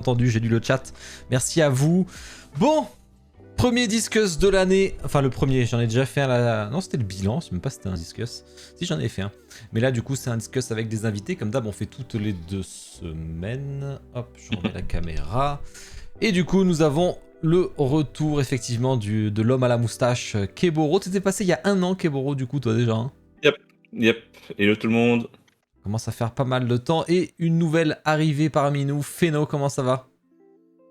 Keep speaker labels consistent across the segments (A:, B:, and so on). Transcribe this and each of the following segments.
A: entendu, j'ai lu le chat. Merci à vous. Bon, premier discuss de l'année. Enfin, le premier, j'en ai déjà fait un. Non, c'était le bilan, je sais même pas si c'était un discuss. Si, j'en ai fait un. Mais là, du coup, c'est un discuss avec des invités. Comme d'hab, on fait toutes les 2 semaines. Hop, je remets la caméra. Et du coup, nous avons le retour, effectivement, de l'homme à la moustache, Keboro. T'étais passé il y a 1 an, Keboro, du coup, toi, déjà. Hein.
B: Yep. Hello tout le monde.
A: Commence à faire pas mal de temps. Et une nouvelle arrivée parmi nous. Feno, comment ça va?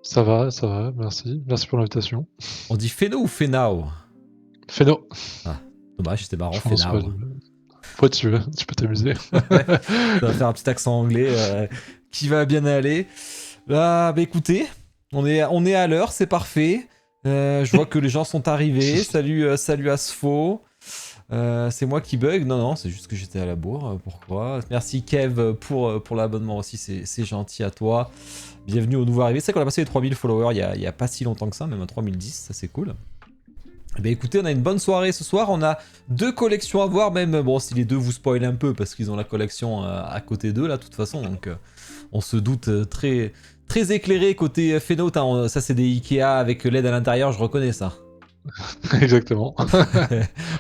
C: Ça va, merci. Merci pour l'invitation.
A: On dit Feno ou Fenao?
C: Feno.
A: Ah, dommage, c'était marrant,
C: Je pense
A: Fenao.
C: pas. Après, tu peux t'amuser.
A: Ouais, ça va faire un petit accent anglais qui va bien aller. Bah écoutez, on est à l'heure, c'est parfait. Je vois que les gens sont arrivés. Salut Asfo. C'est moi qui bug. Non, c'est juste que j'étais à la bourre. Pourquoi? Merci Kev pour l'abonnement aussi, c'est gentil à toi. Bienvenue aux nouveaux arrivés. C'est vrai qu'on a passé les 3000 followers il y a pas si longtemps que ça, même à 3010, ça c'est cool. Eh bien écoutez, on a une bonne soirée ce soir, on a 2 collections à voir, même bon si les 2 vous spoilent un peu parce qu'ils ont la collection à côté d'eux là de toute façon, donc on se doute très éclairé côté Feno, ça c'est des Ikea avec LED à l'intérieur, je reconnais ça.
C: Exactement.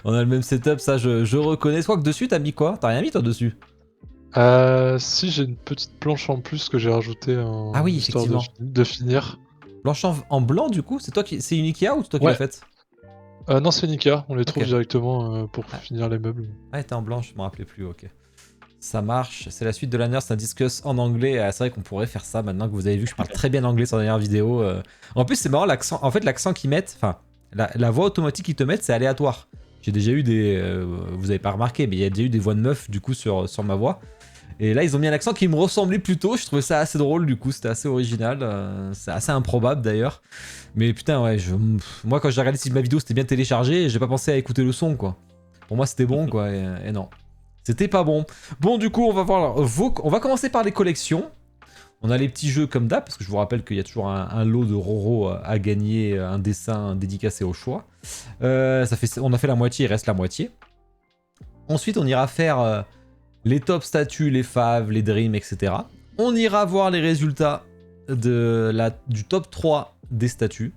A: On a le même setup, ça je reconnais. Je crois que dessus t'as mis quoi? T'as rien mis toi dessus?
C: Si j'ai une petite planche en plus que j'ai rajoutée en
A: Ah oui,
C: histoire
A: effectivement.
C: de finir.
A: Blanche en blanc du coup, c'est une Ikea ou c'est toi qui l'as faite?
C: Non, c'est Nika, on les trouve
A: Ok.
C: directement pour finir les meubles.
A: Ah, t'es en blanche, je m'en rappelais plus, ok. Ça marche, c'est la suite de l'année, c'est un discuss en anglais. C'est vrai qu'on pourrait faire ça maintenant que vous avez vu que je parle très bien anglais sur la dernière vidéo. En plus, c'est marrant, l'accent. En fait, l'accent qu'ils mettent, enfin, la voix automatique qu'ils te mettent, c'est aléatoire. J'ai déjà eu des. Vous avez pas remarqué, mais il y a déjà eu des voix de meuf du coup sur ma voix. Et là, ils ont mis un accent qui me ressemblait plutôt. Je trouvais ça assez drôle du coup, c'était assez original. C'est assez improbable d'ailleurs. Mais putain, ouais, moi quand j'ai regardé si ma vidéo c'était bien téléchargé, j'ai pas pensé à écouter le son quoi. Pour moi, c'était bon quoi, et non. C'était pas bon. Bon, du coup, on va voir. On va commencer par les collections. On a les petits jeux comme d'hab, parce que je vous rappelle qu'il y a toujours un lot de Roro à gagner, un dessin dédicacé au choix. On a fait la moitié, il reste la moitié. Ensuite, on ira faire les top statues, les faves, les dreams, etc. On ira voir les résultats du top 3 des statues.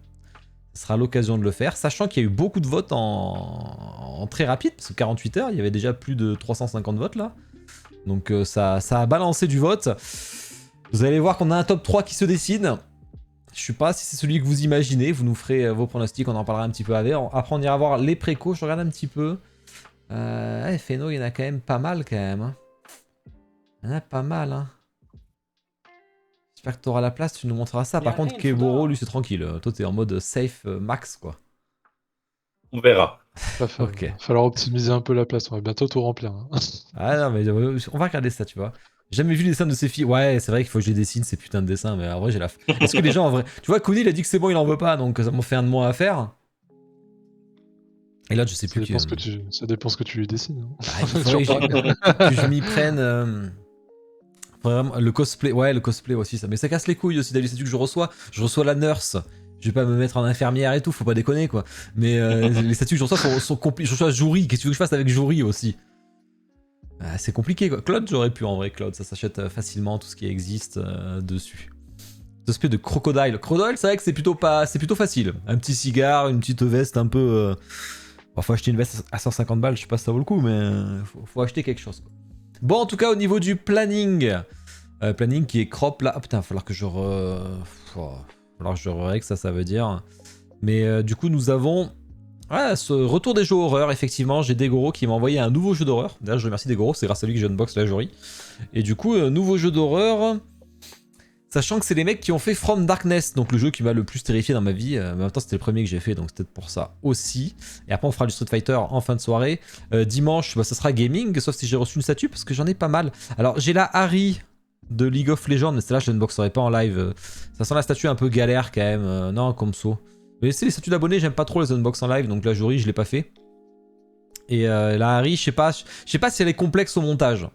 A: Ce sera l'occasion de le faire, sachant qu'il y a eu beaucoup de votes en très rapide, parce que 48 heures, il y avait déjà plus de 350 votes là. Donc ça a balancé du vote. Vous allez voir qu'on a un top 3 qui se dessine. Je sais pas si c'est celui que vous imaginez, vous nous ferez vos pronostics, on en parlera un petit peu après. On ira voir les précos, je regarde un petit peu. Feno, il y en a quand même pas mal quand même. Hein. Il y en a pas mal. Hein. J'espère que tu auras la place, tu nous montreras ça. Par contre, Keboro, lui, c'est tranquille. Toi, t'es en mode safe max, quoi.
B: On verra.
A: Ok.
C: Va falloir optimiser un peu la place, on va bientôt tout remplir. Hein.
A: Ah non, mais on va regarder ça, tu vois. J'ai jamais vu les dessins de ces filles. Ouais, c'est vrai qu'il faut que je les dessine, ces putains de dessins, mais en vrai, j'ai la. Est-ce que les gens, en vrai. Tu vois, Kuni, il a dit que c'est bon, il en veut pas, donc ça m'en fait un de moins à faire. Et là, je sais plus qui.
C: Ça dépend ce que tu lui dessines. Hein.
A: Ah, il faudrait que je m'y prenne. Vraiment, le cosplay, ouais, le cosplay aussi, ça. Mais ça casse les couilles aussi, d'aller, c'est que je reçois la nurse. Je vais pas me mettre en infirmière et tout, faut pas déconner quoi. Mais les statues que je reçois sont compliquées. Je reçois Jouri, qu'est-ce que tu veux que je fasse avec Jouri aussi? C'est compliqué quoi. Claude, j'aurais pu en vrai, Claude, ça s'achète facilement, tout ce qui existe dessus. Cosplay de Crocodile. Crocodile, c'est vrai que c'est plutôt facile. Un petit cigare, une petite veste un peu. Faut acheter une veste à 150 balles, je sais pas si ça vaut le coup, mais faut acheter quelque chose quoi. Bon, en tout cas, au niveau du planning. Planning qui est crop là. Ah putain, il va falloir que je règle ça veut dire. Mais du coup, nous avons ce retour des jeux horreur. Effectivement, j'ai Degoro qui m'a envoyé un nouveau jeu d'horreur. D'ailleurs, je remercie Degoro, c'est grâce à lui que j'ai unbox la Jory. Et du coup, nouveau jeu d'horreur. Sachant que c'est les mecs qui ont fait From Darkness, donc le jeu qui m'a le plus terrifié dans ma vie. Mais en même temps, c'était le premier que j'ai fait, donc c'était pour ça aussi. Et après, on fera du Street Fighter en fin de soirée. Dimanche, ça sera gaming, sauf si j'ai reçu une statue, parce que j'en ai pas mal. Alors, j'ai la Harry de League of Legends, mais celle-là, je n'unboxerai pas en live. Ça sent la statue un peu galère quand même. Non, comme ça. Mais c'est les statues d'abonnés, j'aime pas trop les unbox en live, donc la Jory, je l'ai pas fait. Et la Harry, je sais pas si elle est complexe au montage.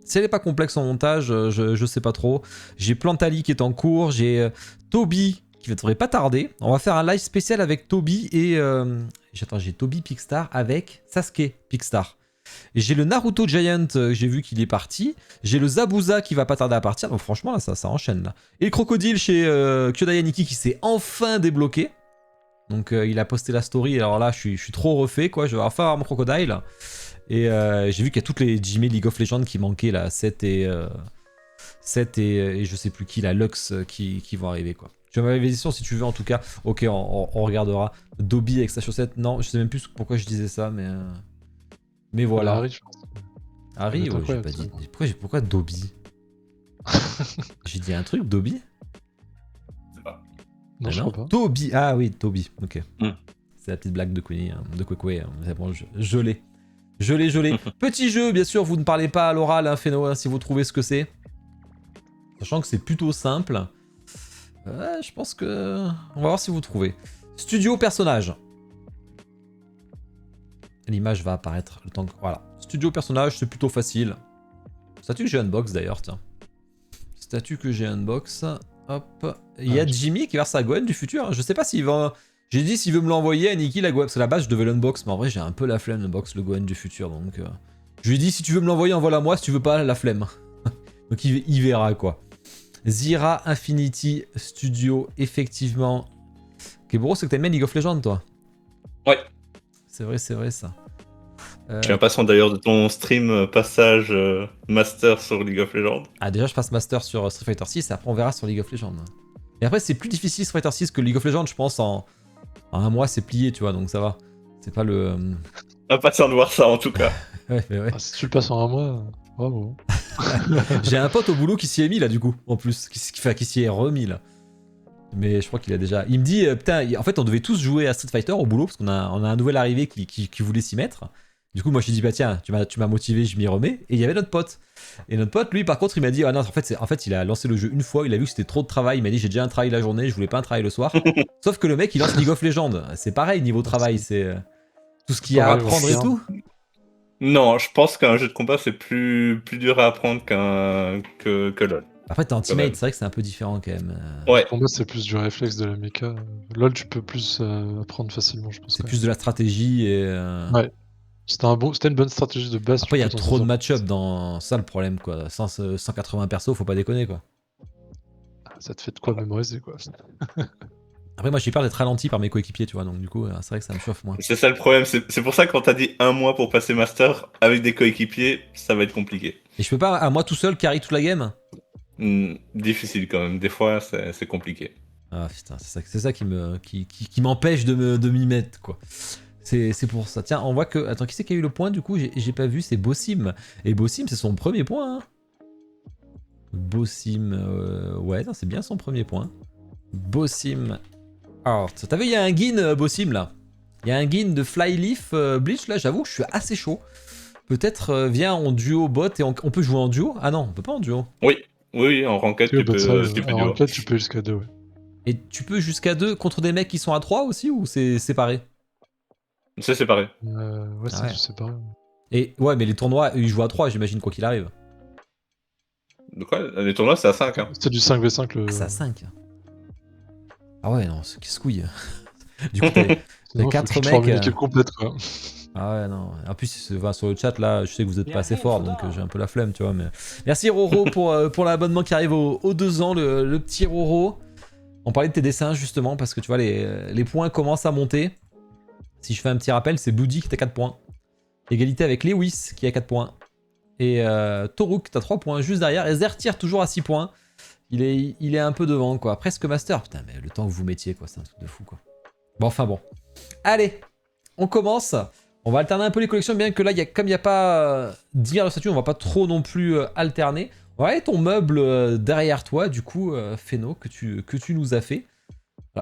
A: Si elle est pas complexe en montage, je sais pas trop. J'ai Plantali qui est en cours, j'ai Toby qui ne devrait pas tarder. On va faire un live spécial avec Toby et... j'ai Toby Pickstar avec Sasuke Pickstar. Et j'ai le Naruto Giant, j'ai vu qu'il est parti. J'ai le Zabuza qui va pas tarder à partir. Donc franchement, là, ça enchaîne. Là. Et le Crocodile chez Kyodai Aniki qui s'est enfin débloqué. Donc il a posté la story. Alors là, je suis trop refait, quoi. Je vais enfin avoir mon Crocodile. Et j'ai vu qu'il y a toutes les Jimmy League of Legends qui manquaient, là. 7 et je sais plus qui, la Lux, qui vont arriver, quoi. Tu as ma vision si tu veux, en tout cas. Ok, on regardera. Dobby avec sa chaussette. Non, je sais même plus pourquoi je disais ça, mais voilà.
C: Harry, je pense.
A: Harry,
C: Ça va
A: ouais,
C: être
A: j'ai
C: incroyable,
A: pas dit. Pourquoi Dobby? J'ai dit un truc, Dobby?
C: Non, je
A: non,
C: crois pas.
A: Toby. Ah oui, Toby. Ok.
B: Mm.
A: C'est la petite blague de Queenie, de Kwekwe. C'est bon, je l'ai. Je l'ai. Petit jeu, bien sûr, vous ne parlez pas à l'oral, hein, Feno, si vous trouvez ce que c'est. Sachant que c'est plutôt simple. Je pense que... On va voir si vous trouvez. Studio personnage. L'image va apparaître le temps que... Voilà. Studio personnage, c'est plutôt facile. Statut que j'ai unbox d'ailleurs, tiens. Statut que j'ai unbox. Hop. Il y a Jimmy qui verse sa Gwen du futur. Je sais pas s'il va... J'ai dit s'il veut me l'envoyer à Nikki la Gwen. Parce que à la base, je devais l'unbox. Mais en vrai, j'ai un peu la flemme d'unbox le Gwen du futur. Donc... Je lui ai dit si tu veux me l'envoyer, envoie-la moi. Si tu veux pas, la flemme. Donc il verra quoi. Zira Infinity Studio, effectivement. Keburo, c'est que t'aimes bien League of Legends, toi?
B: Ouais.
A: C'est vrai ça.
B: Je suis impatient d'ailleurs de ton stream passage master sur League of Legends.
A: Ah, déjà, je passe master sur Street Fighter 6 et après, on verra sur League of Legends. Et après, c'est plus difficile Street Fighter 6 que League of Legends, je pense. En un mois, c'est plié, tu vois, donc ça va. C'est pas le.
B: Impatient de voir ça en tout cas.
A: Ouais.
C: Ah, si tu le passes en un mois, bravo.
A: J'ai un pote au boulot qui s'y est mis là, du coup, en plus. Qui s'y est remis là. Mais je crois qu'il a déjà. Il me dit, putain, en fait, on devait tous jouer à Street Fighter au boulot parce qu'on a un nouvel arrivé qui voulait s'y mettre. Du coup, moi, je lui ai dit, bah tiens, tu m'as motivé, je m'y remets. Et il y avait notre pote. Et notre pote, lui, par contre, il m'a dit, ah non, en fait, il a lancé le jeu une fois, il a vu que c'était trop de travail. Il m'a dit, j'ai déjà un travail la journée, je voulais pas un travail le soir. Sauf que le mec, il lance League of Legends. C'est pareil, niveau travail, c'est tout ce qu'il y a à apprendre et tout.
B: Non, je pense qu'un jeu de combat, c'est plus dur à apprendre que LoL.
A: Après, t'es en teammate, c'est vrai que c'est un peu différent quand même.
B: Ouais.
C: Le combat, c'est plus du réflexe de la méca. LoL, tu peux plus apprendre facilement, je pense.
A: C'est plus de la stratégie et.
C: Ouais. C'était une bonne stratégie de base.
A: Après, il y a trop de match-up dans ça, le problème, quoi. 180 persos, faut pas déconner, quoi.
C: Ça te fait de quoi mémoriser, quoi.
A: Après, moi, j'ai peur d'être ralenti par mes coéquipiers, tu vois, donc du coup, c'est vrai que ça me chauffe, moi.
B: C'est ça le problème, c'est pour ça que quand t'as dit un mois pour passer master avec des coéquipiers, ça va être compliqué.
A: Et je peux pas, à moi tout seul, carry toute la game?
B: Difficile quand même, des fois c'est compliqué.
A: Ah putain, c'est ça qui m'empêche de m'y mettre, quoi. C'est pour ça. Tiens, on voit que... Attends, qui c'est qui a eu le point, du coup? J'ai pas vu, c'est Bossim. Et Bossim, c'est son premier point, hein. Bossim... Ouais, c'est bien son premier point. Bossim Art. T'as vu, il y a un guin, Bossim, là. Il y a un guin de Flyleaf Bleach, là, j'avoue que je suis assez chaud. Peut-être, viens en duo bot et on peut jouer en duo? Ah non, on peut pas en duo.
B: Oui, en ranked, tu peux
C: en
B: duo.
C: ranked, tu peux jusqu'à 2, ouais.
A: Et tu peux jusqu'à 2 contre des mecs qui sont à 3 aussi, ou c'est séparé?
B: C'est séparé.
C: Ouais, c'est
A: ouais.
C: tout séparé.
A: Et ouais, mais les tournois, ils jouent à 3, j'imagine, quoi qu'il arrive.
B: De quoi? Les tournois, c'est à 5. Hein.
C: C'est du 5v5.
A: Ah, c'est à 5. Ah ouais, non, c'est qui couille. Du coup, t'as 4 mecs.
C: Une équipe complète, quoi.
A: Ah ouais, non. En plus, sur le chat, là, je sais que vous êtes pas assez fort, donc j'ai un peu la flemme, tu vois. Mais... Merci Roro pour l'abonnement qui arrive aux 2 ans, le petit Roro. On parlait de tes dessins, justement, parce que tu vois, les points commencent à monter. Si je fais un petit rappel, c'est Bloody qui a 4 points. Égalité avec Lewis qui a 4 points. Et Toruk, t'as 3 points juste derrière. Et Zertir toujours à 6 points. Il est un peu devant, quoi. Presque master. Putain, mais le temps que vous mettiez, quoi, c'est un truc de fou, quoi. Bon, enfin bon. Allez, on commence. On va alterner un peu les collections, bien que là, comme il n'y a pas d'hiver de statues, on va pas trop non plus alterner. On va aller ton meuble derrière toi, du coup, Feno, que tu nous as fait.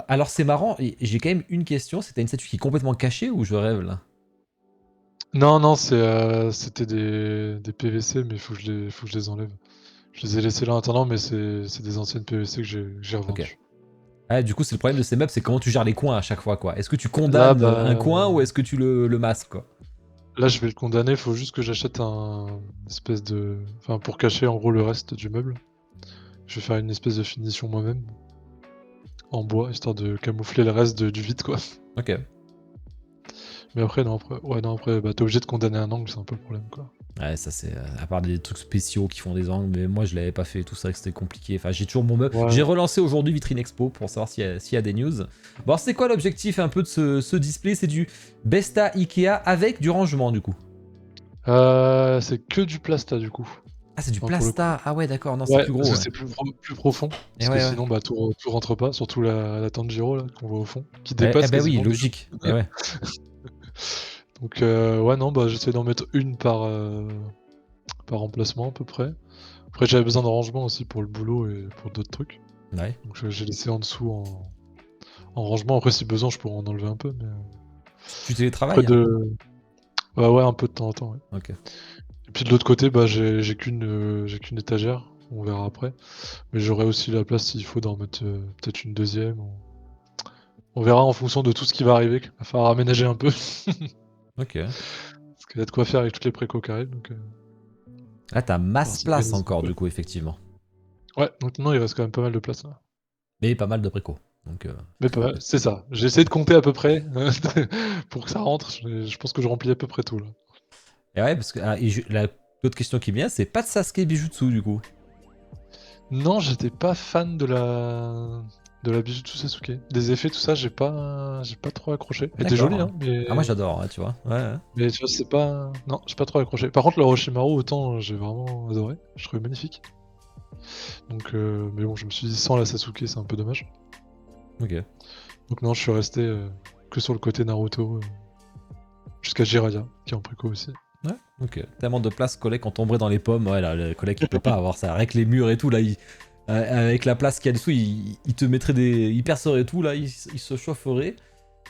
A: Alors, c'est marrant, j'ai quand même une question. C'était une statue qui est complètement cachée ou je rêve, là?
C: Non, c'était des PVC, mais il faut que je les enlève. Je les ai laissés là en attendant, mais c'est des anciennes PVC que j'ai revendues.
A: Okay. Ah, du coup, c'est le problème de ces meubles, c'est comment tu gères les coins à chaque fois, quoi. Est-ce que tu condamnes un coin ou est-ce que tu le masques, quoi?
C: Là, je vais le condamner, il faut juste que j'achète un espèce de... Enfin, pour cacher en gros le reste du meuble. Je vais faire une espèce de finition moi-même. En bois, histoire de camoufler le reste du vide, quoi.
A: Ok.
C: Mais après, non, après, bah, t'es obligé de condamner un angle, c'est un peu le problème, quoi.
A: Ouais, ça c'est. À part des trucs spéciaux qui font des angles, mais moi je l'avais pas fait, tout ça, que c'était compliqué. Enfin, j'ai toujours mon meuble.
C: Ouais.
A: J'ai relancé aujourd'hui Vitrine Expo pour savoir s'il y a des news. Bon, alors, c'est quoi l'objectif un peu de ce display? C'est du Besta Ikea avec du rangement, du coup.
C: C'est que du plasta, du coup.
A: Ah, c'est du
C: Enfin, pour le coup.
A: Plasta. Ah ouais, d'accord, non, c'est
C: Ouais,
A: plus
C: parce
A: gros.
C: que
A: Ouais.
C: c'est plus profond.
A: Et
C: Parce que
A: ouais, ouais.
C: sinon, bah, tout rentre pas, surtout la Tanjiro, là, qu'on voit au fond, qui
A: Eh
C: dépasse
A: bah oui,
C: quasiment.
A: logique. Eh ouais.
C: Donc, ouais, non, bah, j'essaie d'en mettre une par emplacement, à peu près. Après, j'avais besoin de rangement aussi pour le boulot et pour d'autres trucs.
A: Ouais.
C: Donc, j'ai laissé en dessous en rangement. Après, si besoin, je pourrais en enlever un peu. Mais
A: Tu
C: après,
A: télétravailles?
C: ouais, un peu de temps en temps, ouais.
A: Ok.
C: Et puis de l'autre côté, bah, j'ai qu'une étagère. On verra après. Mais j'aurai aussi la place s'il faut d'en mettre peut-être une deuxième. On verra en fonction de tout ce qui va arriver. Il va falloir aménager un peu.
A: Ok.
C: Parce qu'il y a de quoi faire avec toutes les précaux qui arrivent. Donc,
A: Là, t'as masse
C: c'est
A: place
C: organisé.
A: encore, du coup, effectivement.
C: Ouais, donc non, il reste quand même pas mal de place là.
A: Mais pas mal de préco. Donc,
C: Mais pas mal, c'est ça. J'ai essayé de compter à peu près pour que ça rentre. Je pense que je remplis à peu près tout là.
A: Et ouais, parce que l'autre question qui vient, c'est pas de Sasuke Bijutsu, du coup.
C: Non, j'étais pas fan de la Bijutsu Sasuke. Des effets, tout ça, j'ai pas trop accroché. Elle était
A: D'accord.
C: jolie, hein, mais...
A: Ah, moi j'adore, ouais, tu vois. Ouais, ouais.
C: Mais tu vois, c'est pas... Non, j'ai pas trop accroché. Par contre, le Orochimaru, autant, j'ai vraiment adoré. Je trouvais magnifique. Donc, mais bon, je me suis dit, sans la Sasuke, c'est un peu dommage.
A: Ok.
C: Donc non, je suis resté que sur le côté Naruto, jusqu'à Jiraiya, qui est en préco aussi.
A: Ouais, ok. Tellement de place collée quand tomberait dans les pommes. Ouais, là, le collègue il peut pas avoir ça. Avec les murs et tout, là, avec la place qu'il y a dessous, il te mettrait il percerait et tout, là, il se chaufferait.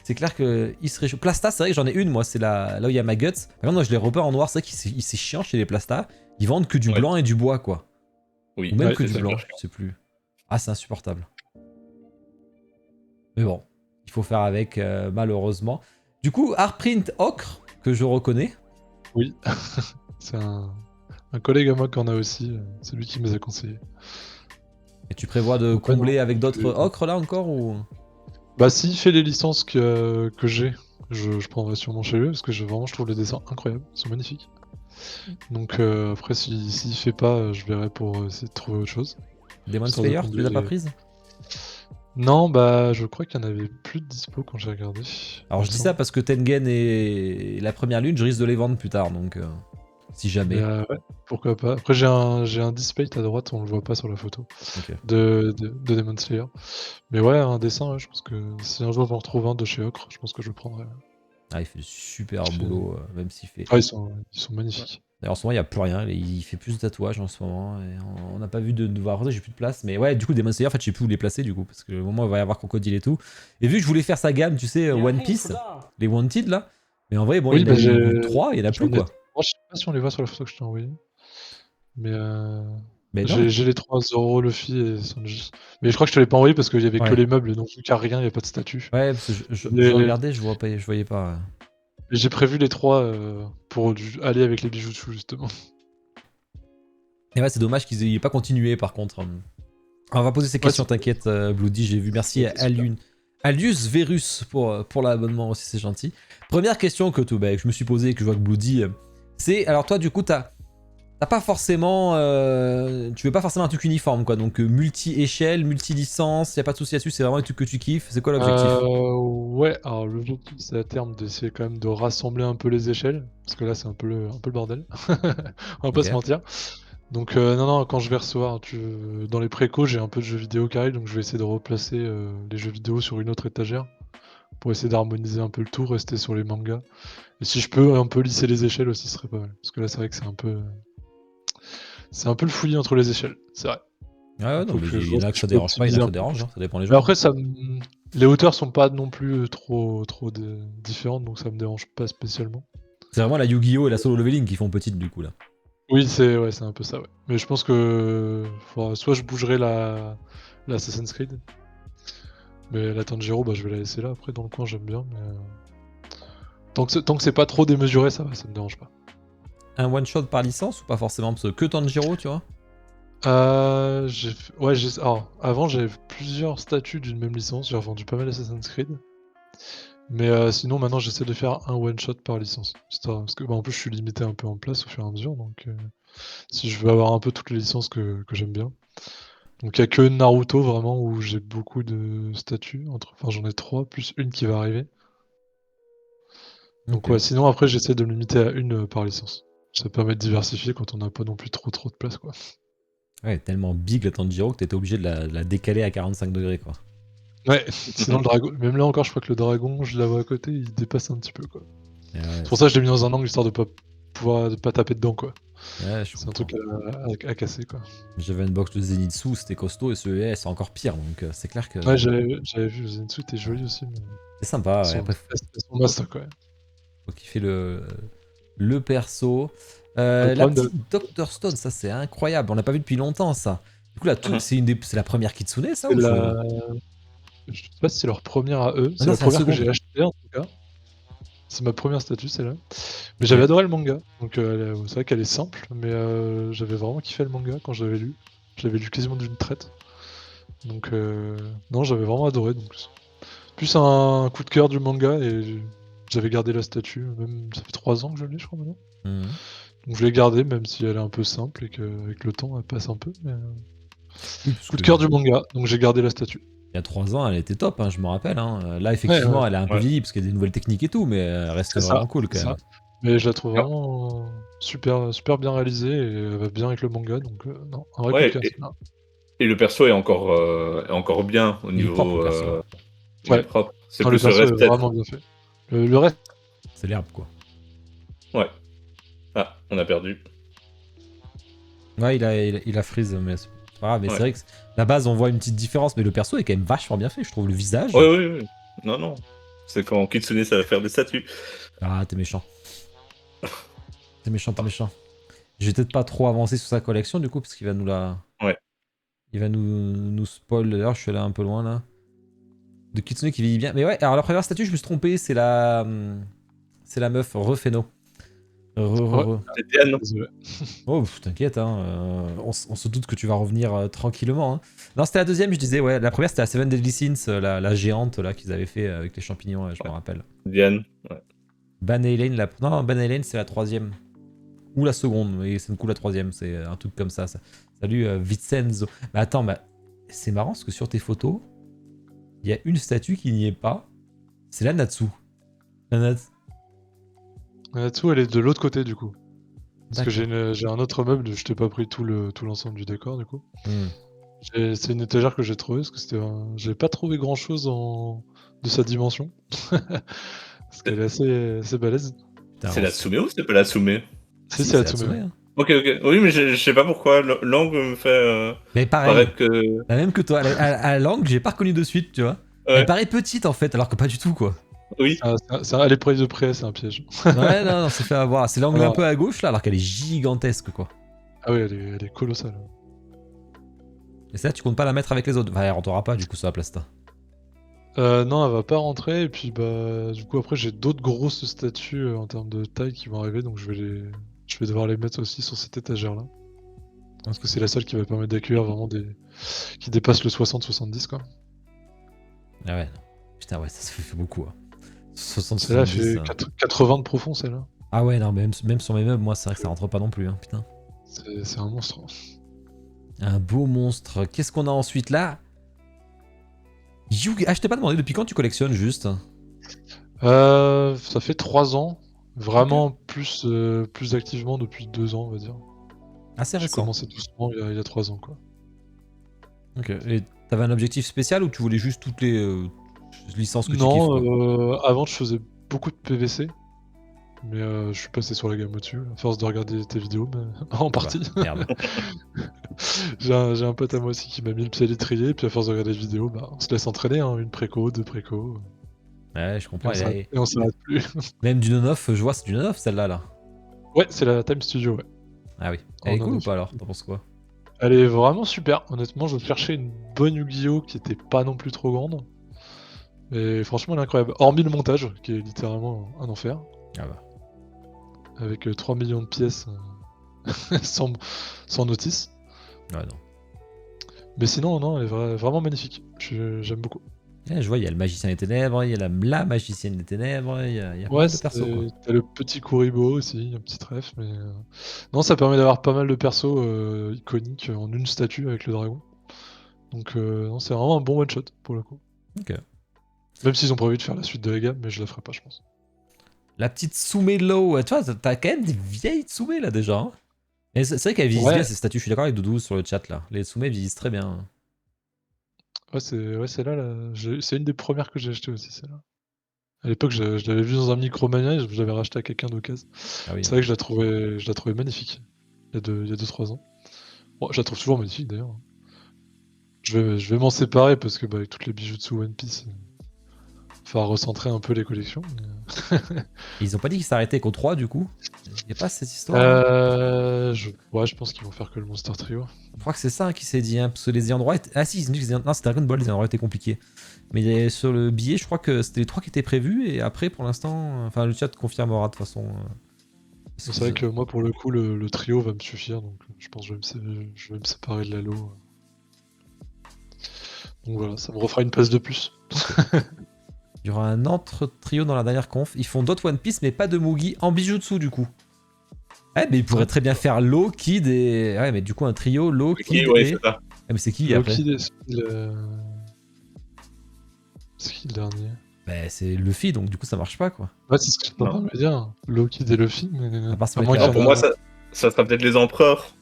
A: C'est clair qu'il serait chaud. Plasta, c'est vrai que j'en ai une, moi, c'est là où il y a ma guts. Par contre, moi, je l'ai repeint en noir, c'est vrai qu'il c'est chiant chez les Plasta. Ils vendent que du
B: Ouais.
A: blanc et du bois, quoi.
B: Oui,
A: Ou même
C: Ouais,
A: que
B: c'est
A: du blanc,
B: super
A: je
B: chiant.
A: sais plus. Ah, c'est insupportable. Mais bon, il faut faire avec, malheureusement. Du coup, Artprint Ocre, que je reconnais.
C: Oui, c'est un collègue à moi qui en a aussi, c'est lui qui me les a conseillés.
A: Et tu prévois de
C: Donc, ouais,
A: combler
C: non,
A: avec d'autres ocres là encore ou...
C: bah s'il fait les licences que j'ai, je prendrai sûrement chez lui, parce que vraiment je trouve les dessins incroyables, ils sont magnifiques. Donc après s'il fait pas, je verrai pour essayer de trouver autre chose.
A: Demon
C: Histoire de
A: Slayer, tu
C: combler
A: les as pas
C: les-
A: prises?
C: Non, bah je crois qu'il y en avait plus de dispo quand j'ai regardé.
A: Alors
C: il
A: je
C: me
A: dis
C: semble.
A: ça parce que Tengen et la première lune, je risque de les vendre plus tard, donc si
C: Mais
A: jamais.
C: ouais, pourquoi pas. Après j'ai un Dispate à droite, on le voit pas sur la photo,
A: Ok.
C: de Demon Slayer. Mais ouais, un dessin, ouais, je pense que si un jour j'en retrouve un de chez Ocre, je pense que je le prendrai.
A: Ah, il fait du super
C: Il fait-
A: boulot, même s'il fait...
C: Ah, ils sont magnifiques.
A: D'ailleurs, en ce moment, il n'y a plus rien, il fait plus de tatouages en ce moment, et on n'a pas vu de voir, j'ai plus de place, mais ouais, du coup, Demon Slayer, en fait, je sais plus où les placer, du coup, parce que au moment où il va y avoir Crocodile et tout. Et vu que je voulais faire sa gamme, tu sais, One Piece, les Wanted, là, mais en vrai, bon,
C: Oui,
A: il y en
C: bah
A: a eu 3, il n'y en a plus,
C: j'en ai...
A: quoi.
C: Moi, je sais pas si on les voit sur la photo que je t'ai envoyée. Mais
A: Mais non,
C: j'ai les 3 Zoro, Luffy et Sanji. Mais je crois que je te l'ai pas envoyé parce qu'il y avait que
A: ouais.
C: les meubles, donc vu qu'il n'y a rien, il n'y a pas de statut.
A: Ouais, parce que je
C: Mais
A: regardais, je voyais pas.
C: j'ai prévu les 3 pour aller avec les bijoux dessous, justement.
A: Et ouais, c'est dommage qu'ils aient pas continué par contre. On va poser ces
C: Ouais,
A: questions,
C: c'est-
A: t'inquiète, Bloody, j'ai vu. Merci à
C: c'est super.
A: Alius Verus pour l'abonnement aussi, c'est gentil. Première question que je me suis posée et que je vois que Bloody, c'est alors toi, du coup, t'as pas forcément. Tu veux pas forcément un truc uniforme, quoi. Donc multi-échelle, multi-licence, y a pas de souci là-dessus, c'est vraiment un truc que tu kiffes. C'est quoi l'objectif?
C: Ouais, alors l'objectif c'est à terme d'essayer quand même de rassembler un peu les échelles, parce que là c'est un peu le bordel, on va pas
A: Ok.
C: se mentir. Donc non, quand je vais recevoir, dans les précos j'ai un peu de jeux vidéo qui arrivent, donc je vais essayer de replacer les jeux vidéo sur une autre étagère, pour essayer d'harmoniser un peu le tout, rester sur les mangas. Et si je peux un peu lisser les échelles aussi, ce serait pas mal. Parce que là c'est vrai que c'est un peu le fouillis entre les échelles, c'est vrai.
A: Ouais, ouais,
C: Donc,
A: non,
C: faut
A: mais
C: que je
A: il y
C: vois
A: en a
C: si
A: que
C: je
A: ça
C: peux
A: dérange pas, il y en a
C: optimiser
A: que
C: un
A: ça
C: peu
A: dérange,
C: plus.
A: hein, ça dépend les
C: Mais
A: gens.
C: après, les hauteurs sont pas non plus trop différentes, donc ça me dérange pas spécialement.
A: C'est vraiment la Yu-Gi-Oh! Et la solo leveling qui font petite du coup là.
C: Oui, c'est un peu ça, ouais. Mais je pense que soit je bougerai la Assassin's Creed, mais la Tanjiro, bah, je vais la laisser là. Après, dans le coin, j'aime bien. Mais tant que c'est pas trop démesuré, ça va, ça me dérange pas.
A: Un one shot par licence ou pas forcément? Parce que Tanjiro, tu vois.
C: Alors, avant, j'avais plusieurs statuts d'une même licence. J'ai revendu pas mal Assassin's Creed. Mais sinon, maintenant, j'essaie de faire un one shot par licence. Parce que en plus, je suis limité un peu en place au fur et à mesure. Donc, si je veux avoir un peu toutes les licences que j'aime bien. Donc, il n'y a que Naruto vraiment où j'ai beaucoup de statues. Enfin, j'en ai 3, plus une qui va arriver. Donc,
A: Ok.
C: ouais, sinon, après, j'essaie de me limiter à une par licence. Ça permet de diversifier quand on n'a pas non plus trop de place, quoi.
A: Ouais, tellement big la Tanjiro que t'étais obligé de la décaler à 45 degrés, quoi.
C: Ouais, sinon, le dragon. Même là encore, je crois que le dragon, je la vois à côté, il dépasse un petit peu, quoi.
A: Et ouais,
C: C'est pour ça que je l'ai mis dans un angle histoire de pas taper dedans, quoi.
A: ouais, je
C: C'est un
A: comprends.
C: truc à casser, quoi.
A: J'avais une box de Zenitsu, c'était costaud, et celui-là, c'est encore pire, donc c'est clair que
C: Ouais, j'avais vu, Zenitsu était joli aussi, mais
A: c'est sympa. Ouais.
C: son,
A: Après,
C: elles sont masses, quoi.
A: faut kiffer le perso.
C: Le
A: La
C: problème de.
A: petite Dr. Stone, ça c'est incroyable, on l'a pas vu depuis longtemps, ça. Du coup, là, c'est la première Kitsune, ça
C: C'est
A: ou je...
C: la... Je sais pas si c'est leur première à eux,
A: Ah
C: c'est
A: non,
C: la
A: c'est la
C: première que j'ai
A: seconde.
C: achetée en tout cas. C'est ma première statue, celle-là. Mais
A: Ok.
C: j'avais adoré le manga, donc c'est vrai qu'elle est simple, mais j'avais vraiment kiffé le manga quand je l'avais lu. Je l'avais lu quasiment d'une traite. Donc non, j'avais vraiment adoré. Donc plus un coup de cœur du manga et j'avais gardé la statue. Même ça fait 3 ans que je l'ai, je crois maintenant.
A: Mhm.
C: Donc je l'ai gardée même si elle est un peu simple et qu'avec le temps elle passe un peu. Mais,
A: Oui, parce
C: coup de
A: que
C: cœur du manga, donc j'ai gardé la statue.
A: il y a 3 ans, elle était top, hein, je me rappelle. Hein. Là,
C: Ouais, ouais,
A: effectivement, elle a un peu
B: Ouais.
A: vieilli parce qu'il y a des nouvelles techniques et tout, mais elle reste
C: c'est ça,
A: vraiment cool
C: c'est
A: quand
C: ça.
A: même.
C: Mais je la trouve
B: Non.
C: vraiment super bien réalisée et elle va bien avec le manga, donc non, un vrai coup de
B: Ouais,
C: cœur. Celle-là.
B: et le perso est encore bien au
A: Il est propre, le
B: niveau.
A: perso. Ouais.
B: Il est
C: Ouais,
B: propre. C'est
C: non, le
B: plus le
C: perso est
B: reste peut-être.
C: vraiment bien fait. Le reste,
A: C'est l'herbe, quoi.
B: Ouais. Ah, on a perdu.
A: Ouais, il a freeze, mais c'est pas grave. Mais c'est
B: Ouais.
A: vrai que la base, on voit une petite différence, mais le perso est quand même vachement bien fait, je trouve. Le visage.
B: Ouais, ouais, ouais. Non, non. C'est quand Kitsune, ça va faire des statues.
A: Ah, t'es méchant. T'es méchant, t'es méchant. Je vais peut-être pas trop avancer sur sa collection, du coup, parce qu'il va nous la.
B: Ouais.
A: Il va nous spoil. D'ailleurs, je suis allé un peu loin là. De Kitsune qui vieillit bien. Mais ouais, alors la première statue, je me suis trompé, c'est la. C'est la meuf Refeno.
C: ouais,
B: C'est Diane.
C: désolé.
A: Oh, t'inquiète, hein, on se doute que tu vas revenir tranquillement. Hein. Non, c'était la deuxième, je disais, ouais, la première c'était la Seven Deadly Sins, la géante là qu'ils avaient fait avec les champignons, je me rappelle.
B: Diane. Ouais.
A: Banalane, non, Banalane c'est la troisième. Ou la seconde, mais c'est du coup la troisième, c'est un truc comme ça. Salut Vincenzo. Mais attends, c'est marrant parce que sur tes photos, il y a une statue qui n'y est pas. C'est la Natsu. La Natsu.
C: Natsu, elle est de l'autre côté du coup. Parce que
A: D'accord.
C: j'ai un autre meuble, je t'ai pas pris tout l'ensemble du décor du coup.
A: Hmm.
C: C'est une étagère que j'ai trouvée parce que j'avais pas trouvé grand chose de sa dimension. Parce qu'elle est assez balèze.
A: Putain,
B: C'est la Tsume ou c'est pas la Tsume?
A: Ah
C: Si,
A: si,
C: c'est
A: c'est
C: Natsume.
A: Natsume.
C: Ouais.
A: Hein.
B: Ok, ok. Oui, mais je sais pas pourquoi. L'angle me fait
A: Mais pareil,
B: paraître que.
A: la même que toi. À l'angle, j'ai pas reconnu de suite, tu vois. Elle
B: Ouais.
A: paraît petite en fait, alors que pas du tout quoi.
B: Oui.
C: Elle est prise de près, c'est un piège.
A: Ouais, non, c'est fait avoir. C'est l'angle un
C: Alors,
A: peu à gauche là, alors qu'elle est gigantesque quoi.
C: ah oui, elle est colossale.
A: Et ça, tu comptes pas la mettre avec les autres. Enfin, elle rentrera pas du coup sur la plasta.
C: Non, elle va pas rentrer, et puis bah, du coup, après, j'ai d'autres grosses statues en termes de taille qui vont arriver, donc je vais devoir les mettre aussi sur cette étagère-là. Parce que c'est la seule qui va permettre d'accueillir vraiment qui dépasse le 60-70, quoi.
A: Ah ouais. Putain, ouais, ça fait beaucoup. Hein.
C: Celle-là
A: 60-70.
C: fait 80 de profond, celle-là.
A: Ah ouais, non, mais même sur mes meubles, moi, c'est vrai que ça rentre pas non plus. Hein, putain.
C: C'est un monstre.
A: Un beau monstre. Qu'est-ce qu'on a ensuite là? Ah, je t'ai pas demandé depuis quand tu collectionnes juste.
C: Ça fait 3 ans. Vraiment plus activement depuis 2 ans, on va dire.
A: Assez
C: J'ai
A: récent.
C: commencé doucement il y a 3 ans, quoi.
A: Ok. Et t'avais un objectif spécial ou tu voulais juste toutes les licences que tu kiffes quoi?
C: Non, avant, je faisais beaucoup de PVC. Mais je suis passé sur la gamme au-dessus, à force de regarder tes vidéos, mais en
A: Ah bah,
C: partie.
A: merde.
C: J'ai un pote à moi aussi qui m'a mis le pied à l'étrier, puis à force de regarder les vidéos, bah, on se laisse entraîner, hein, une préco, 2 préco,
A: Ouais, je
C: et
A: comprends.
C: et on s'arrête plus.
A: Même du non-off, je vois, c'est du non-off celle-là là.
C: Ouais, c'est la Time Studio, ouais.
A: Ah oui.
C: En
A: Elle est cool ou
C: non-off.
A: pas alors? T'en penses quoi?
C: Elle est vraiment super, honnêtement, je cherchais une bonne Yu-Gi-Oh! Qui était pas non plus trop grande. Et franchement, elle est incroyable. Hormis le montage, qui est littéralement un enfer,
A: Ah bah.
C: avec 3 millions de pièces sans notice.
A: Ouais, non.
C: Mais sinon, non, elle est vraiment magnifique. J'aime beaucoup.
A: Ouais, je vois, il y a le magicien des ténèbres, il y a la magicienne des ténèbres, il y a pas
C: Ouais,
A: mal de persos, quoi.
C: t'as le petit Kuribo aussi, un petit trèfle, mais non, ça permet d'avoir pas mal de persos iconiques en une statue avec le dragon. Donc non, c'est vraiment un bon one shot pour le coup.
A: Ok.
C: Même s'ils ont prévu de faire la suite de la gamme, mais je la ferai pas, je pense.
A: La petite Tsume Low, tu vois, t'as quand même des vieilles Tsume là déjà. Hein. Et c'est vrai qu'elles vieillissent
C: Ouais.
A: bien ces statues, je suis d'accord avec Doudou sur le chat là. Les Tsume vieillissent très bien.
C: Ouais, c'est c'est une des premières que j'ai achetées aussi, celle-là. À l'époque, je l'avais vue dans un Micromania et je l'avais racheté à quelqu'un d'occasion.
A: Ah oui.
C: C'est vrai que je la trouvais magnifique il y a 2-3 ans. Bon, je la trouve toujours magnifique d'ailleurs. Je vais m'en séparer parce que avec toutes les bijoux de One Piece, faut recentrer un peu les collections.
A: Et ils ont pas dit qu'ils s'arrêtaient qu'au 3 du coup. Y a pas cette histoire là
C: Je pense qu'ils vont faire que le Monster Trio.
A: Je crois que c'est ça hein, qui s'est dit, hein, parce que les ayants droit étaient... Ah si, ils ont dit que non, c'était Dragon Ball, les ayants droit étaient compliqués. Mais sur le billet, je crois que c'était les 3 qui étaient prévus, et après, pour l'instant... Enfin, le chat confirmera de toute façon.
C: C'est vrai que moi, pour le coup, le trio va me suffire, donc je pense que je vais me séparer de l'Halo. Donc voilà, ça me refera une passe de plus.
A: Il y aura un autre trio dans la dernière conf. Ils font d'autres One Piece, mais pas de Mugi en bijutsu du coup. Ouais, mais ils pourraient très bien faire Law, Kid et... Ouais, mais du coup, un trio, Law, Kid
B: ouais,
A: et...
B: c'est ça.
A: Ah, mais c'est qui après
C: Loki, c'est qui le dernier?
A: Bah, c'est Luffy, donc du coup, ça marche pas, quoi.
C: Ouais, c'est ce que je suis en train de me dire. Loki et Luffy, mais
A: À part ce
C: à moins
A: mec-là.
C: qu'il y en
B: Pour
C: ait
B: moi,
C: un-
B: ça sera peut-être les empereurs.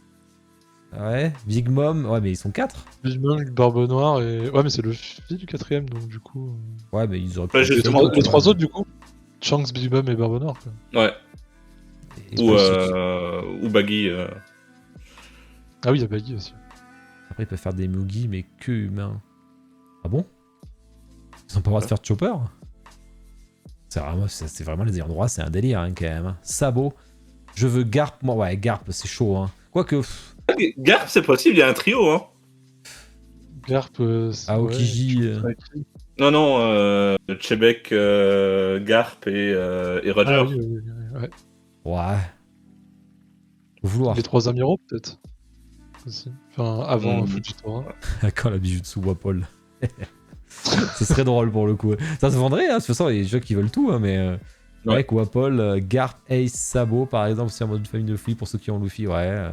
A: Ouais, Big Mom, ouais, mais ils sont 4.
C: Big Mom, Barbe Noire et... Ouais, mais c'est Luffy du quatrième, donc du coup...
A: Ouais, mais ils auraient pu...
B: Ouais,
A: faire
B: justement,
A: Fate,
C: Les
A: tu
C: trois
A: vois.
C: autres, du coup, Shanks, Big Mom et Barbe Noire, quoi.
B: Ouais.
A: Et
B: Ou Baggy.
C: Ah oui, il y a Baggy aussi.
A: Après, ils peuvent faire des Mugi, mais que humains. Ah bon? Ils ont pas le droit de faire Chopper? C'est vraiment les ayants droit, c'est un délire, hein, quand même. Sabot. Je veux Garp, moi, ouais, Garp, c'est chaud, hein. Quoique...
B: Garp, c'est possible, il y a un trio, hein.
C: Garp,
A: Aokiji,
C: je pense que c'est
B: Non, Chebek, Garp et Roger.
C: Ah oui, ouais.
A: Ouais. Faut vouloir.
C: Les trois amiraux, peut-être. Aussi. Enfin, avant Fujitora.
A: Quand la bijutsu Wapol. Ce serait drôle pour le coup. Ça se vendrait, hein. De toute façon, il y a des gens qui veulent tout, hein, mais.
B: Ouais.
A: Mec, Wapol, Garp, Ace, Sabot, par exemple, c'est en mode famille de Luffy pour ceux qui ont Luffy, ouais.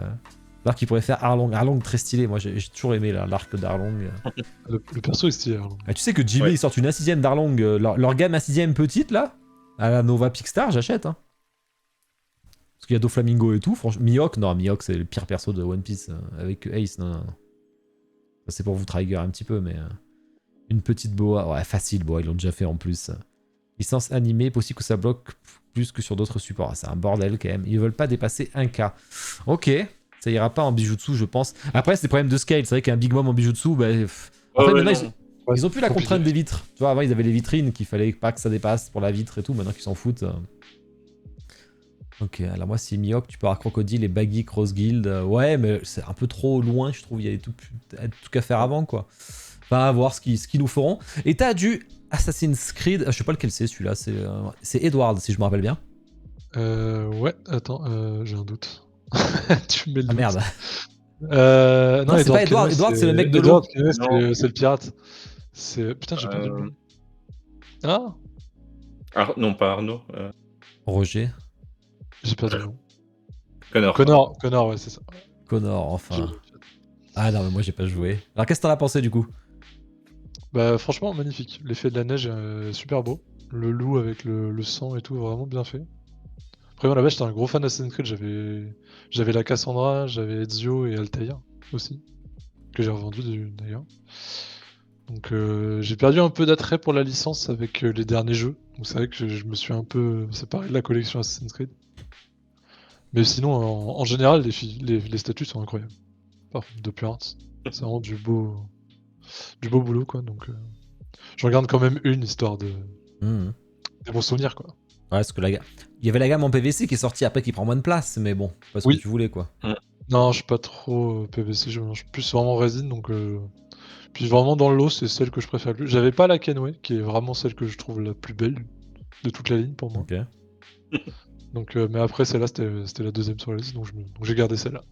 A: Alors qu'il pourrait faire Arlong. Arlong très stylé, moi j'ai toujours aimé l'arc d'Arlong.
C: Le perso est stylé. Alors.
A: Ah, tu sais que JB
B: Ouais.
A: ils sortent une A6ème d'Arlong, leur gamme A6ème petite là, à la Nova Pickstar, j'achète. Hein. Parce qu'il y a Doflamingo et tout, franchement. Mihawk, non, Mihawk c'est le pire perso de One Piece avec Ace, non. Ça, c'est pour vous trigger un petit peu, mais. Une petite boa, ouais, facile, boa, ils l'ont déjà fait en plus. Licence animée, possible que ça bloque plus que sur d'autres supports. Ah, c'est un bordel quand même. Ils veulent pas dépasser 1K. Ok, ça ira pas en bijutsu, je pense. Après, c'est des problèmes de scale. C'est vrai qu'un Big Mom en bijutsu, bah. En fait, maintenant, ils ont plus la contrainte des vitres. Tu vois, avant, ils avaient les vitrines qu'il fallait pas que ça dépasse pour la vitre et tout. Maintenant qu'ils s'en foutent. Ok, alors moi, si Mihawk, tu peux avoir Crocodile et Baggy Cross Guild. Ouais, mais c'est un peu trop loin, je trouve. Il y a tout qu'à faire avant, quoi. Enfin, à voir ce qu'ils nous feront. Et t'as du Assassin's Creed. Je sais pas lequel c'est celui-là. C'est Edward, si je me rappelle bien.
C: Ouais, attends, j'ai un doute. Tu me mets le
A: Ah
C: doute.
A: merde.
C: Non,
A: c'est pas Edward. Edward, c'est le mec de l'eau.
C: C'est le pirate. Putain, j'ai perdu le nom. Ah,
B: Non, pas Arnaud.
A: Roger.
C: j'ai perdu le nom.
B: Connor.
C: Ouais, c'est ça.
A: Connor, enfin. Ah non, mais moi j'ai pas joué. Alors qu'est-ce que t'en as pensé du coup?
C: Bah, franchement, magnifique. L'effet de la neige est super beau. Le loup avec le sang et tout, vraiment bien fait. Après, moi, là-bas, j'étais un gros fan d'Assassin's Creed. J'avais la Cassandra, j'avais Ezio et Altair aussi, que j'ai revendu d'ailleurs. Donc, j'ai perdu un peu d'attrait pour la licence avec les derniers jeux. Donc, c'est vrai que je me suis un peu séparé de la collection Assassin's Creed. Mais sinon, en général, les statues sont incroyables. Par contre, de Pure Hearts, c'est vraiment du beau boulot, quoi. Donc, je regarde quand même une histoire des bons souvenirs, quoi.
A: Ouais, parce que il y avait la gamme en PVC qui est sortie après qui prend moins de place, mais bon, pas ce que tu voulais quoi.
C: Non, je suis pas trop PVC, je suis plus vraiment résine, donc puis vraiment dans le lot, c'est celle que je préfère le plus. J'avais pas la Kenway, qui est vraiment celle que je trouve la plus belle de toute la ligne pour moi.
A: Ok.
C: Donc, mais après celle-là, c'était la deuxième sur la liste, donc j'ai gardé celle-là.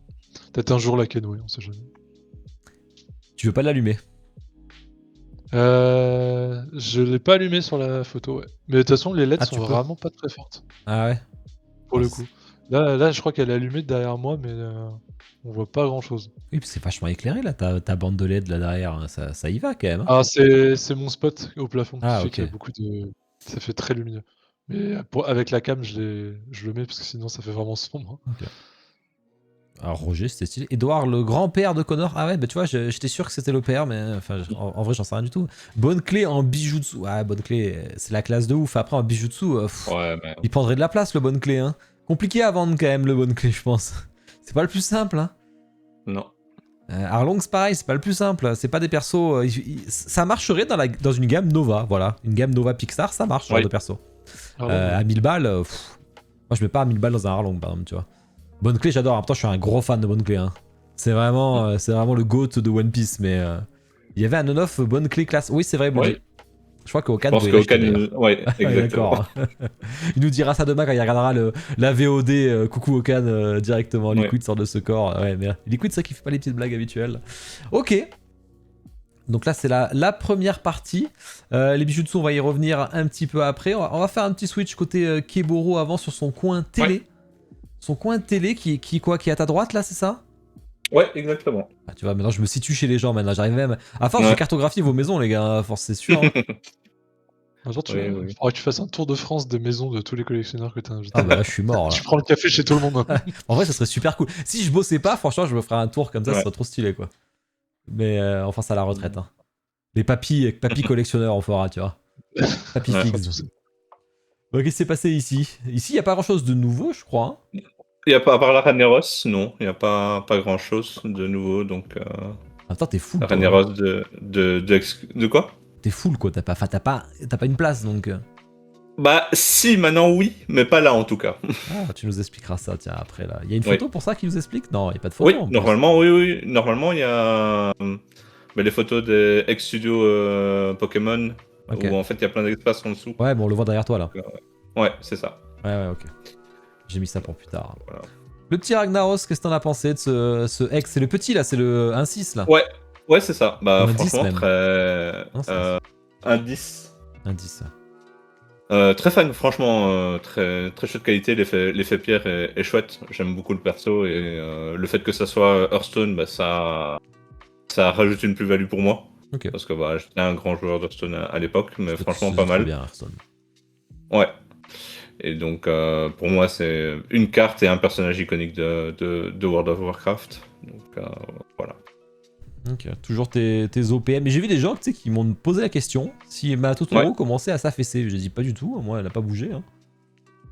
C: Peut-être un jour la Kenway, on sait jamais.
A: Tu veux pas l'allumer?
C: Je l'ai pas allumé sur la photo, ouais. Mais de toute façon, les LED
A: Ah,
C: sont
A: tu peux.
C: vraiment pas très fortes,
A: Ah ouais.
C: pour
A: Ah,
C: le coup. Là, je crois qu'elle est allumée derrière moi, mais on voit pas grand-chose.
A: Oui, c'est vachement éclairé là, ta bande de LED là derrière, hein, ça y va quand même. Hein.
C: Ah, c'est mon spot au plafond qui
A: Ah
C: fait
A: ok.
C: qu'il y a beaucoup de ça fait très lumineux. Mais avec la cam, je le mets parce que sinon ça fait vraiment sombre.
A: Ok. Alors Roger, c'était stylé. Edouard, le grand-père de Connor. Ah ouais, bah tu vois, j'étais sûr que c'était le père, mais enfin, en vrai, j'en sais rien du tout. Bonne clé en bijutsu. Ouais, bonne clé, c'est la classe de ouf. Après, en bijutsu,
B: Ouais, mais...
A: il prendrait de la place, le bonne clé. Hein. Compliqué à vendre quand même, le bonne clé, je pense. C'est pas le plus simple. Hein.
B: Non.
A: Arlong, c'est pareil, c'est pas le plus simple. C'est pas des persos. Ça marcherait dans une gamme Nova, voilà. Une gamme Nova Pixar, ça marche, ce genre
B: Oui.
A: de perso.
C: Ah ouais,
A: À 1000 balles, moi je mets pas à 1000 balles dans un Arlong, par exemple, tu vois. Bonne clé, j'adore. En même temps, je suis un gros fan de bonne clé. Hein. C'est vraiment le GOAT de One Piece, mais il y avait un on-off bonne clé classe. Oui, c'est vrai, Moji.
B: Ouais.
A: Je crois qu'Okan
B: Je pense
A: pouvait
B: que
A: l'acheter d'ailleurs.
B: Ouais, exactement.
A: D'accord. Il nous dira ça demain quand il regardera la VOD Coucou Okan directement.
B: Ouais.
A: Liquid sort de ce corps. Ouais, mais Liquid, c'est ça qui fait pas les petites blagues habituelles. Ok. Donc là, c'est la première partie. Les bijutsu, on va y revenir un petit peu après. On va faire un petit switch côté Keboro avant sur son coin télé.
B: Ouais.
A: Son coin télé qui est à ta droite là, c'est ça?
B: Ouais, exactement.
A: Ah, tu vois, maintenant je me situe chez les gens maintenant. J'arrive même. À force,
B: Ouais.
A: j'ai cartographié vos maisons, les gars. À force, c'est sûr. Hein.
C: Un jour,
B: Oui, oui.
C: faudra que tu fasses un tour de France des maisons de tous les collectionneurs que t'as invités.
A: Ah bah là, je suis mort. Là.
C: Tu prends le café chez tout le monde.
A: En vrai, ça serait super cool. Si je bossais pas, franchement, je me ferais un tour comme ça, ça
B: Ouais.
A: serait trop stylé, quoi. Mais enfin, c'est à la retraite. Hein. Les papis collectionneurs, on fera, tu vois. Papy
B: Ouais.
A: fixe. Ok, qu'est-ce qui s'est passé ici? Ici, il n'y a pas grand chose de nouveau, je crois. Hein.
B: Il y a pas, à part la Raneros, non, il n'y a pas grand chose de nouveau. Donc,
A: Attends, t'es full,
B: la
A: toi.
B: Raneros
A: Hein.
B: de quoi?
A: T'es full, quoi. T'as pas une place, donc.
B: Bah, si, maintenant oui, mais pas là en tout cas.
A: Ah, tu nous expliqueras ça, tiens, après, là. Il y a une
B: Oui.
A: photo pour ça qui nous explique? Non, il n'y a pas de photo,
B: Oui,
A: en plus.
B: normalement, oui. Normalement, il y a les photos des ex-studios Pokémon,
A: Ok.
B: où en fait, il y a plein d'espaces en dessous.
A: Ouais, bon, on le voit derrière toi, là.
B: Ouais, c'est ça.
A: Ouais, ok. J'ai mis ça pour plus tard.
B: Voilà.
A: Le petit Ragnaros, qu'est-ce que t'en as pensé de ce ex? C'est le petit, là, c'est le 1-6, là.
B: Ouais, c'est ça. Bah,
A: Ou un 10
B: franchement,
A: même.
B: très...
A: Non, c'est
B: un 10.
A: un 10.
B: Très fan, franchement, très, très chouette qualité. L'effet pierre est chouette. J'aime beaucoup le perso et le fait que ça soit Hearthstone, bah, ça rajoute une plus-value pour moi.
A: Ok.
B: Parce que bah, j'étais un grand joueur d'Hearthstone à l'époque, mais franchement
A: C'est
B: pas
A: trop
B: mal.
A: bien, Hearthstone.
B: Ouais. Et donc pour moi, c'est une carte et un personnage iconique de World of Warcraft. Donc voilà.
A: Ok, toujours tes OPM. Mais j'ai vu des gens qui m'ont posé la question si ma Totoro
B: Ouais.
A: commençait à s'affaisser. Je dis pas du tout, moi elle a pas bougé. Hein.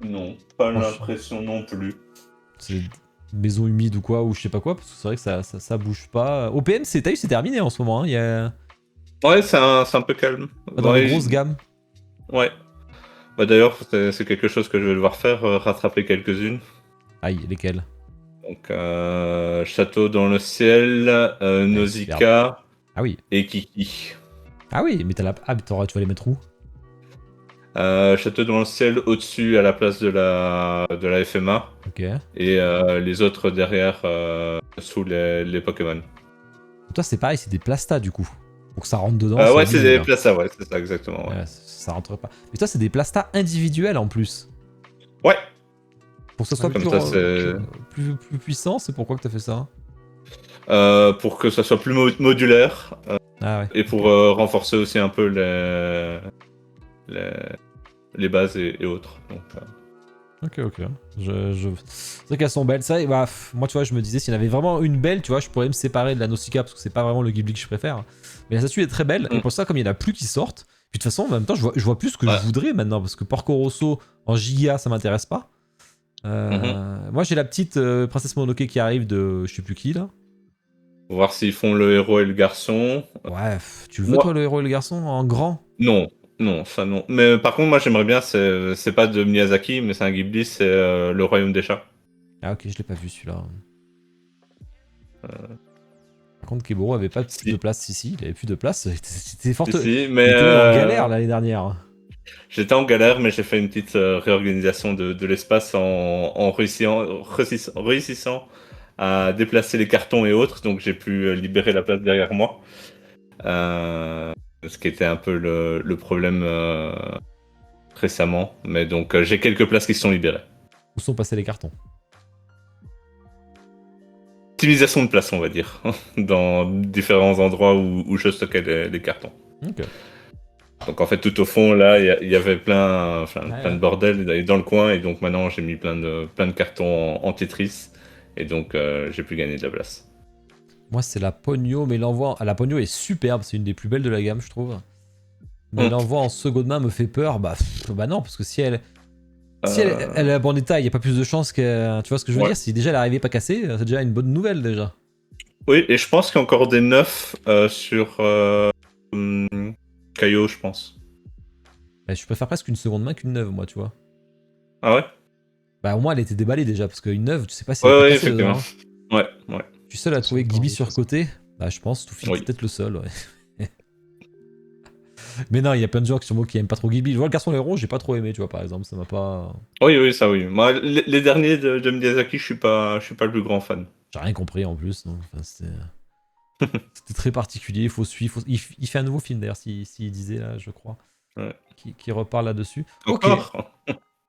B: Non, pas
A: Franchement.
B: l'impression non plus.
A: C'est une maison humide ou quoi, ou je sais pas quoi, parce que c'est vrai que ça bouge pas. OPM, t'as vu, c'est terminé en ce moment. Hein. Il y a
B: Ouais, c'est un peu calme.
A: pas dans les grosses gammes.
B: Ouais. Bah d'ailleurs, c'est quelque chose que je vais devoir faire, rattraper quelques-unes.
A: Aïe, lesquelles?
B: Donc, Château dans le ciel, Nausicaa
A: Ah oui.
B: et Kiki.
A: Ah oui, mais t'as la. Ah, mais tu vas les mettre où?
B: Château dans le ciel au-dessus à la place de la FMA.
A: Ok.
B: Et les autres derrière sous les Pokémon.
A: Toi, c'est pareil, c'est des plastas du coup. Donc ça rentre dedans.
B: Ouais, c'est
A: abusé,
B: des
A: là.
B: places, ouais, c'est ça exactement. Ouais.
A: Ouais, ça rentre pas. Mais toi, c'est des plastas individuels en plus.
B: Ouais.
A: Pour que ça soit
C: Comme
A: plus,
B: ça, c'est-
A: plus puissant, c'est pourquoi que t'as fait ça?
B: Pour que ça soit plus modulaire
A: Ah ouais.
B: et pour renforcer aussi un peu les bases et autres. Donc,
A: Ok. C'est vrai qu'elles sont belles. Ça, bah, moi, tu vois, je me disais, s'il y en avait vraiment une belle, tu vois, je pourrais me séparer de la Nausicaa parce que c'est pas vraiment le Ghibli que je préfère. Mais la statue est très belle. Et pour ça, comme il y en a plus qui sortent, puis de toute façon, en même temps, je vois plus ce que je voudrais maintenant parce que Porco Rosso en giga, ça m'intéresse pas. Moi, j'ai la petite Princesse Mononoke qui arrive de je sais plus qui là.
B: pour voir s'ils font le héros et le garçon.
A: Ouais, tu le veux
B: Moi-
A: toi, le héros et le garçon en grand?
B: Non, ça non. Mais par contre, moi j'aimerais bien, c'est pas de Miyazaki, mais c'est un Ghibli, c'est Le Royaume des Chats.
A: Ah ok, je l'ai pas vu celui-là. Par contre, Keboro avait pas plus de place ici, il avait plus de place. C'était fort.
B: Si,
A: Il
B: mais
A: était même en galère l'année dernière.
B: j'étais en galère, mais j'ai fait une petite réorganisation de l'espace en réussissant à déplacer les cartons et autres, donc j'ai pu libérer la place derrière moi. ce qui était un peu le problème récemment. Mais donc j'ai quelques places qui sont libérées.
A: Où sont passés les cartons?
B: Optimisation de place, on va dire, dans différents endroits où je stockais les cartons.
A: Ok.
B: Donc en fait, tout au fond, là, il y avait plein
A: Ouais.
B: de bordel dans le coin, et donc maintenant j'ai mis plein de cartons en Tetris, et donc j'ai pu gagner de la place.
A: Moi, c'est la Pogno, mais l'envoi. La Pogno est superbe, c'est une des plus belles de la gamme, je trouve. Mais l'envoi en seconde main me fait peur. Bah non, parce que si elle est en bon état, il n'y a pas plus de chances que. Tu vois ce que je veux
B: Ouais.
A: dire? Si déjà elle arrivait pas cassée, c'est déjà une bonne nouvelle déjà.
B: Oui, et je pense qu'il y a encore des neufs sur Caillot, je pense.
A: Bah, je préfère presque une seconde main qu'une neuve, moi, tu vois.
B: Ah ouais?
A: Bah au moins elle était déballée déjà, parce qu'une neuve, tu sais pas si elle est
B: Ouais,
A: pas
B: ouais,
A: cassée dedans.
B: effectivement.
A: Hein.
B: Ouais.
A: Je suis seul à trouver
C: Ils sont
A: Gibi
C: pas
A: sur
C: cassés.
A: côté. Bah je pense, tout fil
B: Oui.
A: peut-être le seul, ouais. Mais non, il y a plein de gens qui aiment pas trop Gibi. Je vois le garçon héros, j'ai pas trop aimé, tu vois, par exemple, ça m'a pas.
B: Oui, ça oui. Moi, les derniers de Miyazaki, je suis pas le plus grand fan.
A: J'ai rien compris en plus, donc enfin, c'était très particulier, il faut suivre. Il fait un nouveau film d'ailleurs, s'il disait là, je crois,
B: Ouais.
A: qui reparle là-dessus. Ok.
B: Encore?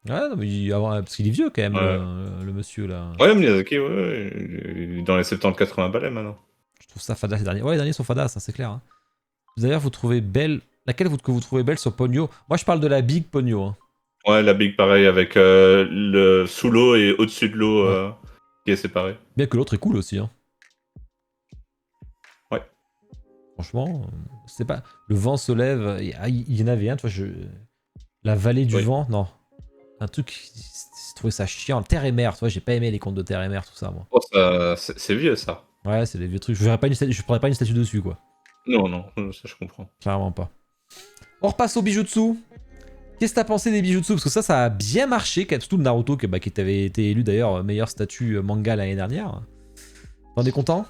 A: Ouais, non, mais parce qu'il est vieux quand même,
B: Ouais.
A: le monsieur là.
B: Ouais, Miyazaki, ouais. Il est dans les 70-80 balais maintenant.
A: Je trouve ça fadasse les derniers. Ouais, les derniers sont fadas, ça c'est clair. Hein. D'ailleurs, vous trouvez belle. Laquelle que vous trouvez belle sur Pogno? Moi je parle de la Big Pogno. Hein.
B: Ouais, la big pareil avec le sous l'eau et au-dessus de l'eau
A: Ouais.
B: qui est séparé.
A: Bien que l'autre est cool aussi. Hein.
B: Ouais.
A: Franchement, c'est pas. Le vent se lève. Il y en avait un, tu vois, la vallée du
B: Oui.
A: vent, non. Un truc, j'ai trouvé ça chiant. Terre et mer, tu vois, j'ai pas aimé les contes de Terre et mer, tout ça, moi.
B: Oh, c'est vieux ça.
A: Ouais, c'est des vieux trucs. Je prendrais pas une statue dessus, quoi.
B: Non, ça je comprends.
A: Clairement pas. On repasse au bijutsu. Qu'est-ce que t'as pensé des bijutsu? Parce que ça a bien marché, surtout le Naruto, qui avait été élu d'ailleurs meilleure statue manga l'année dernière. T'en es content?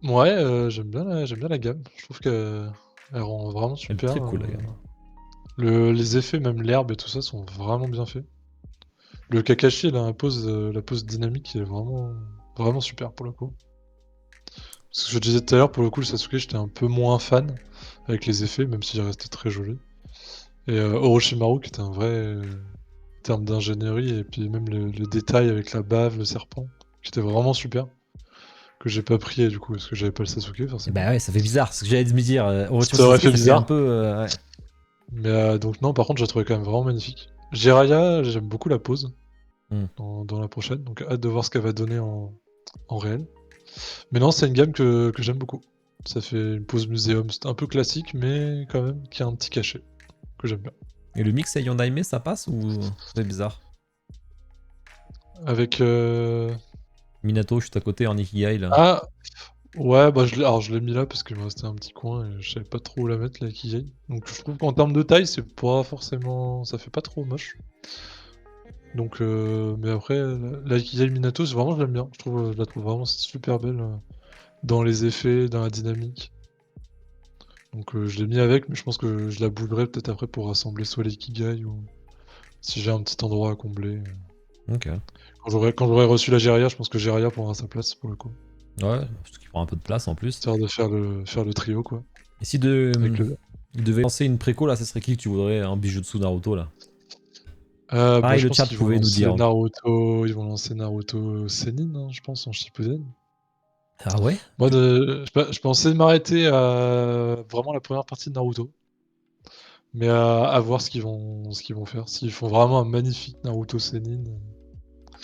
C: Ouais, j'aime bien la gamme. Je trouve qu'elle rend vraiment
A: Elle est
C: super.
A: très cool, la gamme.
C: Les effets, même l'herbe et tout ça, sont vraiment bien faits. Le Kakashi, la pose dynamique qui est vraiment super pour le coup. Ce que je disais tout à l'heure, pour le coup, le Sasuke, j'étais un peu moins fan avec les effets, même s'il restait très joli. Et Orochimaru, qui était un vrai terme d'ingénierie, et puis même le détail avec la bave, le serpent, qui était vraiment super. Que j'ai pas pris, du coup, parce que j'avais pas le Sasuke,
A: Et
C: forcément.
A: bah ouais, ça fait bizarre. C'est ce que j'allais me dire. Orochimaru
C: Ça aurait
A: Sasuke,
C: fait
A: ça fait un
C: bizarre.
A: peu. Ouais.
C: Mais donc, non, par contre, j'ai trouvé quand même vraiment magnifique. Jiraiya, j'aime beaucoup la pose dans la prochaine, donc hâte de voir ce qu'elle va donner en réel. Mais non, c'est une gamme que j'aime beaucoup. Ça fait une pose muséum, c'est un peu classique, mais quand même qui a un petit cachet que j'aime bien.
A: Et le mix Yondaime, ça passe ou c'est bizarre?
C: Avec
A: Minato, juste à côté en Ikigai là.
C: ah ouais, bah je l'ai mis là parce qu'il me restait un petit coin et je savais pas trop où la mettre la Kijai. Donc je trouve qu'en termes de taille, c'est pas forcément, ça fait pas trop moche. Donc mais après la Kijai Minato, vraiment je l'aime bien. Je la trouve vraiment super belle dans les effets, dans la dynamique. Donc je l'ai mis avec, mais je pense que je la boulerai peut-être après pour rassembler soit les Kigai ou si j'ai un petit endroit à combler.
A: Ok.
C: Quand j'aurai reçu la Jiraiya, je pense que Jiraiya prendra sa place pour le coup.
A: Ouais, parce qu'il prend un peu de place en plus.
C: Histoire de faire le trio quoi.
A: Et si
C: Avec le...
A: il devait lancer une préco là, ça serait qui que tu voudrais en bijutsu Naruto là?
C: Bah,
A: Pareil,
C: je
A: le
C: pense
A: chat
C: qu'ils vont
A: pouvait nous
C: lancer
A: dire.
C: Naruto, ils vont lancer Naruto Senin, hein, je pense, en Shippuden.
A: Ah ouais?
C: Moi, je pensais m'arrêter à vraiment la première partie de Naruto, mais à voir ce qu'ils vont faire. S'ils font vraiment un magnifique Naruto Senin,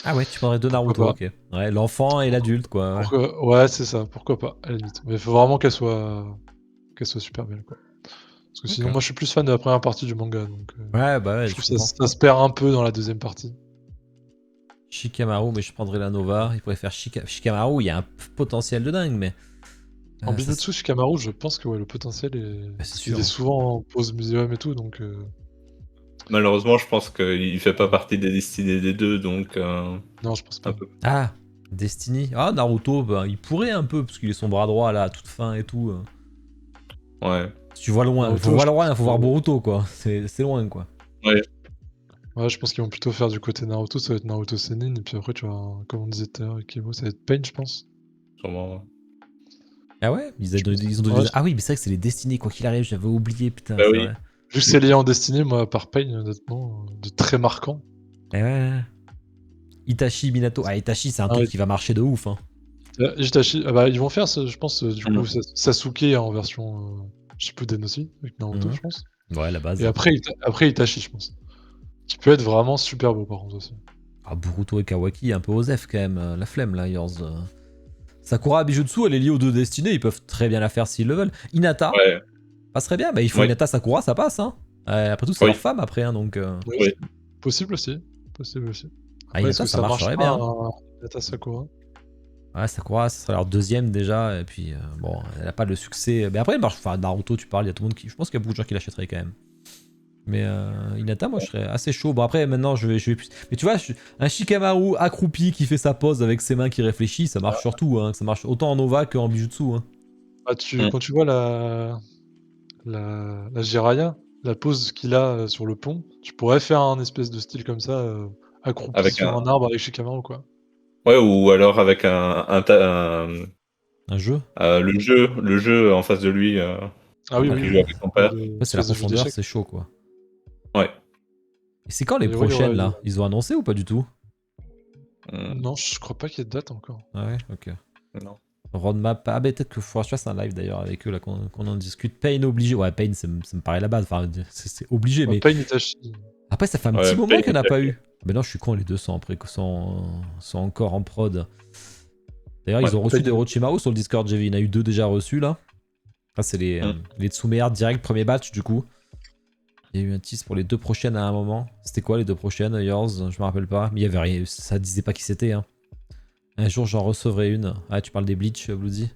A: Ah ouais, tu prendrais deux
C: pourquoi
A: Naruto,
C: pas.
A: ok. Ouais, l'enfant et l'adulte quoi. Ouais.
C: Ouais, c'est ça, pourquoi pas, à la limite. Mais il faut vraiment qu'elle soit super belle, quoi. Parce que
A: Ok.
C: sinon, moi, je suis plus fan de la première partie du manga, donc
A: Ouais, bah ouais,
C: je
A: je
C: trouve
A: comprends.
C: ça se perd un peu dans la deuxième partie.
A: Shikamaru, mais je prendrais la Nova. Il pourrait faire Shikamaru, il y a un potentiel de dingue, mais.
C: En
A: Ça,
C: Bijutsu Shikamaru, je pense que ouais, le potentiel est...
A: bah, c'est
C: Parce qu'il
A: sûr.
C: est
A: Hein.
C: souvent en pause muséum et tout, donc...
B: Malheureusement, je pense qu'il fait pas partie des destinés des deux, donc
C: Non, je pense
B: un
C: pas.
B: peu.
A: Ah, Destiny. Ah, Naruto, bah, il pourrait un peu, parce qu'il est son bras droit là, à toute fin et tout.
B: Ouais.
A: Si tu vois loin, faut
C: Naruto,
A: voir
C: je
A: loin,
C: pense
A: faut voir Boruto quoi. C'est loin quoi.
B: Ouais.
C: Ouais, je pense qu'ils vont plutôt faire du côté Naruto, ça va être Naruto Senin, et puis après, tu vois, comme on disait tout à l'heure, Ikebo, ça va être Pain, je pense.
B: Sûrement.
A: Ah ouais, ils ont donné...
C: Ouais,
A: Ah oui, mais c'est vrai que c'est les Destiny, quoi qu'il arrive, j'avais oublié, putain,
B: Bah
A: c'est
B: oui.
A: vrai.
C: vu que c'est lié en destinée, moi, par Pain, honnêtement, de très marquant.
A: Eh ouais. Itachi, Minato. Ah, Itachi, c'est un
C: Ah
A: truc
C: ouais.
A: qui va marcher de ouf, hein.
C: Itachi, ah bah, ils vont faire, je pense, du coup,
B: Mm.
C: Sasuke en version Shippuden aussi, avec Naruto,
A: Mhm.
C: je pense.
A: Ouais, la base.
C: Et après Itachi, je pense. Qui peut être vraiment super beau, par contre, aussi.
A: Ah, Boruto et Kawaki, un peu osef quand même, la flemme là, Yours. Sakura Bijutsu, elle est liée aux deux destinées, ils peuvent très bien la faire s'ils le veulent. Hinata,
B: Ouais,
A: passerait bien, bah il faut
B: oui,
A: Hinata Sakura, ça passe, hein. Après tout, c'est leur
B: oui,
A: femme après, hein, donc.
C: Oui,
B: oui.
C: possible aussi. Possible aussi.
A: Ah,
C: Après, est-ce
A: Hinata,
C: que
A: ça
C: ça
A: marcherait
C: marchera
A: bien.
C: un Hinata Sakura?
A: Ouais, Sakura, ce serait leur deuxième déjà, et puis bon, elle a pas le succès. Mais après, elle marche. Enfin, Naruto, tu parles, il y a tout le monde qui. Je pense qu'il y a beaucoup de gens qui l'achèteraient quand même. Mais Hinata, moi je serais assez chaud. Bon, après, maintenant je vais plus. Mais tu vois, un Shikamaru accroupi qui fait sa pose avec ses mains qui réfléchit, ça marche surtout. Hein. Ça marche autant en Nova qu'en Bijutsu. Hein.
C: Ah,
B: Mm.
C: quand tu vois la Jiraiya, la pose qu'il a sur le pont, tu pourrais faire un espèce de style comme ça, accroupi
B: Avec
C: sur
B: un.
C: un arbre avec Shikamaru, quoi.
B: Ouais, ou alors avec
A: Un jeu.
B: le jeu en face de lui
C: Ah oui,
A: Ouais,
C: oui,
B: qui
C: oui.
B: joue avec son père.
A: ouais, c'est la
C: Espèce de jeu
A: profondeur,
C: d'échecs.
A: c'est chaud quoi.
B: Ouais.
A: Et c'est quand les
C: Mais oui,
A: prochaines là? Ils ont annoncé ou pas du tout?
C: Non, je crois pas qu'il y ait de date encore.
A: Ah ouais, ok.
B: Non.
A: Roadmap. Ah, bah, peut-être que faudra que je fasse un live d'ailleurs avec eux là, qu'on en discute. Pain obligé. Ouais, Pain, ça me paraît la base. Enfin, c'est obligé, mais.
C: Pain Itachi.
A: Après, ça fait un petit
B: Ouais,
A: moment
B: Pain
A: qu'il n'y en a pas
B: Itachi.
A: eu. Mais non, je suis con, les deux sont encore en prod. D'ailleurs,
B: Ouais.
A: ils ont reçu
C: Pain-
A: des Orochimaru sur le Discord, j'ai vu. Il y en a eu deux déjà reçus là. Ah, c'est les Tsumeya direct, premier batch du coup. Il y a eu un tease pour les deux prochaines à un moment. C'était quoi les deux prochaines, Yours? Je me rappelle pas. Mais il y avait rien, ça disait pas qui c'était. Hein. Un jour, j'en recevrai une. Ah, tu parles des Bleach, Bloody?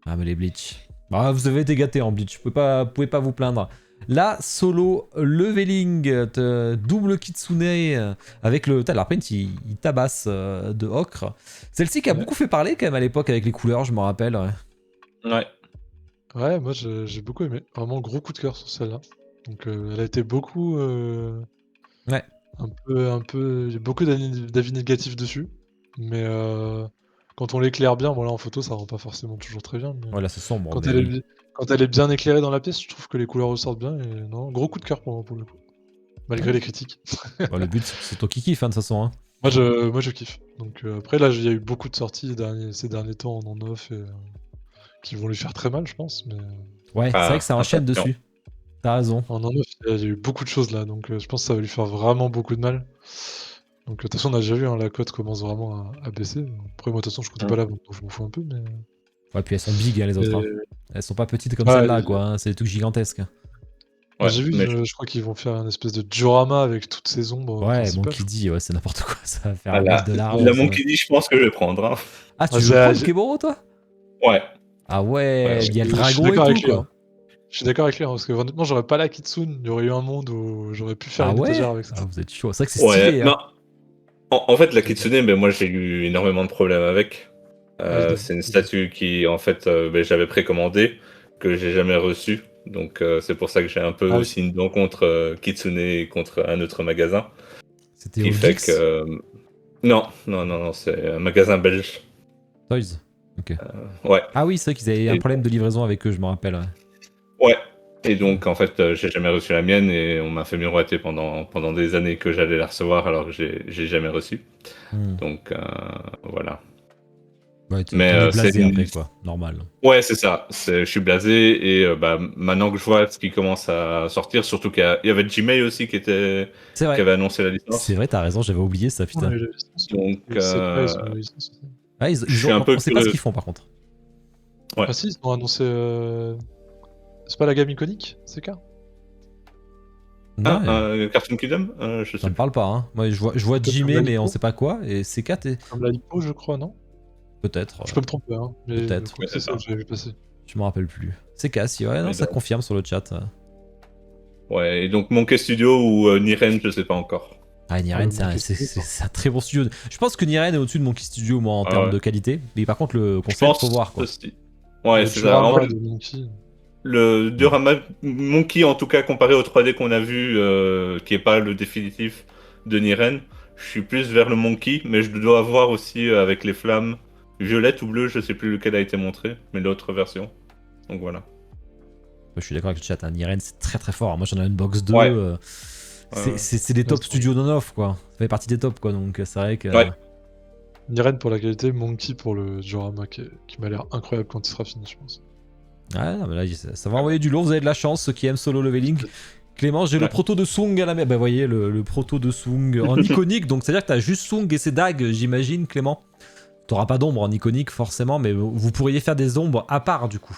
A: Ah, mais les Bleach. Bah, vous avez été gâtés en Bleach, vous pouvez pas vous plaindre. Là, solo leveling, double kitsune avec le. Putain, l'Arpaint, il tabasse de ocre. Celle-ci qui a
C: Ouais.
A: beaucoup fait parler quand même à l'époque avec les couleurs, je me rappelle. Ouais.
B: Ouais.
C: Ouais, moi j'ai beaucoup aimé. Vraiment gros coup de cœur sur celle-là. Donc elle a été beaucoup.
A: Ouais.
C: Il y a beaucoup d'avis négatifs dessus. Mais quand on l'éclaire bien, bon là en photo ça rend pas forcément toujours très bien. Mais
A: Ouais, là, c'est sombre,
C: quand
A: mais oui.
C: quand elle est bien éclairée dans la pièce, je trouve que les couleurs ressortent bien. Et non, gros coup de cœur pour moi pour le coup. Malgré les critiques.
A: Bah, le but, c'est toi qui kiffe, hein, de toute façon. Hein.
C: Moi je kiffe. Donc après là il y a eu beaucoup de sorties ces derniers temps en off et, qui vont lui faire très mal je pense. Mais
A: Ouais, c'est vrai que ça enchaîne
B: Impatient.
A: dessus. T'as raison.
C: en off il y a eu beaucoup de choses là. Donc je pense que ça va lui faire vraiment beaucoup de mal. Donc de toute façon on a déjà vu, hein, la cote commence vraiment à baisser. Après moi de toute façon je comptais pas la vendre, donc je m'en fous un peu. Mais,
A: Ouais, puis elles sont big, hein, les autres. Hein.
C: mais-
A: Elles sont pas petites comme
C: ouais,
A: celle-là, quoi. Hein. C'est des trucs gigantesques.
C: bah,
B: Ouais,
C: j'ai vu,
B: mais
C: je crois qu'ils vont faire une espèce de diorama avec toutes ces ombres
A: Ouais, bon,
C: principales.
A: qui dit, ouais, c'est n'importe quoi. Ça va faire
B: ah,
A: 1000
B: la
A: $.
B: Monkey D, je pense que je vais prendre. Hein.
A: Ah, tu
C: Ah,
A: veux prendre Keboro, toi?
B: Ouais.
A: Ah
B: Ouais,
A: ouais, il y a le
C: Je suis
A: dragon et
C: d'accord
A: tout,
C: avec lui,
A: quoi.
C: hein. Je suis d'accord avec lui, hein, parce que honnêtement, j'aurais pas la Kitsune. Il y aurait eu un monde où j'aurais pu faire
A: Ah
C: une
A: ouais?
C: étagère avec ça.
A: Ah, vous êtes chaud. C'est vrai que c'est
B: Ouais,
A: stylé, hein.
B: non. En fait, la Kitsune, ben, moi j'ai eu énormément de problèmes avec.
C: Ah,
B: C'est une statue qui, en fait, ben, j'avais précommandé, que j'ai jamais reçue. Donc c'est pour ça que j'ai un peu
C: Ah oui.
B: aussi une dent contre Kitsune et contre un autre magasin.
A: C'était
B: Qui
A: au
B: fait
A: Geeks
B: que. Non, c'est un magasin belge.
A: Toys. Ok.
B: Ouais.
A: Ah oui, c'est vrai qu'ils avaient un
B: Et-
A: problème de livraison avec eux, je me rappelle. Ouais.
B: Ouais. Et donc, en fait, j'ai jamais reçu la mienne et on m'a fait miroiter pendant des années que j'allais la recevoir alors que j'ai jamais reçu.
A: Hmm.
B: Donc, voilà.
A: Ouais,
B: Mais
A: t'en es
B: c'est
A: blasé après, quoi. Normal.
B: Ouais, c'est ça. Je suis blasé et bah, maintenant que je vois ce qui commence à sortir, surtout il y avait Gmail aussi
A: C'est
B: qui
A: vrai.
B: avait annoncé la
A: C'est
B: licence.
A: vrai, t'as raison, j'avais oublié ça,
C: On
A: putain.
C: a eu la licence.
B: Donc,
C: Et CK, ils ont eu la licence aussi.
A: Ouais,
B: je suis un peu
A: on sait pas ce
B: curieux.
A: qu'ils font, par contre.
B: Ouais.
C: Ah si, ils ont annoncé. C'est pas la gamme iconique, CK?
A: Non,
B: Cartoon Kingdom Je
A: ça
B: sais
A: me parle pas, hein. Moi, je vois
C: Peut-être
A: Jimé,
C: comme la
A: mais on
C: Lipo.
A: sait pas quoi. Et C4,
C: Comme la Lipo, je crois, non?
A: peut-être.
C: Je peux me tromper, hein. Mais
A: Peut-être.
C: je crois que
B: Ouais,
C: c'est ça que j'avais vu passer.
A: Je me rappelle plus. C4, si, ouais, non,
B: Mais
A: ça
B: donc-
A: confirme sur le chat.
B: Ouais, et donc Monkey Studio ou Niren, je sais pas encore.
A: Ah, Niren,
C: le Monkey Studio,
A: c'est un très bon studio. Je pense que Niren est au-dessus de Monkey Studio, moi, en
B: Ah
A: termes
B: ouais.
A: de qualité. Mais par contre, le
B: Je
A: concept,
B: pense
A: faut voir, quoi.
B: aussi. Ouais,
C: Le
B: c'est ça. En
C: diorama
B: fait,
C: de Monkey.
B: le diorama Monkey, en tout cas, comparé au 3D qu'on a vu, qui est pas le définitif de Niren, je suis plus vers le Monkey, mais je dois voir aussi avec les flammes violette ou bleu, je sais plus lequel a été montré, mais l'autre version. Donc voilà.
A: Je suis d'accord avec le chat, hein. Niren c'est très très fort. Moi j'en ai une box 2.
B: Ouais.
A: C'est des top studios non-off quoi. Ça fait partie des tops quoi, donc c'est vrai que.
B: Ouais.
C: Niren pour la qualité, Monkey pour le diorama qui m'a l'air incroyable quand il sera fini, je pense.
A: Ouais, non, mais là ça va envoyer du lourd, vous avez de la chance, ceux qui aiment solo leveling. Clément, j'ai le
B: Ouais.
A: proto de Sung à la main. Bah, vous voyez, le proto de Sung en iconique, donc c'est-à-dire que t'as juste Sung et ses dagues, j'imagine, Clément. T'auras pas d'ombre en iconique, forcément, mais vous pourriez faire des ombres à part, du coup.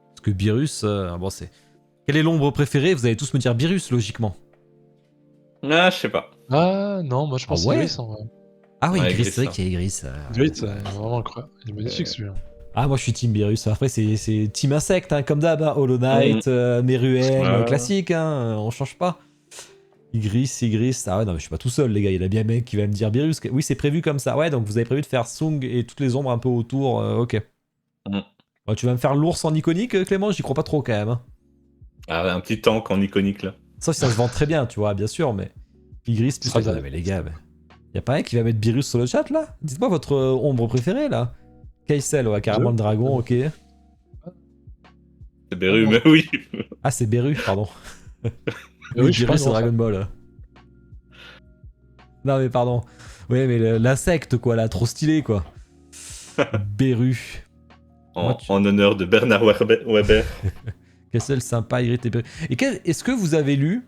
A: Parce que Beerus, bon, c'est. Quelle est l'ombre préférée? Vous allez tous me dire Beerus, logiquement.
B: Ah, je sais pas.
C: Ah non, moi je
A: Ah
C: pense
A: ouais?
C: Igris en vrai.
A: Ah oui,
B: Ouais,
A: Igris,
B: Igris,
A: c'est vrai
B: ça.
A: qu'il y a Igris.
C: Igris, c'est vraiment incroyable. Il est magnifique celui-là.
A: Ah, moi je suis Team Beerus. Après, c'est Team Insect, hein, comme d'hab. Hein. Hollow Knight, Meruem,
B: Ouais.
A: classique, hein, on change pas. Igris. Ah ouais, non, mais je suis pas tout seul, les gars. Il y a bien un mec qui va me dire Beerus. Oui, c'est prévu comme ça. Ouais, donc vous avez prévu de faire Sung et toutes les ombres un peu autour. Ok.
B: Mm.
A: Ouais, tu vas me faire l'ours en iconique, Clément? J'y crois pas trop quand même. Hein.
B: Ah, un petit tank en iconique là.
A: Sauf si ça se vend très bien, tu vois, bien sûr, mais. Igris plus.
C: sera
A: Ah,
C: bien.
A: mais les gars, y a pas un qui va mettre Beerus sur le chat là? Dites-moi votre ombre préférée là. Kaisel, ouais, carrément le dragon, ok.
B: C'est Beru, mais oui.
A: Ah, c'est Beru, pardon.
C: Oui, je suis pas
A: Beerus, c'est
C: grand fan.
A: Dragon Ball. Non, mais pardon. Ouais, mais l'insecte, quoi, là, trop stylé, quoi. Beru. Moi,
B: En honneur de Bernard Weber.
A: Kessel, sympa, irrité Beru. Et est-ce que vous avez lu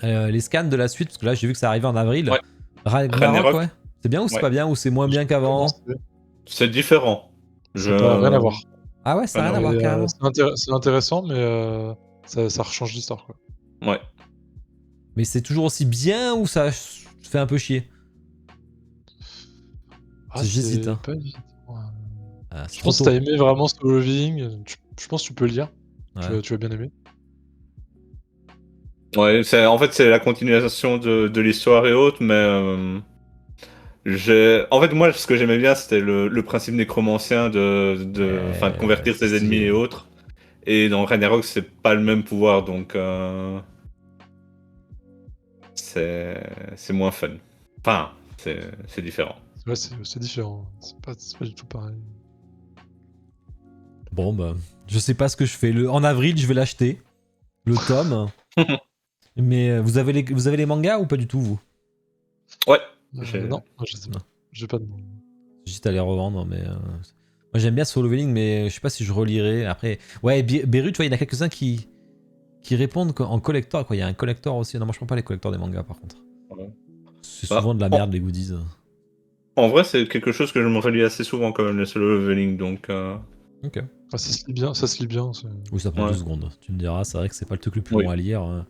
A: les scans de la suite? Parce que là, j'ai vu que ça arrivait en avril.
B: Ouais.
A: Ragnarok,
B: Ragnarok.
A: ouais. C'est bien ou c'est
B: Ouais.
A: pas bien? Ou c'est moins bien qu'avant?
B: C'est différent.
C: Ça n'a rien à voir.
A: Ah ouais, ça n'a
B: Ah
A: rien à
B: non,
A: voir, carrément.
C: C'est intéressant, mais ça rechange l'histoire quoi.
B: Ouais.
A: Mais c'est toujours aussi bien ou ça fait un peu chier?
C: Ah,
A: J'hésite,
C: c'est
A: hein.
C: pas évident.
A: Ah, c'est
C: Je
A: trop
C: pense que
A: tôt.
C: si t'as aimé vraiment Solo Leveling, je pense que tu peux le lire.
A: Ouais.
C: Tu vas bien aimer.
B: Ouais, en fait, c'est la continuation de l'histoire et autres, mais en fait, moi, ce que j'aimais bien, c'était le principe nécromancien de convertir
A: c'est
B: ses ennemis
A: stylé.
B: et autres. Et dans Ragnarok, c'est pas le même pouvoir, donc c'est moins fun. Enfin, c'est différent.
C: Ouais, c'est différent. C'est pas du tout pareil.
A: Bon, bah, je sais pas ce que je fais. En avril, je vais l'acheter. Le tome. Mais vous avez les mangas ou pas du tout, vous?
B: Ouais.
C: Non, je sais pas. J'ai pas de nom.
A: J'hésite à les revendre, mais. Moi, j'aime bien Solo Leveling, mais je sais pas si je relirai. Après. Ouais, Beru, tu vois, il y en a quelques-uns qui répondent en collector, quoi. Il y a un collector aussi. Non, moi, je prends pas les collectors des mangas, par contre.
B: Ouais.
A: C'est
B: Bah,
A: souvent de la merde, les goodies.
B: En vrai, c'est quelque chose que je me relis assez souvent quand même, le solo leveling, donc
A: Ok.
C: Ah, ça se lit bien, ça se lit bien.
A: Oui, ça prend
B: Ouais.
A: 2 secondes. Tu me diras, c'est vrai que c'est pas le truc le plus
B: Oui.
A: long à lire.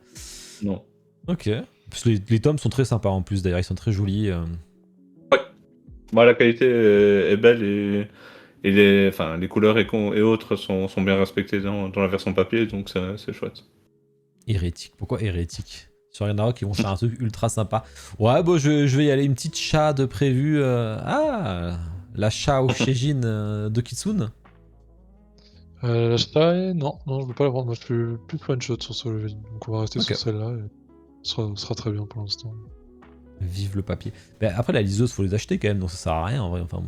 B: non.
A: Ok. Parce que les tomes sont très sympas en plus, d'ailleurs, ils sont très jolis.
B: Bah, la qualité est belle et les couleurs et autres sont bien respectées dans la version papier, donc c'est chouette.
A: Hérétique. Pourquoi hérétique? Sur Ragnarok, ils vont faire un truc ultra sympa. Ouais, bon, je vais y aller. Une petite chat de prévu. Ah, la chat au Shejin de Kitsune.
C: La Shai, non, je veux pas la prendre. Moi, je suis plus de one shot sur Solo Leveling. Donc, on va rester
A: Ok.
C: sur celle-là. Et sera très bien pour l'instant.
A: Vive le papier. Ben, après, la liseuse, faut les acheter quand même, donc ça sert à rien en vrai. Enfin,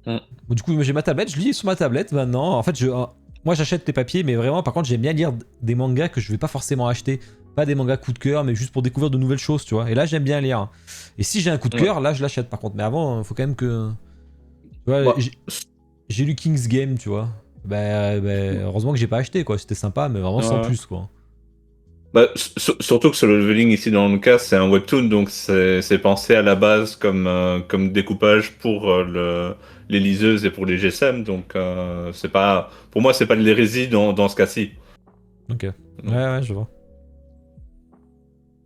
B: Mm.
A: Bon, du coup, moi, j'ai ma tablette, je lis sur ma tablette maintenant. En fait, moi j'achète les papiers, mais vraiment, par contre, j'aime bien lire des mangas que je vais pas forcément acheter. Pas des mangas coup de cœur, mais juste pour découvrir de nouvelles choses, tu vois. Et là, j'aime bien lire. Et si j'ai un coup de cœur, là, je l'achète par contre. Mais avant, faut quand même que. Tu vois,
B: Bah,
A: j'ai lu King's Game, tu vois. Heureusement que j'ai pas acheté, quoi. C'était sympa, mais vraiment sans
B: Ouais.
A: plus, quoi.
B: Bah, surtout que solo leveling ici dans le cas, c'est un webtoon, donc c'est pensé à la base comme découpage pour les liseuses et pour les GSM, donc c'est pas, pour moi, c'est pas de l'hérésie dans ce cas-ci.
A: Ok. Ouais, je vois.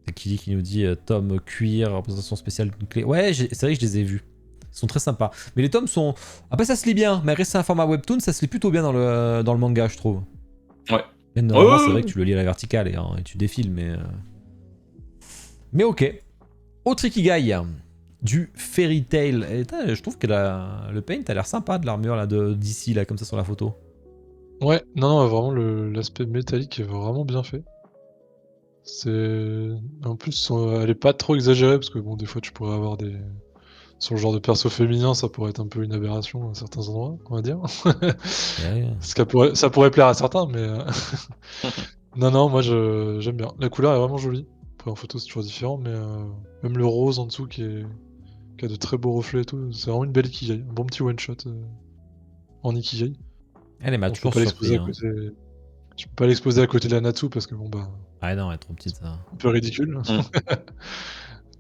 A: C'est qui nous dit tome cuir, représentation spéciale d'une clé. Ouais, c'est vrai que je les ai vus. Ils sont très sympas. Mais les tomes sont. Après, ça se lit bien. Mais rester un format webtoon, ça se lit plutôt bien dans le manga, je trouve.
B: Ouais.
A: Et normalement,
B: Ouais.
A: c'est vrai que tu le lis à la verticale et tu défiles, mais. Mais ok. Autre Ikigai. Du Fairy Tail. Et, je trouve que le paint a l'air sympa de l'armure là, d'ici, là, comme ça sur la photo.
C: Ouais, non, vraiment, l'aspect métallique est vraiment bien fait. En plus, elle est pas trop exagérée, parce que bon, des fois, tu pourrais avoir des sur le genre de perso féminin, ça pourrait être un peu une aberration à certains endroits, on va dire.
A: Ouais.
C: Ça pourrait plaire à certains, mais non, moi j'aime bien. La couleur est vraiment jolie. Après en photo c'est toujours différent, mais même le rose en dessous qui a de très beaux reflets et tout, c'est vraiment une belle Ikigai. Un bon petit one shot en Ikigai.
A: Elle m'a
C: Bon, je peux
A: toujours
C: pas l'exposer
A: surpris.
C: à
A: Hein.
C: côté. Je peux pas l'exposer à côté de la Natsu parce que bon bah
A: Ah non, elle est trop petite. Ça.
C: un peu ridicule.
B: Mm.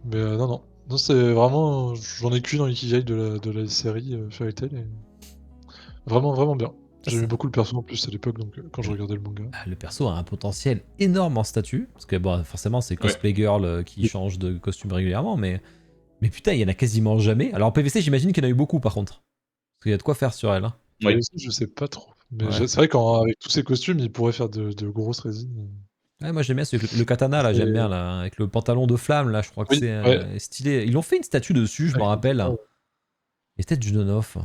C: Mais non. Non, c'est vraiment. J'en ai qu'une en Ikigai de la série Fairy Tail. Et... Vraiment, vraiment bien.
A: Ça,
C: J'aimais
A: c'est-
C: beaucoup le perso en plus à l'époque, donc quand je regardais le manga.
A: Ah, le perso a un potentiel énorme en statut. Parce que bon, forcément, c'est
B: Ouais.
A: cosplay girl qui
C: Oui.
A: change de costume régulièrement. Mais putain, il y en a quasiment jamais. Alors en PVC, j'imagine qu'il y en a eu beaucoup par contre. Parce qu'il y a de quoi faire sur elle. Hein.
B: Oui.
C: Aussi, je sais pas trop. Mais
A: Ouais.
C: c'est vrai qu'avec tous ces costumes, il pourrait faire de grosses résines.
A: Ouais, moi j'aime bien le katana là, j'aime bien là, avec le pantalon de flamme là, je crois que
C: Oui,
A: c'est
C: ouais.
A: stylé. Ils ont fait une statue dessus, je me rappelle. Et peut-être du non-off.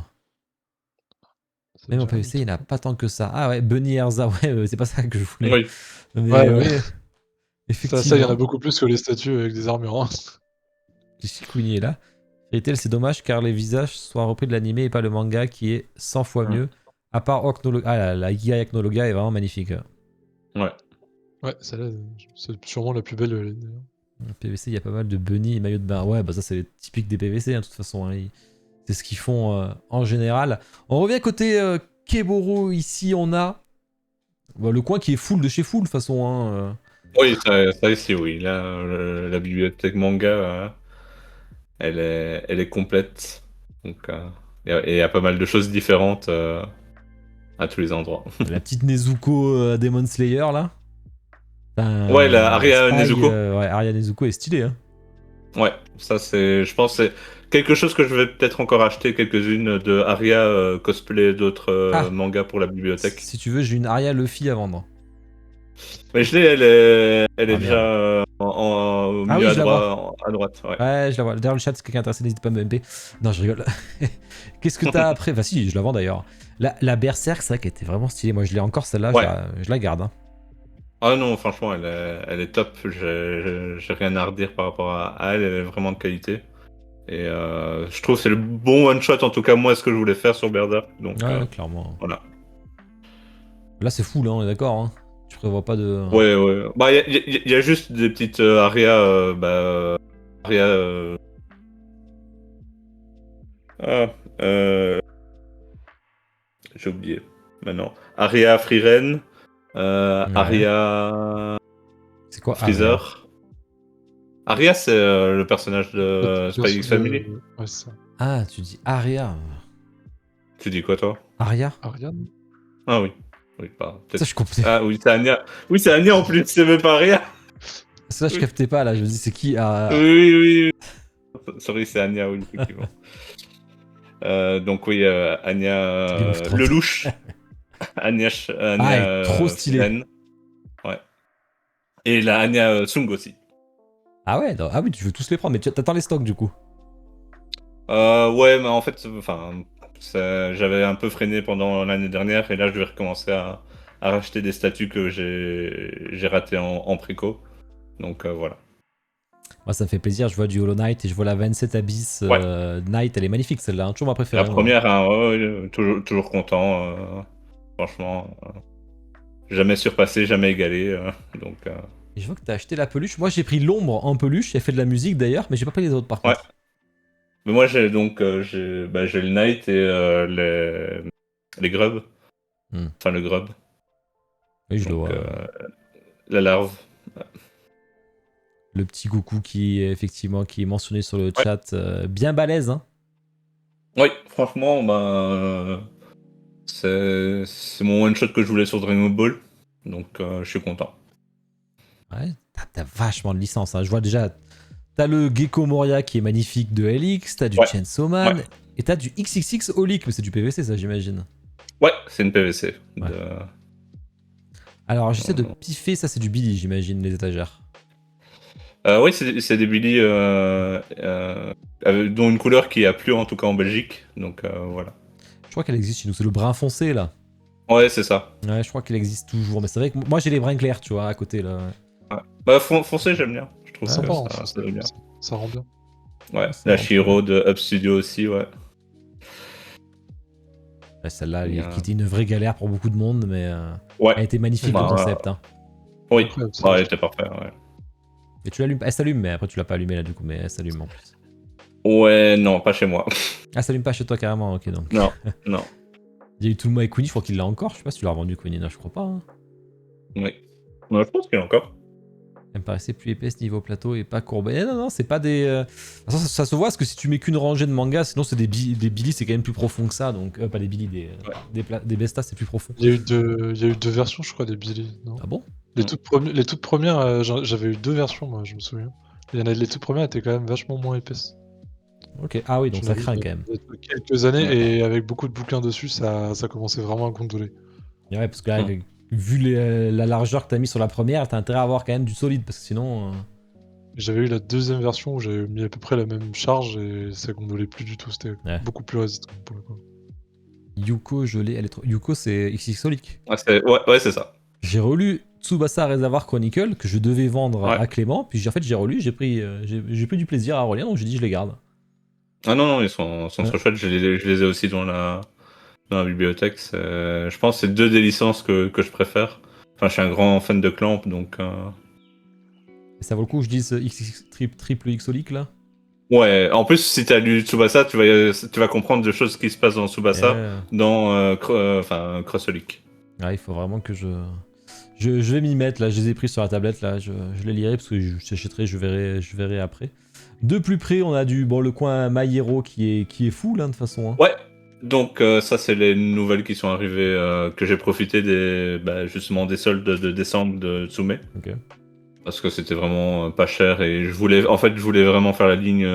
C: Ça
A: Même
C: me
A: en
C: dit rien du
A: PVC, il n'y
C: tout.
A: en a pas tant que ça. Ah ouais, Bunny Erza, ouais, c'est pas ça que je voulais.
B: Oui.
A: Mais
C: Ouais.
A: oui,
C: Ça, il y en a
A: effectivement.
C: beaucoup plus que les statues avec des armures. Hein.
A: Chikunye est là. Fairy Tail, c'est dommage car les visages soient repris de l'animé et pas le manga qui est 100 fois
B: Mm.
A: mieux. À part Oknologa. Ah, la Ikigai Oknologa est vraiment magnifique.
B: Ouais.
C: Ouais, celle-là, c'est sûrement la plus belle de l'année, d'ailleurs.
A: PVC, il y a pas mal de bunny et maillots de bain. Ouais, bah ça, c'est typique des PVC, hein, de toute façon. Hein. C'est ce qu'ils font en général. On revient côté Keboro. Ici, on a bah, le coin qui est full de chez full, de toute façon. Hein.
B: Oui, ça ici, oui. Là, la bibliothèque manga, elle est complète. Donc, et il y a pas mal de choses différentes à tous les endroits.
A: La petite Nezuko Demon Slayer, là.
B: Ouais, la Aria
A: Spy,
B: Nezuko.
A: ouais, Aria Nezuko est stylée. Hein.
B: Ouais, ça c'est, je pense, que c'est quelque chose que je vais peut-être encore acheter quelques-unes de Aria cosplay d'autres
A: Ah,
B: mangas pour la bibliothèque.
A: si tu veux, j'ai une Aria Luffy à vendre.
B: Mais je l'ai, elle
A: Ah
B: est
A: merde.
B: déjà au
A: Ah
B: milieu
A: oui, je la vois.
B: à droite. Ouais.
A: Ouais, je la vois. Derrière le chat, si quelqu'un est intéressé, n'hésite pas à me MP. Non, je rigole. Qu'est-ce que t'as après? Bah si, je la vends d'ailleurs. La Berserk, c'est vrai qu'elle était vraiment stylée. Moi, je l'ai encore celle-là,
B: Ouais.
A: je la garde. Hein.
B: Ah non, franchement, elle est top. J'ai rien à redire par rapport à elle. Elle est vraiment de qualité. Et je trouve que c'est le bon one shot, en tout cas, moi, ce que je voulais faire sur Berserk. Donc
A: Ouais, clairement.
B: voilà.
A: Là, c'est full, hein, on est d'accord. Hein. Tu prévois pas de.
B: Ouais. Bah, il y a juste des petites Aria. Aria. Ah, j'ai oublié maintenant. Aria Frieren,
A: Ouais.
B: Aria
A: C'est quoi Aria?
B: Freezer. Aria, c'est le personnage de Spy X Family.
C: Ouais, c'est ça.
A: Ah, tu dis Aria.
B: Tu dis quoi, toi?
A: Aria?
C: Ariane?
B: Ah oui. Oui, pas.
A: Ça,
B: Peut-être.
A: je comptais.
B: Ah oui, c'est Anya. Oui, c'est Anya en plus, c'est même pas Aria.
A: Ça, je
B: Oui.
A: captais pas là. Je me dis, c'est qui
B: Oui. Sorry, c'est Anya, oui, effectivement. Donc oui, Anya
A: Game of Thrones.
B: Lelouch. Anya,
A: Ah, elle est trop stylée.
B: Frieren. Ouais. Et la Anya Sung aussi.
A: Ah ouais, non, ah oui, tu veux tous les prendre, mais t'attends les stocks du coup.
B: Ouais, mais en fait, enfin, j'avais un peu freiné pendant l'année dernière et là, je vais recommencer à racheter des statues que j'ai raté en préco. Donc voilà.
A: Moi, ça me fait plaisir. Je vois du Hollow Knight et je vois la 27 Abyss
B: Ouais.
A: Knight. Elle est magnifique celle-là. Hein, toujours ma préférée.
B: La
A: Moi.
B: première, hein, ouais, toujours content. Franchement, jamais surpassé, jamais égalé. Donc
A: Et je vois que t'as acheté la peluche. Moi, j'ai pris l'ombre en peluche. Elle fait de la musique d'ailleurs, mais j'ai pas pris les autres par
B: ouais.
A: contre.
B: Mais moi, j'ai donc j'ai le Knight et les grubs.
A: Hmm.
B: Enfin, le grub.
A: Oui, je le
B: Donc
A: vois.
B: la larve.
A: Le petit Goku qui est effectivement qui est mentionné sur le
B: Ouais.
A: chat. Bien balèze. Hein.
B: Oui, franchement, c'est mon one shot que je voulais sur Dragon Ball, donc je suis content.
A: Ouais, t'as vachement de licences. Hein. Je vois déjà. T'as le Gecko Moria qui est magnifique de LX. T'as du
B: Ouais.
A: Chainsaw Man. Et t'as du XXX Holic. Mais c'est du PVC, ça, j'imagine.
B: Ouais, c'est une PVC.
A: Ouais. Alors, j'essaie de piffer. Ça, c'est du Billy, j'imagine, les étagères.
B: Oui, c'est des Billy dont une couleur qui a plu en tout cas en Belgique, donc voilà.
A: Je crois qu'elle existe chez nous. C'est le brun foncé, là.
B: Ouais, c'est ça.
A: Ouais, je crois qu'elle existe toujours. Mais c'est vrai que moi, j'ai les brins clairs, tu vois, à côté, là.
B: Ouais. Bah foncé, j'aime bien. Je trouve
C: Sympa,
B: que
C: hein,
B: ça va bien.
C: ça rend bien.
B: Ouais,
A: Ça
B: la
A: rentre.
B: Shiro de Up Studio aussi, ouais.
A: Ouais, celle-là,
B: Il y a-
A: qui était une vraie galère pour beaucoup de monde, mais
B: Ouais.
A: elle était magnifique
C: Bah,
A: le concept. Hein.
B: Oui,
C: Incroyable,
B: ouais,
C: ça.
B: elle était parfaite, ouais.
A: Et tu l'allumes, elle s'allume, mais après tu l'as pas allumée là du coup, mais elle s'allume en plus.
B: Ouais, non, pas chez moi.
A: Ah, elle s'allume pas chez toi carrément, ok donc.
B: Non, non.
A: Il y a eu tout le mois avec Queenie, je crois qu'il l'a encore. Je sais pas si tu l'as revendu Queenie, non, je crois pas. Hein.
B: Oui. Ouais, je pense qu'il y a encore.
A: Elle me paraissait plus épaisse niveau plateau et pas courbée. Eh, non, non, c'est pas des. De toute façon, ça se voit parce que si tu mets qu'une rangée de mangas, sinon c'est des Billy, c'est quand même plus profond que ça. Donc, pas des Billy, des Bestas, c'est plus profond.
C: Il y a eu deux versions, je crois, des Billy, non?
A: Ah bon?
C: Les toutes premières, j'avais eu deux versions, moi, je me souviens. Les toutes premières étaient quand même vachement moins épaisses.
A: Ok. Ah oui, donc
C: J'en
A: ça
C: avais
A: craint
C: eu
A: quand même.
C: il y a quelques années,
B: Ouais.
C: et avec beaucoup de bouquins dessus, ça commençait vraiment à gondoler.
A: Et ouais, parce que là,
B: Ouais.
A: vu la largeur que t'as mis sur la première, t'as intérêt à avoir quand même du solide parce que sinon.
C: J'avais eu la deuxième version où j'avais mis à peu près la même charge et ça gondolait plus du tout, c'était
A: Ouais.
C: beaucoup plus résistant pour le coup.
A: Yuko, je l'ai, elle est trop. Yuko, c'est XXolic.
B: Ouais, ouais, c'est ça.
A: J'ai relu Tsubasa Reservoir Chronicle que je devais vendre
B: Ouais.
A: à Clément, puis en fait j'ai relu, j'ai pris du plaisir à relire, donc j'ai dit je les garde.
B: Ah non, non, ils sont
A: Ouais.
B: trop chouettes. Je les ai aussi dans la bibliothèque. Je pense que c'est deux des licences que je préfère. Enfin, je suis un grand fan de Clamp, donc...
A: Et ça vaut le coup que je dise triple Xolic là.
B: Ouais, en plus, si t'as lu Tsubasa, tu vas comprendre des choses qui se passent dans Tsubasa, dans Crossolic.
A: Ouais, il faut vraiment que je vais m'y mettre là, je les ai pris sur la tablette là, je les lirai parce que je s'achèterai, je verrai après. De plus près, on a le coin My Hero qui est fou là de toute façon. Hein.
B: Ouais, donc ça, c'est les nouvelles qui sont arrivées, que j'ai profité justement des soldes de décembre de Tsume.
A: Ok.
B: Parce que c'était vraiment pas cher et je voulais vraiment faire la ligne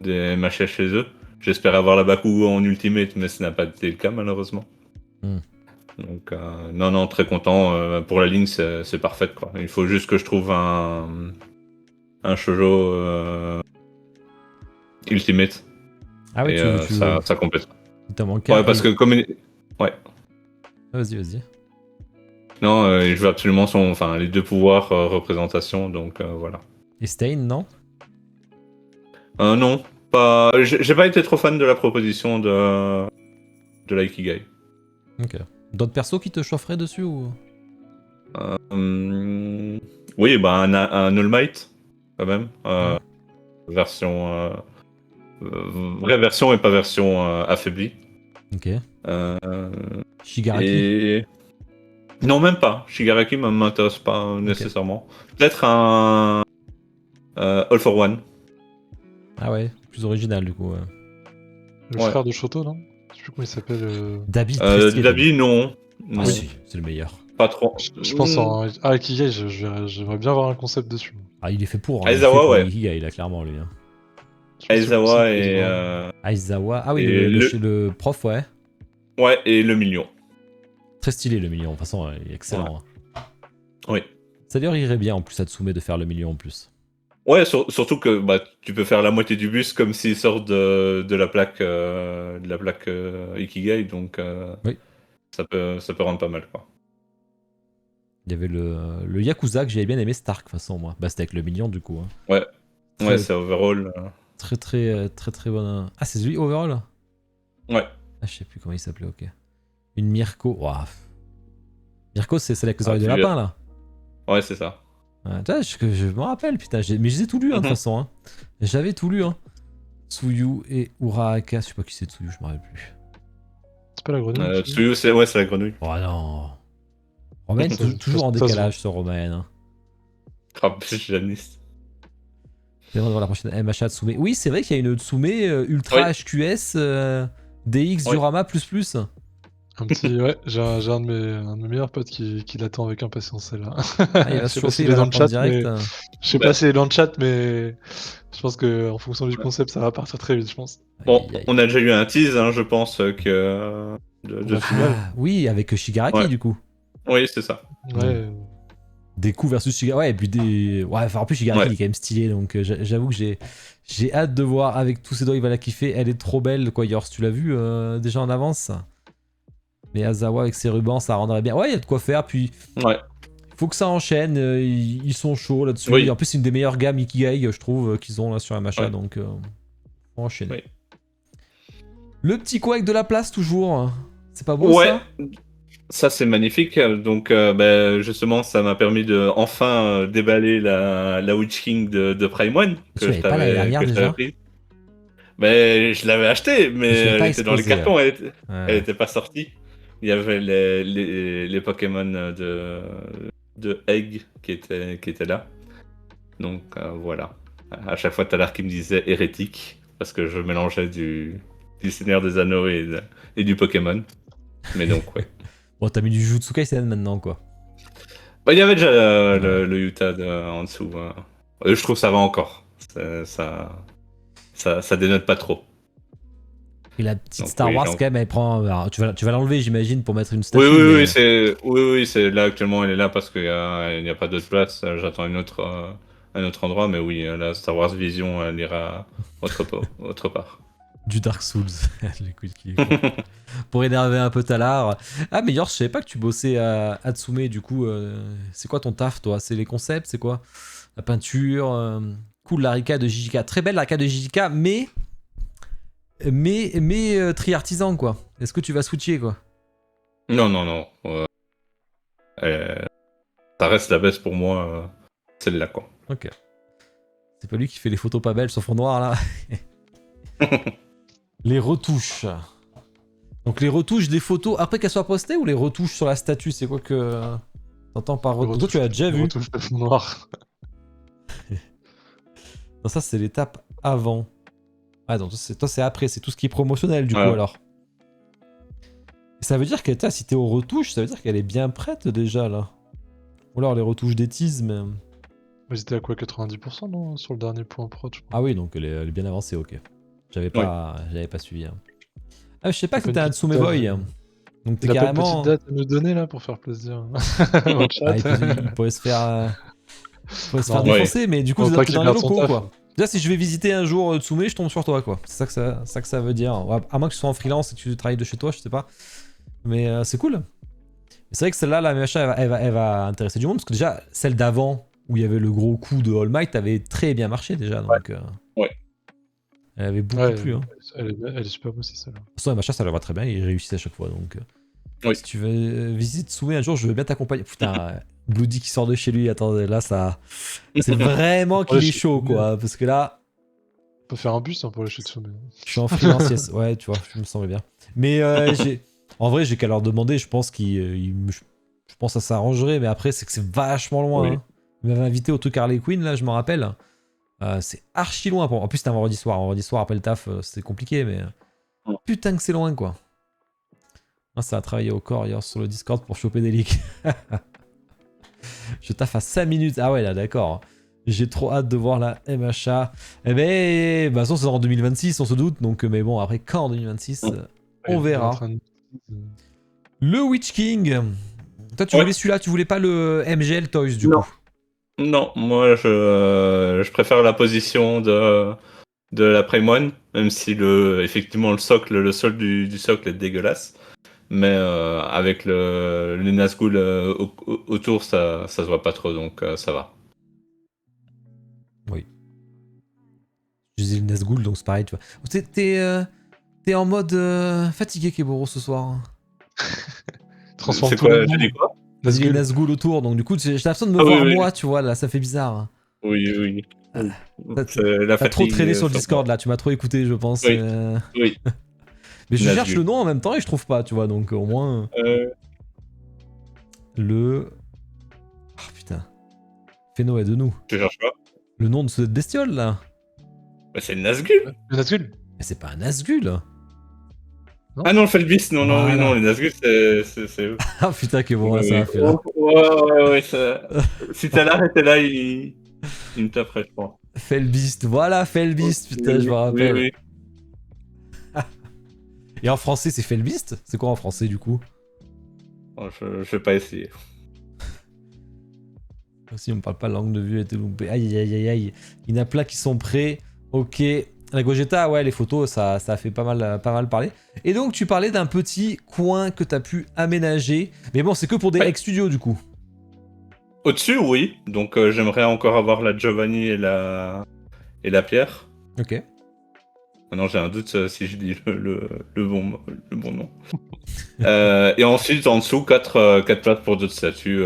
B: des MHS chez eux. J'espérais avoir la Bakugo en Ultimate, mais ce n'a pas été le cas malheureusement. Donc non, très content. Pour la ligne, c'est parfait quoi. Il faut juste que je trouve un shoujo Ultimate.
A: Ah ouais,
B: et ça complète.
A: Il t'en manque un.
B: Ouais, parce que comme... Ouais.
A: Vas-y.
B: Non, je veux absolument les deux pouvoirs représentation, donc voilà.
A: Et Stain, non?
B: Non, pas. J'ai pas été trop fan de la proposition de l'Aikigai.
A: Ok. D'autres persos qui te chaufferaient dessus ou?
B: Oui, un All Might, quand même. Version. Vraie version et pas version affaiblie.
A: Ok.
B: Shigaraki.
A: Shigaraki.
B: Non, même pas. Shigaraki m'intéresse pas nécessairement. Peut-être un All for One.
A: Ah ouais, plus original du coup.
C: Le frère de Shoto, non? Je sais plus comment il s'appelle.
A: Dabi,
B: Dabi, non.
A: Ah si, c'est le meilleur.
B: Pas trop.
C: Je pense en Aikigai, j'aimerais bien avoir un concept dessus.
A: Ah, il est fait pour. Hein.
B: Aizawa, ouais.
A: Il a clairement lui. Hein.
B: Aizawa et.
A: Aizawa. Ah oui,
B: et
A: le prof, ouais.
B: Ouais, et le million.
A: Très stylé le million, de toute façon, il est excellent.
B: Ouais.
A: Hein.
B: Oui.
A: Ça leur irait bien en plus à Tsume de faire le million en plus.
B: Ouais, surtout que tu peux faire la moitié du bus comme s'il sort de la plaque Ikigai, donc
A: oui.
B: ça peut rendre pas mal quoi.
A: Il y avait le Yakuza que j'avais bien aimé, Stark de toute façon moi. Bah c'était avec le million du coup. Hein.
B: Ouais, c'est overall.
A: Très bon. Ah c'est celui overall.
B: Ouais.
A: Ah je sais plus comment il s'appelait, ok. Une Mirko. Wow. Mirko c'est celle avec les oreilles de lapin là.
B: Ouais c'est ça.
A: Je me rappelle putain, mais je les ai tout lu de toute façon. Hein. J'avais tout lu. Hein. Tsuyu et Urahaka, je sais pas qui c'est Tsuyu, je me rappelle plus.
C: C'est pas la grenouille
B: Tsuyu, c'est la grenouille.
A: Oh non. Romaine, toujours en décalage sur Romaine. Hein.
B: Janiste.
A: C'est vraiment dans la prochaine MHA Tsume. Oui, c'est vrai qu'il y a une Tsume Ultra HQS DX Diorama++.
C: Un petit, ouais, j'ai un de mes meilleurs potes qui l'attend avec impatience celle-là.
A: Ah, il va se chauffer, il va
C: dans le chat
A: direct.
C: Je sais pas si il est dans le chat, mais je pense qu'en fonction du concept, ça va partir très vite, je pense.
B: Bon, on a déjà eu un tease, hein, je pense, que de final.
A: Oui, avec Shigaraki du coup.
B: Oui, c'est ça.
C: Ouais.
A: Des coups versus Shigaraki. Ouais, et puis en plus, Shigaraki il est quand même stylé, donc j'avoue que j'ai hâte de voir avec tous ces doigts, il va la kiffer. Elle est trop belle, quoi. Yor, tu l'as vu déjà en avance. Mais Aizawa avec ses rubans, ça rendrait bien. Ouais, il y a de quoi faire, puis.
B: Ouais.
A: faut que ça enchaîne. Ils sont chauds là-dessus.
B: Oui.
A: En plus, c'est une des meilleures gammes Ikigai, je trouve, qu'ils ont là sur MHA.
B: Ouais.
A: Donc, faut enchaîner.
B: Oui.
A: Le petit quoi avec de la place, toujours. C'est pas beau,
B: Ouais,
A: ça?
B: ça c'est magnifique. Donc, justement, ça m'a permis de enfin déballer la Witch King de Prime One
A: Tu l'avais pas l'année dernière, déjà?
B: pris. Mais je l'avais acheté, mais
A: Je l'ai
B: elle
A: pas
B: était dans les
A: exposé,
B: cartons, elle
A: Ouais.
B: était pas sortie. Il y avait les Pokémon de Egg qui étaient là. Donc voilà. À chaque fois, Talar qui me disait hérétique, parce que je mélangeais du Seigneur des Anneaux et du Pokémon. Mais donc, ouais.
A: Bon, t'as mis du Jujutsu Kaisen maintenant, quoi.
B: Bah, il y avait déjà
A: Ouais.
B: le Utah en dessous. Je trouve ça va encore. Ça dénote pas trop.
A: Et la petite
B: Donc,
A: Star
B: oui,
A: Wars,
B: donc-
A: quand même, elle prend. Alors, tu vas l'enlever, j'imagine, pour mettre une
B: Oui,
A: statue.
B: oui,
A: mais-
B: oui, c'est là actuellement, elle est là parce qu'il n'y a pas d'autre place. J'attends un autre endroit, mais oui, la Star Wars Vision, elle ira autre part.
A: Du Dark Souls. Les couilles qui- pour énerver un peu Talar. Ah, mais Yor, je savais pas que tu bossais à Hatsume, du coup. C'est quoi ton taf, toi? C'est les concepts? C'est quoi? La peinture? Cool, l'Arika de JJK. Très belle l'Arika de JJK, mais tri-artisan, quoi. Est-ce que tu vas switcher, quoi?
B: Non, non, non. Ça reste la baisse pour moi, celle-là, quoi.
A: Ok. C'est pas lui qui fait les photos pas belles sur fond noir, là. Les retouches. Donc les retouches des photos, après qu'elles soient postées, ou les retouches sur la statue? C'est quoi que t'entends par retouche? Toi, tu as déjà vu.
C: Retouche de fond noir.
A: Non, ça, c'est l'étape avant. Ah, donc toi, c'est après. C'est tout ce qui est promotionnel, du coup,
B: Ouais.
A: alors. Et ça veut dire qu'elle, si t'es aux retouches, ça veut dire qu'elle est bien prête, déjà, là. Ou alors les retouches d'étise, mais...
C: Ils étaient à quoi, 90% non, sur le dernier point prod, je crois.
A: Ah oui, donc elle est bien avancée, ok. J'avais pas suivi. Hein. Ah, je sais pas
C: T'as
A: que
C: pas
A: t'es un
C: une
A: Tsume
C: petite
A: Boy.
C: date,
A: Donc t'es
C: Il a pas une
A: carrément...
C: petite date à nous donner là pour faire plaisir au chat.
A: Ah, il pourrait se faire,
C: Non,
A: défoncer, mais du coup,
C: Faut
A: c'est
C: pas
A: dans
C: qu'il
A: les
C: perde son
A: locaux,
C: taf.
A: quoi. Déjà, si je vais visiter un jour Tsume, je tombe sur toi, quoi. C'est ça que ça veut dire. À moins que tu sois en freelance et que tu travailles de chez toi, je sais pas. Mais c'est cool. C'est vrai que celle-là, la MHA, elle va intéresser du monde, parce que déjà, celle d'avant, où il y avait le gros coup de All Might, avait très bien marché, déjà. Donc,
B: Ouais.
A: elle avait beaucoup
C: Ouais,
A: plu. Hein.
C: elle est super beau, c'est ça.
A: De toute façon, MHA, ça leur va très bien, ils réussissent à chaque fois. Donc,
B: Oui.
A: si tu veux visiter Tsume un jour, je veux bien t'accompagner. Putain, Bloody qui sort de chez lui, attendez, là, ça. C'est vraiment qu'il est chaud, quoi. Parce que là,
C: On peut faire un bus hein, pour les chutes de sommet.
A: je suis en freelance, yes. Ouais, tu vois, je me semblais bien. Mais en vrai, j'ai qu'à leur demander, je pense je pense que ça s'arrangerait, mais après, c'est que c'est vachement loin.
B: Oui.
A: Hein. Ils m'avaient invité au truc Harley Quinn, là, je me rappelle. C'est archi loin. En plus, c'était un vendredi soir. Un vendredi soir, après le taf, c'était compliqué, mais putain que c'est loin, quoi. Ah, ça a travaillé au corps hier sur le Discord pour choper des leaks. Je taffe à 5 minutes. Ah ouais, là, d'accord. J'ai trop hâte de voir la MHA. Eh ben, bah, de toute façon, c'est en 2026, on se doute. Donc, mais bon, après, quand en 2026 on verra. Le Witch King. Toi, tu voulais celui-là, tu voulais pas le MGL Toys, du coup.
B: Non, moi, je préfère la position de la Prime One, même si effectivement, le sol du socle est dégueulasse. Mais avec le Nazgûl autour, ça se voit pas trop, donc ça va.
A: Oui. Je disais le Nazgûl, donc c'est pareil, tu vois. T'es en mode fatigué, Keboro, ce soir.
C: Transforme
B: C'est
C: tout
B: quoi,
C: le
B: j'ai
C: monde.
B: dit quoi?
A: Vas-y, les Nazgûl autour, donc du coup, j'ai l'impression de me
B: Ah oui,
A: voir
B: oui.
A: moi, tu vois, là, ça fait bizarre.
B: Oui.
A: T'as
B: La
A: trop
B: fatigue,
A: traîné sur le
B: sur
A: Discord, là, tu m'as trop écouté, je pense.
B: Oui. Oui.
A: Mais je
B: Nazgûl.
A: cherche le nom en même temps et je trouve pas, tu vois, donc au moins... Le... Ah putain. Feno est de nous.
B: Tu cherches pas?
A: Le nom de cette bestiole, là.
B: Bah, c'est le Nazgûl.
C: Le Nazgûl.
A: Mais c'est pas un Nazgûl.
B: Ah non, le Felbeast, non,
A: Voilà.
B: non, les Nazgûl, c'est eux.
A: Ah putain, que bon, là, ça a fait, là.
B: Ouais, ça... Si Talar était là, il me taperait, je pense.
A: Felbeast, voilà, Felbeast, putain, je me rappelle.
B: Oui.
A: Et en français, c'est Felbeast? C'est quoi en français, du coup?
B: Bon, je vais pas essayer.
A: Si on me parle pas langue de vue et tout. Aïe, aïe, aïe, aïe. Il y en a plein qui sont prêts. Ok. La Gogeta, ouais, les photos, ça a fait pas mal parler. Et donc, tu parlais d'un petit coin que t'as pu aménager. Mais bon, c'est que pour des
B: Ouais.
A: ex-studios, du coup.
B: Au-dessus, oui. Donc j'aimerais encore avoir la Giovanni et la pierre.
A: Ok.
B: Maintenant, j'ai un doute si je dis le bon nom. Et ensuite, en dessous, 4 places pour d'autres statues,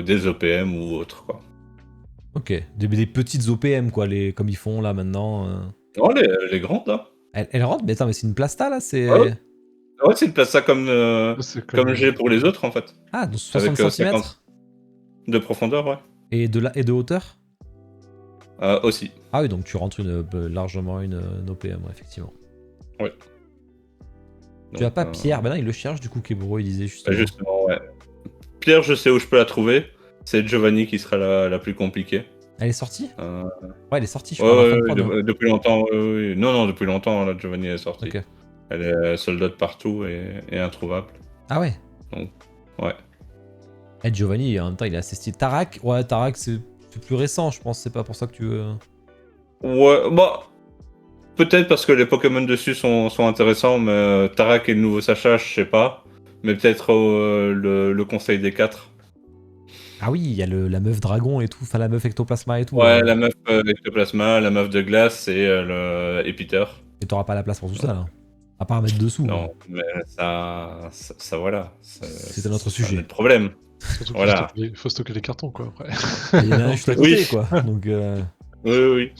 B: des OPM ou autres, quoi.
A: Ok. Des petites OPM, quoi, comme ils font là maintenant.
B: Oh, les grandes, là.
A: Elle rentre, mais attends, mais c'est une plasta là, c'est.
B: Ouais. Ouais, c'est une place ça
C: C'est
B: comme j'ai pour les autres, en fait.
A: Ah, donc 60
B: Avec
A: cm
B: 50 de profondeur, ouais.
A: et de hauteur.
B: Aussi.
A: Ah oui, donc tu rentres largement une OPM, ouais, effectivement.
B: Ouais.
A: Tu as pas Pierre, bah non, il le cherche du coup, Keburo, il disait justement.
B: Justement, ouais. Pierre, je sais où je peux la trouver. C'est Giovanni qui sera la plus compliquée.
A: Elle est sortie
B: Euh,
A: Ouais, elle est sortie, je crois.
B: Ouais, depuis longtemps. Oui. Non, depuis longtemps, la Giovanni est sortie.
A: Ok.
B: Elle est sold out partout et introuvable.
A: Ah ouais.
B: Donc, ouais.
A: Et Giovanni, en même temps, il est assez stylé. Tarak, ouais, Tarak, c'est plus récent, je pense. C'est pas pour ça que tu veux.
B: Ouais, bah. Peut-être parce que les Pokémon dessus sont intéressants, mais Tarak et le nouveau Sacha, je sais pas. Mais peut-être le conseil des 4.
A: Ah oui, il y a la meuf dragon et tout, enfin la meuf ectoplasma et tout.
B: Ouais, la meuf avec le plasma, la meuf de glace et Peter.
A: Et t'auras pas la place pour tout ça là. À part mettre dessous.
B: Non, mais ça voilà.
A: C'est un autre
B: C'est
A: sujet.
B: un autre problème.
C: Surtout qu'il
B: Voilà.
C: faut stocker les cartons, quoi, après.
A: Il y en a un juste à côté,
B: Oui.
A: quoi. Donc.
B: Oui.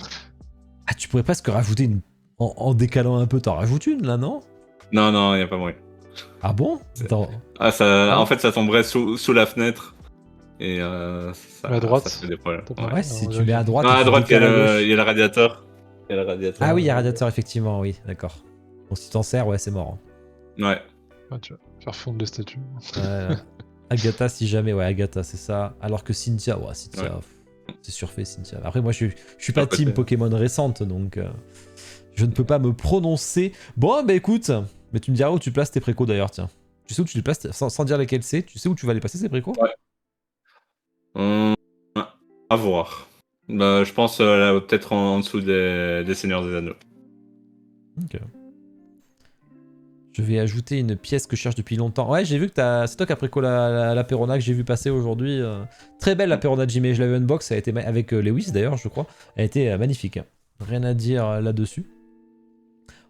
A: Ah, tu pourrais presque rajouter une. En décalant un peu, t'en rajoutes une là, non?
B: Non, y a pas moyen.
A: Ah bon? Attends.
B: Ah, en fait, ça tomberait sous la fenêtre. Et
C: À droite.
B: ça fait des problèmes.
C: T'as pas-
B: Ouais.
A: Ouais, si tu mets à droite.
B: Non,
A: et
B: à
A: tu
B: droite, il y,
A: décales à gauche.
B: y a le radiateur.
A: Ah oui, il y a radiateur, effectivement, oui, d'accord. Bon, si t'en sers, ouais, c'est mort.
B: Ouais.
C: Ouais, tu vas faire fondre les statues.
A: Agatha, si jamais, ouais, Agatha, c'est ça. Alors que Cynthia, ouais, Cynthia,
B: Ouais.
A: c'est surfait, Cynthia. Après, moi, je suis pas
B: À côté.
A: team Pokémon récente, donc je ne peux pas me prononcer. Bon, bah écoute, mais tu me diras où tu places tes précos d'ailleurs, tiens. Tu sais où tu les places, sans dire lesquels c'est, tu sais où tu vas les passer ces précos?
B: Ouais. À voir. Bah, je pense là, peut-être en dessous des Seigneurs des Anneaux.
A: Ok. Je vais ajouter une pièce que je cherche depuis longtemps. Ouais, j'ai vu que c'est toi qui as préco la Perona que j'ai vu passer aujourd'hui. Très belle la Perona de Jimmy, je l'avais unbox, elle a été avec Lewis d'ailleurs, je crois. Elle a été magnifique. Hein. Rien à dire là-dessus.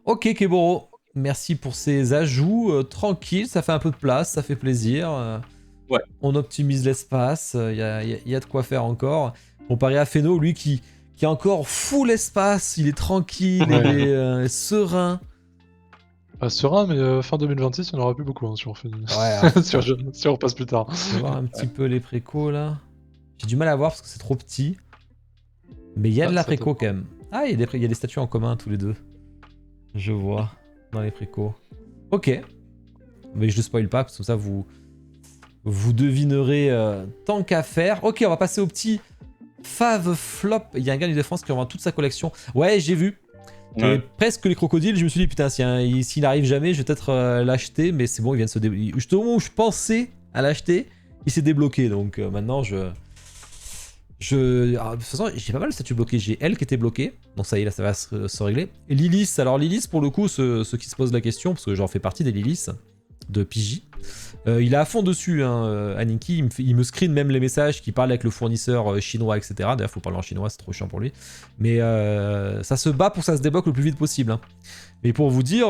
A: Ok, Keboro, merci pour ces ajouts. Tranquille, ça fait un peu de place, ça fait plaisir.
B: Ouais.
A: On optimise l'espace, il y a de quoi faire encore. Comparé à Feno, lui qui a encore full espace, il est tranquille,
C: Ouais.
A: il est serein.
C: Serein, mais fin 2026, il n'y en aura plus beaucoup, hein, si on fait
A: Ouais,
C: si on repasse plus tard.
A: Je vais voir un petit peu les précos là. J'ai du mal à voir parce que c'est trop petit. Mais il y a de la
C: ça
A: préco
C: dépend.
A: quand même. Ah, il y a des statuts en commun tous les deux. Je vois dans les précos. Ok. Mais je ne spoil pas parce que comme ça vous devinerez tant qu'à faire. Ok, on va passer au petit Fave Flop. Il y a un gars de défense qui envoie toute sa collection. Ouais, j'ai vu.
B: Ouais.
A: Presque les crocodiles, je me suis dit putain s'il n'arrive jamais, je vais peut-être l'acheter, mais c'est bon, il vient de se débloquer. Juste au moment où je pensais à l'acheter, il s'est débloqué, donc maintenant alors, de toute façon, j'ai pas mal de statues bloquées. J'ai elle qui était bloquée, donc ça y est, là ça va se régler. Et Lilith, alors Lilith pour le coup, ceux qui se posent la question, parce que j'en fais partie des Lilith de Pidgey. Il est à fond dessus, hein, Aniki. Il me screen même les messages qui parlent avec le fournisseur chinois, etc. D'ailleurs, faut parler en chinois, c'est trop chiant pour lui. Mais ça se bat pour que ça se débloque le plus vite possible. Hein. Mais pour vous dire,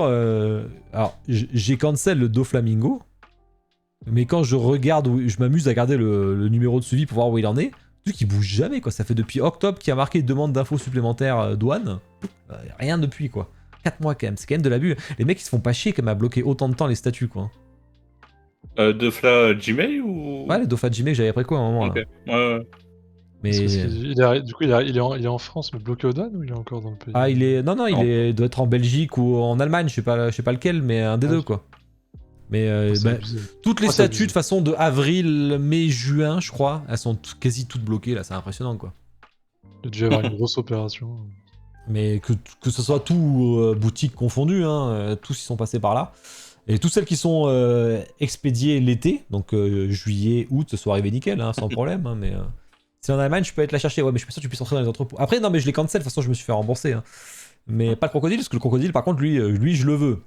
A: alors j'ai cancel le Doflamingo, mais quand je regarde, je m'amuse à regarder le numéro de suivi pour voir où il en est, le truc il bouge jamais quoi. Ça fait depuis octobre qu'il a marqué demande d'infos supplémentaires douane. Rien depuis quoi. 4 mois quand même, c'est quand même de l'abus. Les mecs ils se font pas chier quand même à bloquer autant de temps les statuts quoi.
B: De Fla Gmail ou.
A: Ouais, les Dofa Jimé que j'avais pris quoi à un moment
B: Ok.
A: là.
B: Ouais.
A: Mais
C: Du coup, il est en France, mais bloqué aux douanes ou il est encore dans le pays?
A: ah il est non il doit être en Belgique ou en Allemagne, je sais pas lequel, mais un des deux quoi. Mais
C: C'est
A: bah,
C: abusé.
A: toutes les
C: c'est
A: statues
C: abusé.
A: de façon de avril, mai, juin, je crois, elles sont quasi toutes bloquées là, c'est impressionnant quoi.
C: Il a dû y avoir une grosse opération.
A: Mais que ce soit tout boutique confondu, hein, tous y sont passés par là. Et toutes celles qui sont expédiées l'été, donc juillet, août, ce soit arrivé nickel, hein, sans problème. Hein, mais si en Allemagne, je peux être la chercher. Ouais, mais je suis pas sûr que tu puisses entrer dans les entrepôts. Après, non, mais je les cancel, de toute façon, je me suis fait rembourser. Hein. Mais pas le crocodile, parce que le crocodile, par contre, lui je le veux.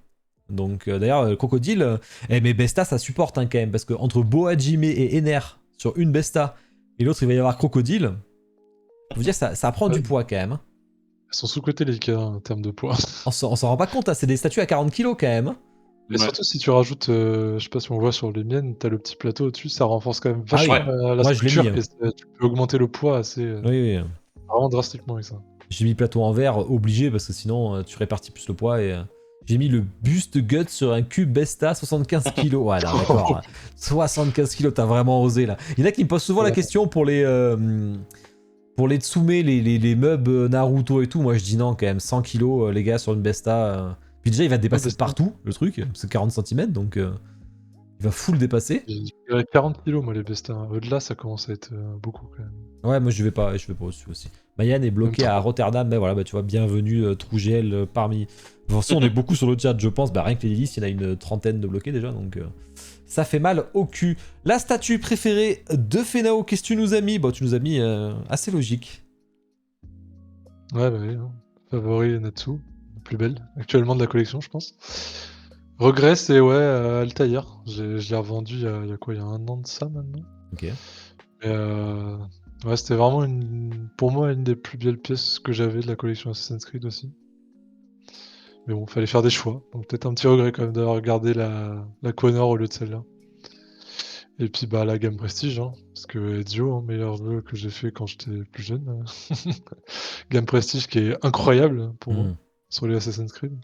A: Donc d'ailleurs, le crocodile, mais Besta, ça supporte hein, quand même, parce que entre Boa Jime et Ener, sur une Besta, Et l'autre, il va y avoir crocodile. Je veux dire, ça prend du
C: Ouais.
A: poids quand même. Hein.
C: Elles sont sous-cotées les Ikea en termes de poids.
A: On s'en rend pas compte, hein, c'est des statues à 40 kilos quand même. Hein.
C: Et surtout si tu rajoutes, je sais pas si on voit sur les miennes, t'as le petit plateau au-dessus, ça renforce quand même
A: Ah oui,
C: vachement la
A: moi je l'ai
C: structure
A: mis. Hein.
C: et tu peux augmenter le poids assez
A: Oui, oui.
C: vraiment drastiquement avec ça.
A: J'ai mis plateau en verre obligé parce que sinon tu répartis plus le poids et j'ai mis le buste gut sur un cube Besta 75 kg. Ouais, non, d'accord. 75 kg, t'as vraiment osé là. Il y en a qui me posent souvent la question pour les Tsume, les meubles Naruto et tout. Moi je dis non quand même, 100 kg les gars sur une Besta. Puis déjà il va te dépasser de partout le truc, c'est 40 cm donc il va full dépasser.
C: J'ai 40 kilos moi les Besta. Au-delà ça commence à être beaucoup quand même.
A: Ouais, moi je vais pas au-dessus aussi. Mayan est bloqué à Rotterdam, mais voilà, bah, tu vois, bienvenue Trougel parmi. De toute façon, on est beaucoup sur le chat, je pense. Bah, rien que les listes, il y en a une trentaine de bloqués déjà, donc ça fait mal au cul. La statue préférée de Fenao, qu'est-ce que tu nous as mis? Bon, tu nous as mis assez logique.
C: Ouais, bah oui. Hein. Favori Natsu, la plus belle actuellement de la collection, je pense. Regret, c'est ouais, Altair. Je l'ai revendu il y a quoi? Il y a 1 an de ça maintenant.
A: Ok.
C: Mais ouais, c'était vraiment pour moi une des plus belles pièces que j'avais de la collection Assassin's Creed aussi. Mais bon, fallait faire des choix. Donc peut-être un petit regret quand même d'avoir gardé la Connor au lieu de celle-là. Et puis bah la gamme Prestige, hein, parce que Ezio, hein, meilleur jeu que j'ai fait quand j'étais plus jeune. Gamme Prestige qui est incroyable pour moi sur les Assassin's Creed.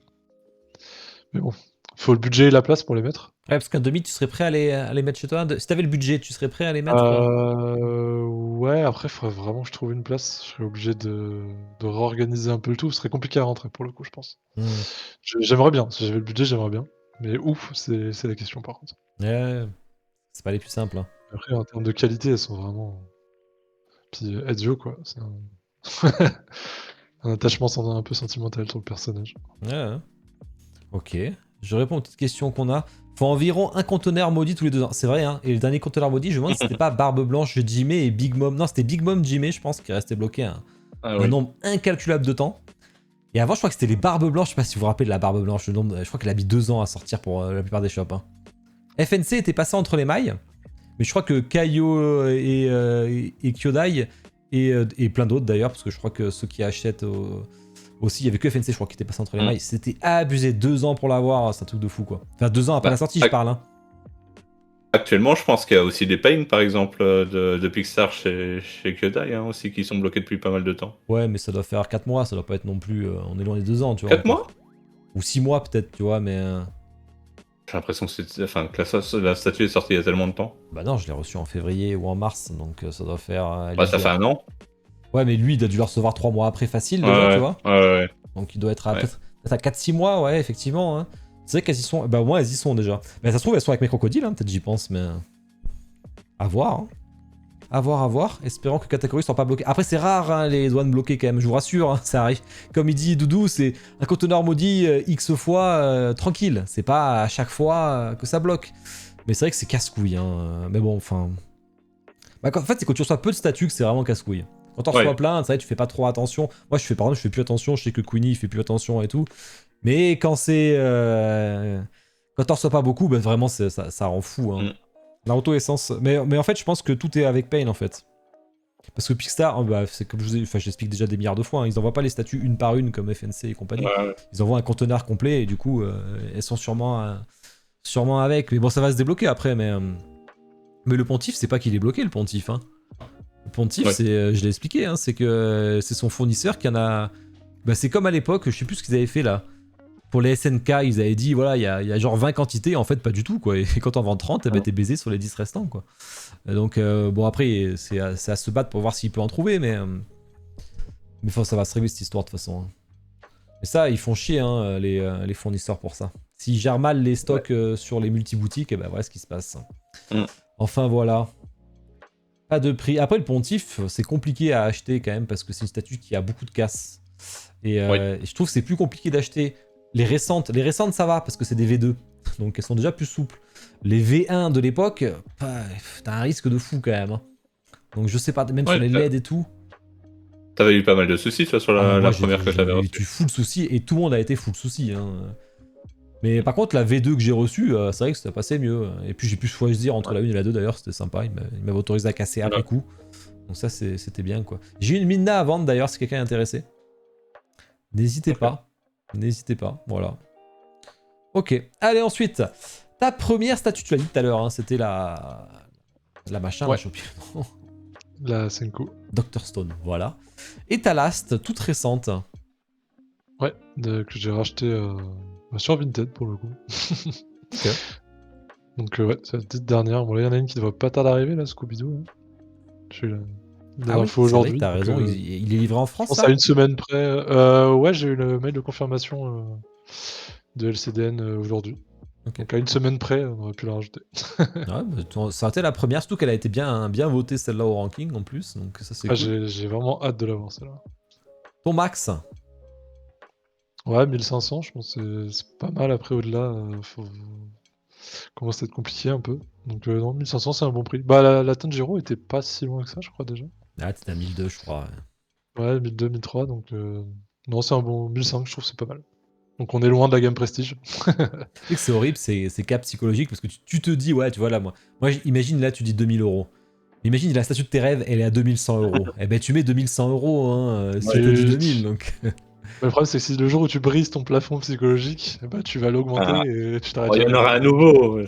C: Mais bon, faut le budget et la place pour les mettre.
A: Ouais, parce qu'un demi, tu serais prêt à les mettre chez toi. Si t'avais le budget, tu serais prêt à les mettre
C: Ouais, après, il faudrait vraiment que je trouve une place. Je serais obligé de réorganiser un peu le tout. Ce serait compliqué à rentrer pour le coup, je pense. J'aimerais bien. Si j'avais le budget, j'aimerais bien. Mais où, c'est la question par contre.
A: Ouais, c'est pas les plus simples. Hein.
C: Après, en termes de qualité, elles sont vraiment. Puis Ezio, quoi. C'est un attachement un peu sentimental sur le personnage.
A: Ouais. Ok. Je réponds aux petites questions qu'on a. Faut environ un conteneur maudit tous les 2 ans. C'est vrai, hein. Et le dernier conteneur maudit, je me demande si c'était pas Barbe Blanche, Jimé et Big Mom. Non, c'était Big Mom, Jimé, je pense, qui restait bloqué un nombre incalculable de temps. Et avant, je crois que c'était les Barbes Blanches. Je sais pas si vous vous rappelez de la Barbe Blanche. Je crois qu'elle a mis 2 ans à sortir pour la plupart des shops. Hein. FNC était passé entre les mailles. Mais je crois que Kaio et Kyodai et plein d'autres d'ailleurs, parce que je crois que ceux qui achètent aussi, il y avait que FNC, je crois, qui était passé entre les mailles. C'était abusé, 2 ans pour l'avoir, c'est un truc de fou quoi. Enfin, 2 ans après la sortie, je parle. Hein.
B: Actuellement, je pense qu'il y a aussi des Pain, par exemple, de Pixar chez Kyodai, hein, aussi, qui sont bloqués depuis pas mal de temps.
A: Ouais, mais ça doit faire 4 mois, ça doit pas être non plus. On est loin des 2 ans, tu vois.
B: 4 mois
A: ou 6 mois peut-être, tu vois, mais.
B: J'ai l'impression que la statue est sortie il y a tellement de temps.
A: Bah non, je l'ai reçu en février ou en mars, donc ça doit faire.
B: Bah, ça fait 1 an.
A: Ouais, mais lui, il a dû le recevoir 3 mois après facile déjà, tu vois.
B: Ouais.
A: Donc il doit être à peut-être à 4-6 mois, ouais, effectivement. Hein. C'est vrai qu'elles y sont. Bah, au moins, elles y sont déjà. Mais ça se trouve, elles sont avec mes crocodiles, hein, peut-être j'y pense, mais. À voir. Hein. À voir. Espérons que Katakuri soit pas bloqué. Après, c'est rare, hein, les douanes bloquées quand même, je vous rassure, hein, ça arrive. Comme il dit Doudou, c'est un conteneur maudit X fois tranquille. C'est pas à chaque fois que ça bloque. Mais c'est vrai que c'est casse-couille. Hein. Mais bon, enfin. Bah, en fait, c'est quand tu reçois peu de statuts que c'est vraiment casse-couille. Quand t'en reçois plein, c'est vrai, tu fais pas trop attention. Moi, par exemple, je fais plus attention. Je sais que Queenie, il fait plus attention et tout. Mais quand c'est. Quand t'en reçois pas beaucoup, bah, vraiment, ça rend fou. Hein. Naruto Essence. Mais en fait, je pense que tout est avec Pain en fait. Parce que Pixar, bah, c'est comme je l'explique déjà des milliards de fois, hein, ils envoient pas les statues une par une comme FNC et compagnie. Ils envoient un conteneur complet et du coup, elles sont sûrement avec. Mais bon, ça va se débloquer après. Mais le pontif, c'est pas qu'il est bloqué le pontif. Hein. Le pontif, c'est, je l'ai expliqué, hein, c'est que c'est son fournisseur qui en a. Bah, c'est comme à l'époque, je sais plus ce qu'ils avaient fait là. Pour les SNK, ils avaient dit, voilà, il y a genre 20 quantités, en fait, pas du tout, quoi. Et quand on vend 30, eh ben, t'es baisé sur les 10 restants, quoi. Donc, bon, après, c'est à se battre pour voir s'il peut en trouver, mais ça va se régler cette histoire, de toute façon. Hein. Mais ça, ils font chier, hein, les fournisseurs pour ça. S'ils gèrent mal les stocks sur les multiboutiques, eh ben, voilà ce qui se passe. Enfin, voilà. Pas de prix. Après, le pontif, c'est compliqué à acheter, quand même, parce que c'est une statue qui a beaucoup de casse. Et je trouve que c'est plus compliqué d'acheter. Les récentes, ça va parce que c'est des V2, donc elles sont déjà plus souples. Les V1 de l'époque, t'as un risque de fou quand même. Hein. Donc je sais pas, même sur les LED et tout.
B: T'avais eu pas mal de soucis toi, sur la première que t'avais reçue.
A: Tu full souci et tout le monde a été full souci. Hein. Mais par contre la V2 que j'ai reçue, c'est vrai que ça passait mieux. Et puis j'ai pu choisir entre la 1 et la 2 d'ailleurs, c'était sympa. Il m'avait autorisé à casser après coup. Donc ça, c'était bien, quoi. J'ai une Midna à vendre, d'ailleurs, si quelqu'un est intéressé. N'hésitez pas. N'hésitez pas, voilà. Ok, allez, ensuite. Ta première statue, tu l'as dit tout à l'heure, hein, c'était la machin,
C: Ouais.
A: la champion.
C: La Senko.
A: Dr Stone, voilà. Et ta last, toute récente.
C: Ouais, que j'ai racheté sur Vinted pour le coup.
A: Ok.
C: Donc ouais, c'est la petite dernière. Bon là, il y en a une qui devrait pas tarder d'arriver là, Scooby-Doo. Hein. J'ai eu
A: Ah oui,
C: l'info
A: c'est vrai
C: aujourd'hui.
A: que t'as
C: donc,
A: raison, il est livré en
C: je
A: France,
C: pense
A: ça
C: à une semaine près. Ouais, j'ai eu le mail de confirmation de LCDN aujourd'hui.
A: Ok.
C: Donc à une semaine près, on aurait pu la rajouter.
A: Ouais, bah, ça a été la première, surtout qu'elle a été bien votée celle-là au ranking en plus, donc ça c'est
C: Ah,
A: cool.
C: j'ai vraiment hâte de l'avoir celle-là.
A: Ton max.
C: Ouais, 1500, je pense que c'est pas mal. Après, au-delà, commence à être compliqué un peu. Donc non, 1500 c'est un bon prix. Bah la Tanjiro était pas si loin que ça, je crois déjà.
A: Ah, t'étais à 1002, je crois.
C: Ouais, 1002, 1003, donc non, c'est un bon 1500, je trouve que c'est pas mal. Donc on est loin de la gamme Prestige.
A: Tu sais que c'est horrible, c'est cas psychologique, parce que tu te dis, ouais, tu vois là, moi imagine là, tu dis 2000 euros. Imagine la statue de tes rêves, elle est à 2100 euros. Eh ben tu mets 2100 euros, hein, si
C: Ouais,
A: je te dis 2000, donc.
C: Le problème, c'est que si le jour où tu brises ton plafond psychologique, bah, tu vas l'augmenter
B: Ah.
C: et tu t'arrêtes
B: Il y en
C: jamais.
B: aura un nouveau.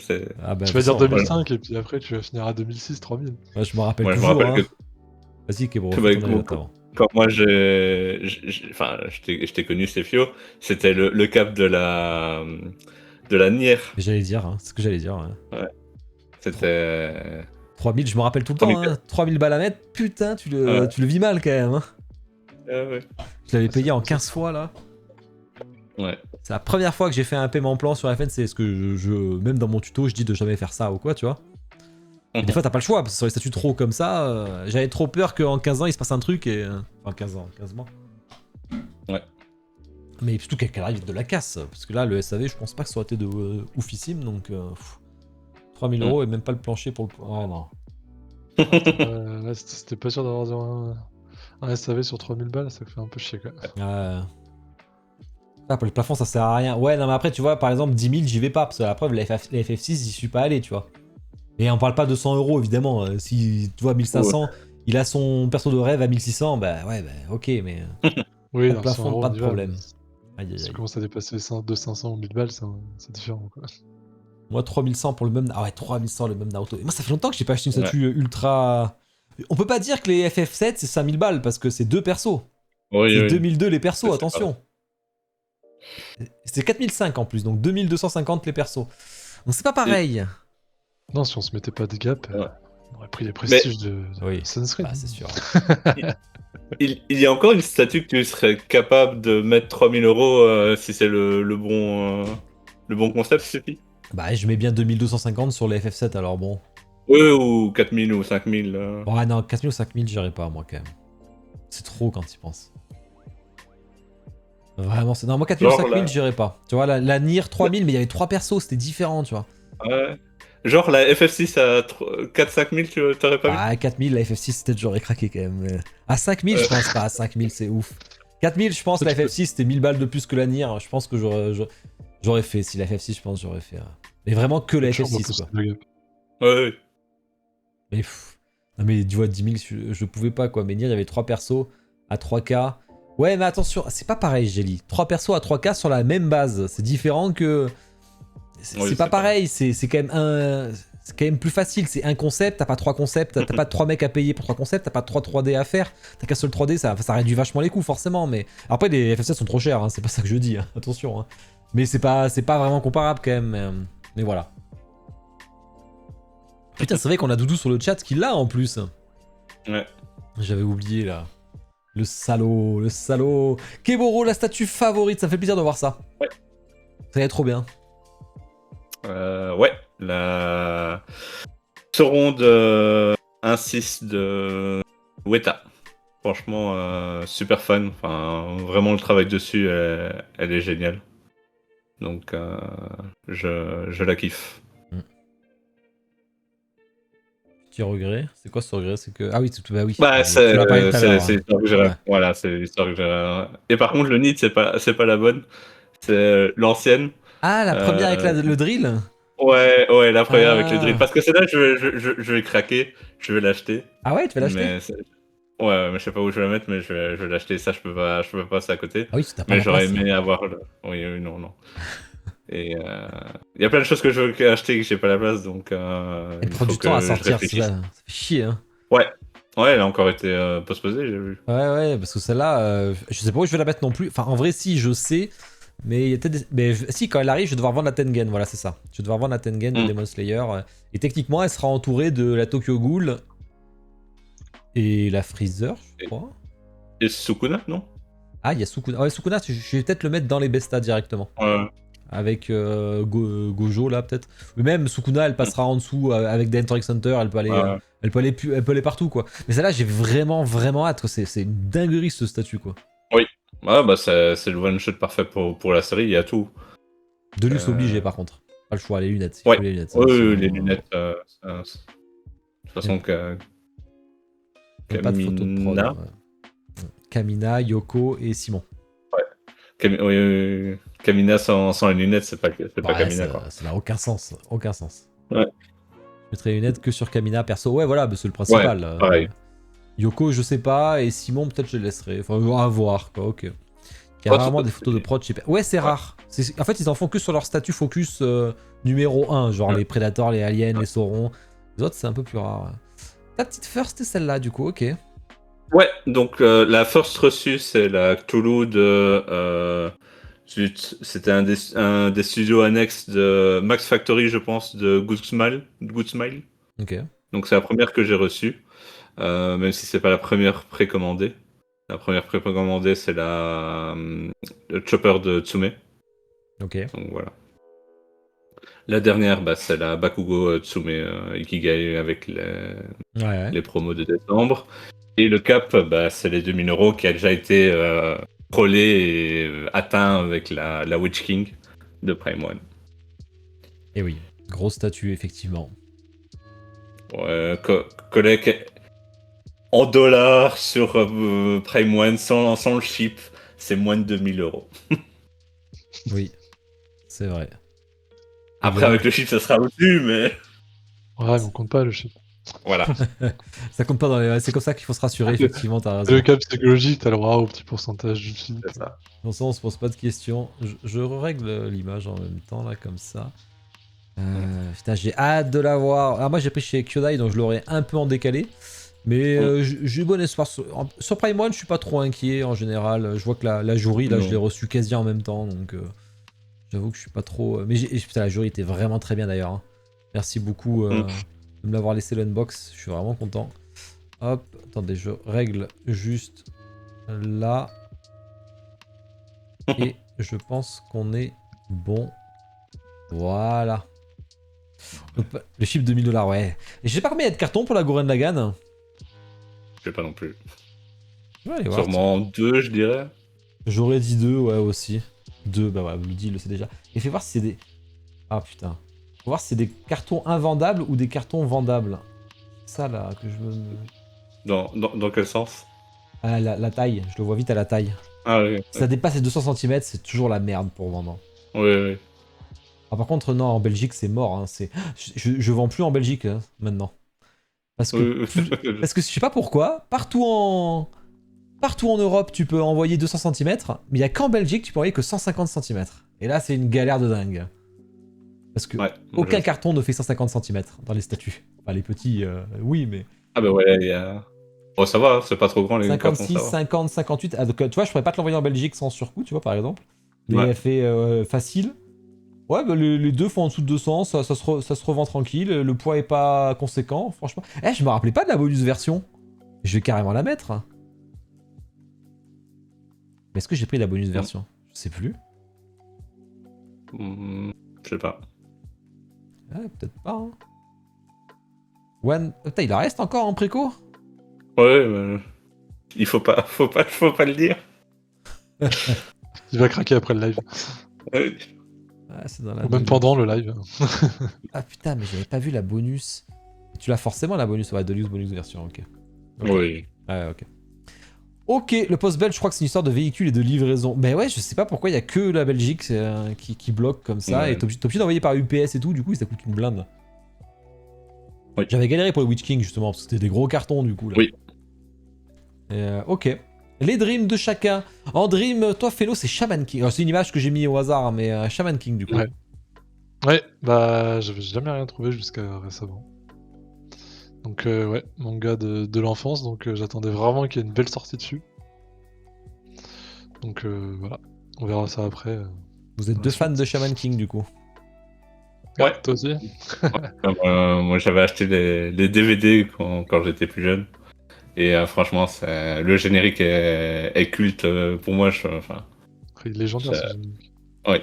A: Ah bah,
C: Tu
A: de
C: vas
A: toute
C: dire
A: façon,
C: 2005 et puis après tu vas finir à 2006, 3000.
A: moi, je me rappelle
B: Moi, je me
A: toujours,
B: rappelle
A: hein.
B: que
A: Vas-y, Kebro,
B: que,
A: fais
B: bah,
A: ton anecdote avant.
B: quand moi je t'ai connu Sefio, c'était le cap de la Nier.
A: Mais j'allais dire, hein, c'est ce que j'allais dire. Ouais.
B: Ouais. C'était
A: 3000, je me rappelle tout le
B: 3000.
A: temps, hein. 3000 balles à mettre, putain, tu
B: Ouais.
A: le vis mal quand même, hein.
B: Ouais.
A: Je l'avais payé en 15 fois là.
B: Ouais.
A: C'est la première fois que j'ai fait un paiement plan sur FN, c'est ce que même dans mon tuto, je dis de jamais faire ça ou quoi, tu vois. Mais des fois, t'as pas le choix, parce que sur les statuts trop comme ça, j'avais trop peur qu'en 15 ans, il se passe un truc et. Enfin, 15 ans, 15 mois.
B: Ouais.
A: Mais surtout qu'elle arrive de la casse, parce que là, le SAV, je pense pas que ça aurait été de oufissime, donc. 3000 euros et même pas le plancher pour le. Ah non.
C: Là, c'était pas sûr d'avoir un SAV sur 3000 balles, ça fait un peu chier quoi.
A: Ah, pour le plafond, ça sert à rien. Ouais, non, mais après, tu vois, par exemple, 10 000, j'y vais pas, parce que la preuve, la FF6, j'y suis pas allé, tu vois. Et on parle pas de 100 euros, évidemment. Si tu vois 1500, il a son perso de rêve à 1600, bah ouais, bah ok, mais.
C: Oui,
A: Pas de
C: dans
A: plafond,
C: 100 euros,
A: pas
C: on
A: de
C: y va,
A: problème.
C: mais
A: Aïe, aïe,
C: Si
A: aïe.
C: tu commences à dépasser 500 ou 1000 balles, c'est différent quoi.
A: Moi, 3100 pour le même. Ah ouais, 3100 le même Naruto. Et moi, ça fait longtemps que j'ai pas acheté une
B: Ouais.
A: statue ultra. On peut pas dire que les FF7 c'est 5000 balles parce que c'est deux persos.
B: Oui,
A: C'est
B: oui.
A: 2002 les persos,
B: C'est
A: attention. C'est 4005 en plus, donc 2250 les persos. Donc c'est pas pareil.
C: Non, si on se mettait pas de gap,
B: Ouais.
C: on aurait pris les prestiges de
A: Oui,
C: Sunscreen.
A: bah, c'est sûr.
B: Il y a encore une statue que tu serais capable de mettre 3000 euros si c'est le bon concept, Sophie.
A: Bah, je mets bien 2250 sur les FF7 alors bon.
B: Oui, ou 4000 ou 5000.
A: Ouais, non, 4000 ou 5000, j'irai pas moi quand même. C'est trop quand tu y penses. Vraiment, c'est. Non, moi 4000 ou
B: Genre,
A: 5000,
B: là.
A: j'irai pas. Tu vois, la Nier 3000, mais il y avait 3 persos, c'était différent, tu vois.
B: Ouais. Genre la FF6 à 4-5 000, tu t'aurais pas vu?
A: Ah, 4000, la FF6, peut-être j'aurais craqué quand même. À 5000, je pense pas. À 5000, c'est ouf. 4000, je pense, la FF6, c'était 1000 balles de plus que la Nier. Je pense que j'aurais fait. Si la FF6, je pense, j'aurais fait. Mais vraiment que la FF6, quoi.
B: Ouais.
A: Mais pff. Non, mais tu vois, 10 000, je pouvais pas, quoi. Mais Nier, il y avait 3 persos à 3K. Ouais, mais attention, c'est pas pareil, Jelly. 3 persos à 3K sur la même base. C'est différent que. C'est pas pareil, c'est quand même un. C'est quand même plus facile, c'est un concept, t'as pas 3 concepts, t'as pas 3 mecs à payer pour 3 concepts, t'as pas 3 3D à faire, t'as qu'un seul 3D, ça réduit vachement les coûts forcément, mais après les FF7 sont trop chers, hein, c'est pas ça que je dis, hein, attention. Hein. Mais c'est pas vraiment comparable quand même, mais voilà. Putain, c'est vrai qu'on a Doudou sur le chat qui l'a en plus.
B: Ouais.
A: J'avais oublié là. Le salaud, le salaud. Keboro, la statue favorite, ça fait plaisir de voir ça.
B: Ouais.
A: Ça va être trop bien.
B: Ouais, la seconde 1-6 de Weta. Franchement, super fan. Enfin, vraiment, le travail dessus, elle est géniale. Donc, je la kiffe.
A: Petit regret. C'est quoi ce regret? C'est que. Ah oui, bah oui.
B: Bah,
A: tu l'as parlé tout à l'heure.
B: c'est l'histoire que j'ai.
A: Ouais.
B: Voilà, c'est l'histoire que j'ai. Et par contre, le Nid, c'est pas la bonne. C'est l'ancienne.
A: Ah, la première avec le drill?
B: Ouais, la première avec les
A: Ah.
B: drills. Parce que celle-là, je vais craquer, je vais l'acheter.
A: Ah ouais, tu vas l'acheter?
B: Mais ouais, mais je sais pas où je vais la mettre, mais je vais l'acheter. Ça, je peux pas passer à côté.
A: Ah oui, t'as pas
B: Mais
A: la
B: j'aurais
A: place.
B: aimé avoir le. Oui, non, non. Et il y a plein de choses que je veux acheter que j'ai pas la place, donc
A: Elle
B: il
A: prend
B: faut
A: du temps à
B: que je
A: sortir, ça
B: réfléchisse.
A: fait chier, hein.
B: Ouais, ouais, elle a encore été postposée, j'ai vu.
A: Ouais, parce que celle-là, je sais pas où je vais la mettre non plus. Enfin, en vrai, si, je sais. Mais il y a peut-être si, quand elle arrive, je vais devoir vendre la Tengen, voilà, c'est ça. Je vais devoir vendre la Tengen de
B: Mm.
A: Demon Slayer. Et techniquement, elle sera entourée de la Tokyo Ghoul et la Freezer, je crois.
B: Et Sukuna, non?
A: Ah, il y a Sukuna. Ouais, Sukuna, je vais peut-être le mettre dans les Bestas directement.
B: Ouais.
A: Avec Gojo, là, peut-être. Mais même Sukuna, elle passera en dessous avec des Hunter x Hunter, elle peut aller,
B: Ouais.
A: elle peut aller partout, quoi. Mais celle-là, j'ai vraiment, vraiment hâte, quoi. C'est une dinguerie, ce statut, quoi.
B: Oui. Ouais, bah c'est le one shot parfait pour la série, il y a tout.
A: Deluxe obligé, par contre. Pas le choix, les lunettes. Il
B: Ouais.
A: faut les lunettes.
B: Oui,
A: Sinon,
B: les lunettes. De toute façon,
A: y a pas de photo de prod.
B: Kamina.
A: Ouais. Kamina, Yoko et Simon.
B: Oui. Kamina sans les lunettes, c'est pas Kamina, quoi.
A: Ça n'a aucun sens. Aucun sens.
B: Ouais.
A: Je mettrais les lunettes que sur Kamina perso. Ouais, voilà, c'est le
B: Ouais,
A: principal.
B: pareil.
A: Yoko, je sais pas. Et Simon, peut-être je le laisserai. Enfin, à voir, quoi. Ok. Il y a
B: Ouais,
A: rarement
B: c'est-
A: des photos de prod chez... Ouais, c'est rare. En fait, ils en font que sur leur statut focus numéro 1. Genre
B: Ouais.
A: les Predators, les Aliens, les Saurons. Les autres, c'est un peu plus rare. Ta petite first, c'est celle-là, du coup. Ok.
B: Ouais, donc la first reçue, c'est la Cthulhu de. C'était un des studios annexes de Max Factory, je pense, de Good Smile.
A: Ok.
B: Donc c'est la première que j'ai reçue, même si c'est pas la première précommandée. La première précommandée, c'est le Chopper de Tsume.
A: Ok.
B: Donc voilà. La dernière, bah, c'est la Bakugo Tsume Ikigai avec
A: Ouais.
B: les promos de décembre. Et le cap, bah, c'est les 2000 € qui a déjà été trollé et atteint avec la Witch King de Prime One.
A: Et oui. Gros statut, effectivement.
B: Ouais, collègue en dollars sur Prime One sans le ship, c'est moins de 2000 €.
A: Oui. C'est vrai.
B: Après, avec le ship, ça sera au-dessus, mais
C: Ouais, mais on compte pas le shit.
B: voilà.
A: Ça compte pas dans les... C'est comme ça qu'il faut se rassurer, effectivement, t'as
C: C'est le
A: raison.
C: cap psychologique, t'as le droit au petit pourcentage du shit.
B: C'est ça.
A: Pour ça, on se pose pas de questions. Je règle l'image en même temps, là, comme ça. Putain, j'ai hâte de la voir. Ah, moi, j'ai pris chez Kyodai, donc je l'aurai un peu en décalé. Mais j'ai bon espoir. Sur Prime One, je suis pas trop inquiet en général. Je vois que la jury, là,
B: Non.
A: je l'ai reçue quasi en même temps, donc j'avoue que je suis pas trop. Mais putain, la jury était vraiment très bien d'ailleurs, hein. Merci beaucoup de me l'avoir laissé l'unbox. Je suis vraiment content. Hop, attendez, je règle juste là. Et je pense qu'on est bon. Voilà. Donc, le chip de 1000 $, ouais. Et je sais pas combien il y a de cartons pour la Gurren Lagann.
B: Je sais pas non plus.
A: Je vais aller voir.
B: Sûrement 2, je dirais.
A: J'aurais dit 2, ouais, aussi. 2, bah ouais, Bloody, il le sait déjà. Et fais voir si c'est des... Ah, putain. Faut voir si c'est des cartons invendables ou des cartons vendables. Ça, là, que je veux...
B: Dans quel sens?
A: Ah, la taille. Je le vois vite à la taille.
B: Ah oui.
A: Si ça dépasse les 200 cm, c'est toujours la merde pour vendre.
B: Oui.
A: Ah, par contre, non, en Belgique, c'est mort. Hein. Je vends plus en Belgique, hein, maintenant. Parce que, parce que je sais pas pourquoi, partout en Europe, tu peux envoyer 200 cm, mais il y a qu'en Belgique, tu peux envoyer que 150 cm. Et là, c'est une galère de dingue. Parce que aucun carton ne fait 150 cm dans les statuts. Enfin, les petits, oui, mais...
B: Ah bah ouais, il y a... Oh, ça va, c'est pas trop grand les
A: 56,
B: cartons, ça va.
A: 50, 58... Ah, donc, tu vois, je pourrais pas te l'envoyer en Belgique sans surcoût, tu vois, par exemple. Mais
B: Ouais.
A: elle fait facile. Ouais, bah, les deux font en dessous de 200, ça se revend tranquille, le poids est pas conséquent, franchement. Eh, je me rappelais pas de la bonus version. Je vais carrément la mettre. Mais est-ce que j'ai pris la bonus version? Je sais plus.
B: Je sais pas.
A: Ouais, peut-être pas. Hein. One... Putain, il en reste encore en préco?
B: Ouais, mais... Il faut pas le dire.
C: Il va craquer après le live.
B: Ouais.
A: Ah, c'est dans la
C: Ou même
A: bonus.
C: pendant le live.
A: Ah putain, mais j'avais pas vu la bonus. Tu l'as forcément la bonus, ouais, Deluxe bonus version, ok. Ok.
B: Oui.
A: Ouais, ok. Ok, le poste belge, je crois que c'est une histoire de véhicule et de livraison. Mais ouais, je sais pas pourquoi il y a que la Belgique qui bloque comme ça.
B: Ouais.
A: Et t'es obligé d'envoyer par UPS et tout, du coup ça coûte une blinde.
B: Oui.
A: J'avais galéré pour le Witch King justement, parce que c'était des gros cartons du coup là.
B: Oui.
A: Ok. Les dreams de chacun. En dream, toi Fellow, c'est Shaman King. Alors, c'est une image que j'ai mis au hasard, mais Shaman King du coup.
C: Ouais. Ouais, bah j'avais jamais rien trouvé jusqu'à récemment. Donc ouais, manga de l'enfance, donc j'attendais vraiment qu'il y ait une belle sortie dessus. Donc voilà, on verra ça après.
A: Vous êtes
C: Dans la
A: deux fans
C: suite.
A: de Shaman King du coup.
B: Ouais.
C: Toi aussi?
B: Moi, j'avais acheté les DVD quand j'étais plus jeune. Et franchement, le générique est culte pour moi. Enfin,
C: Il est légendaire
B: ça-
C: ce générique.
B: ouais.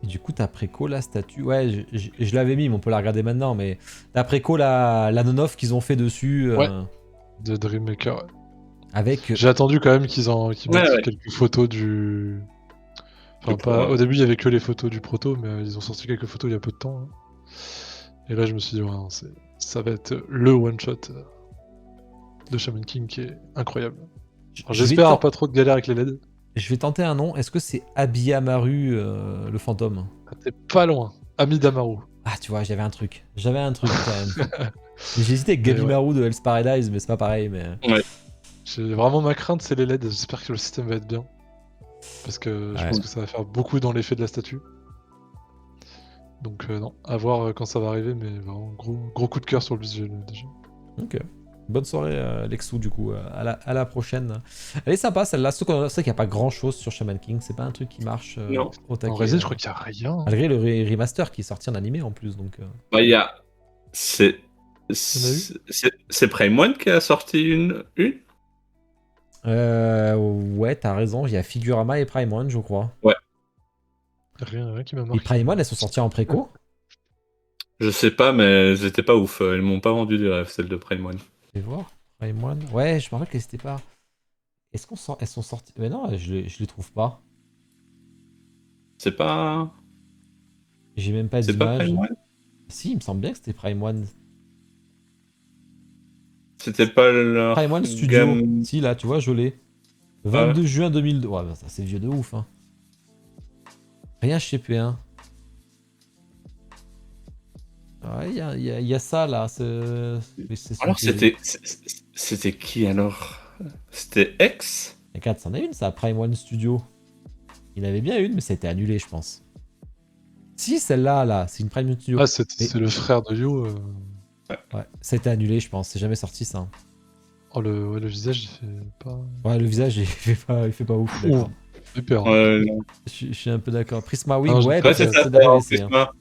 A: Et du coup, t'as préco la statue. Ouais, je l'avais mis, mais on peut la regarder maintenant. Mais t'as préco la non-off qu'ils ont fait dessus.
C: Ouais. De Dream Maker. Ouais.
A: Avec.
C: J'ai attendu quand même qu'ils
B: Ouais,
C: mettent
B: ouais.
C: quelques photos du. Enfin, pas. Au début, il y avait que les photos du proto, mais ils ont sorti quelques photos il y a peu de temps. Hein. Et là, je me suis dit, ouais, non, ça va être le one-shot de Shaman King qui est incroyable. Alors,
A: je vais
C: j'espère
A: ten-
C: pas trop de galère avec les LED.
A: Je vais tenter un nom. Est-ce que c'est Abiyamaru le fantôme?
C: Ah, t'es pas loin. Ami Damaru.
A: Ah, tu vois, j'avais un truc. J'avais un truc quand même. Mais j'ai hésité avec
C: Mais
A: Gabimaru de Hell's Paradise, mais c'est pas pareil. Mais...
C: J'ai vraiment ma crainte, c'est les LED. J'espère que le système va être bien. Parce que je
A: Ouais.
C: pense que ça va faire beaucoup dans l'effet de la statue. Donc non, à voir quand ça va arriver, mais vraiment gros coup de cœur sur le visuel déjà.
A: Ok. Bonne soirée, Lexou, du coup. À la prochaine. Elle est sympa, celle-là. C'est vrai qu'il n'y a pas grand-chose sur Shaman King. C'est pas un truc qui marche
B: Non.
A: au taquet.
C: En Resident, je crois qu'il y a rien. Hein.
A: Malgré le remaster qui est sorti en animé en plus. Donc,
B: Bah, il y a. C'est.
C: en a eu
B: C'est Prime One qui a sorti une.
A: Ouais, t'as raison. Il y a Figurama et Prime One, je crois.
C: Rien qui m'a
A: Et
C: marqué.
A: Prime One, elles sont sorties en préco.
B: Je sais pas, mais elles étaient pas ouf. Elles m'ont pas vendu du rêve, celles de Prime One.
A: Je vais voir. Prime One. Ouais, je me rappelle qu'elles étaient pas. Est-ce qu'on sent... Elles sont sorties. Mais non, je les trouve pas.
B: C'est pas.
A: J'ai même pas
B: C'est pas
A: d'image.
B: Prime One?
A: Si, il me semble bien que c'était Prime One.
B: C'était pas leur.
A: Prime One Studio.
B: gamme-
A: Si, là, tu vois, je l'ai. 22 juin 2002. Ouais, bah, ça, c'est vieux de ouf. Hein. Rien chez P1. Ouais, il y a ça là.
B: Alors, c'était qui alors? C'était X?
A: Regarde, c'en est une, ça, Prime One Studio. Il y en avait bien une, mais ça a été annulé, je pense. Si, celle-là, là, c'est une Prime One Studio.
C: Ah, c'est le frère de Yo.
A: Ouais, ça a été annulé, je pense. C'est jamais sorti, ça.
C: Oh, le visage, il fait pas.
A: Ouais, le visage, il fait pas ouf, d'accord.
C: Super.
B: Non.
A: Je suis un peu d'accord. Prisma Wing,
C: Non,
A: ouais,
B: Ouais,
A: parce
B: c'est
A: que
B: ça,
A: c'est d'avait laissé.
B: Prisma.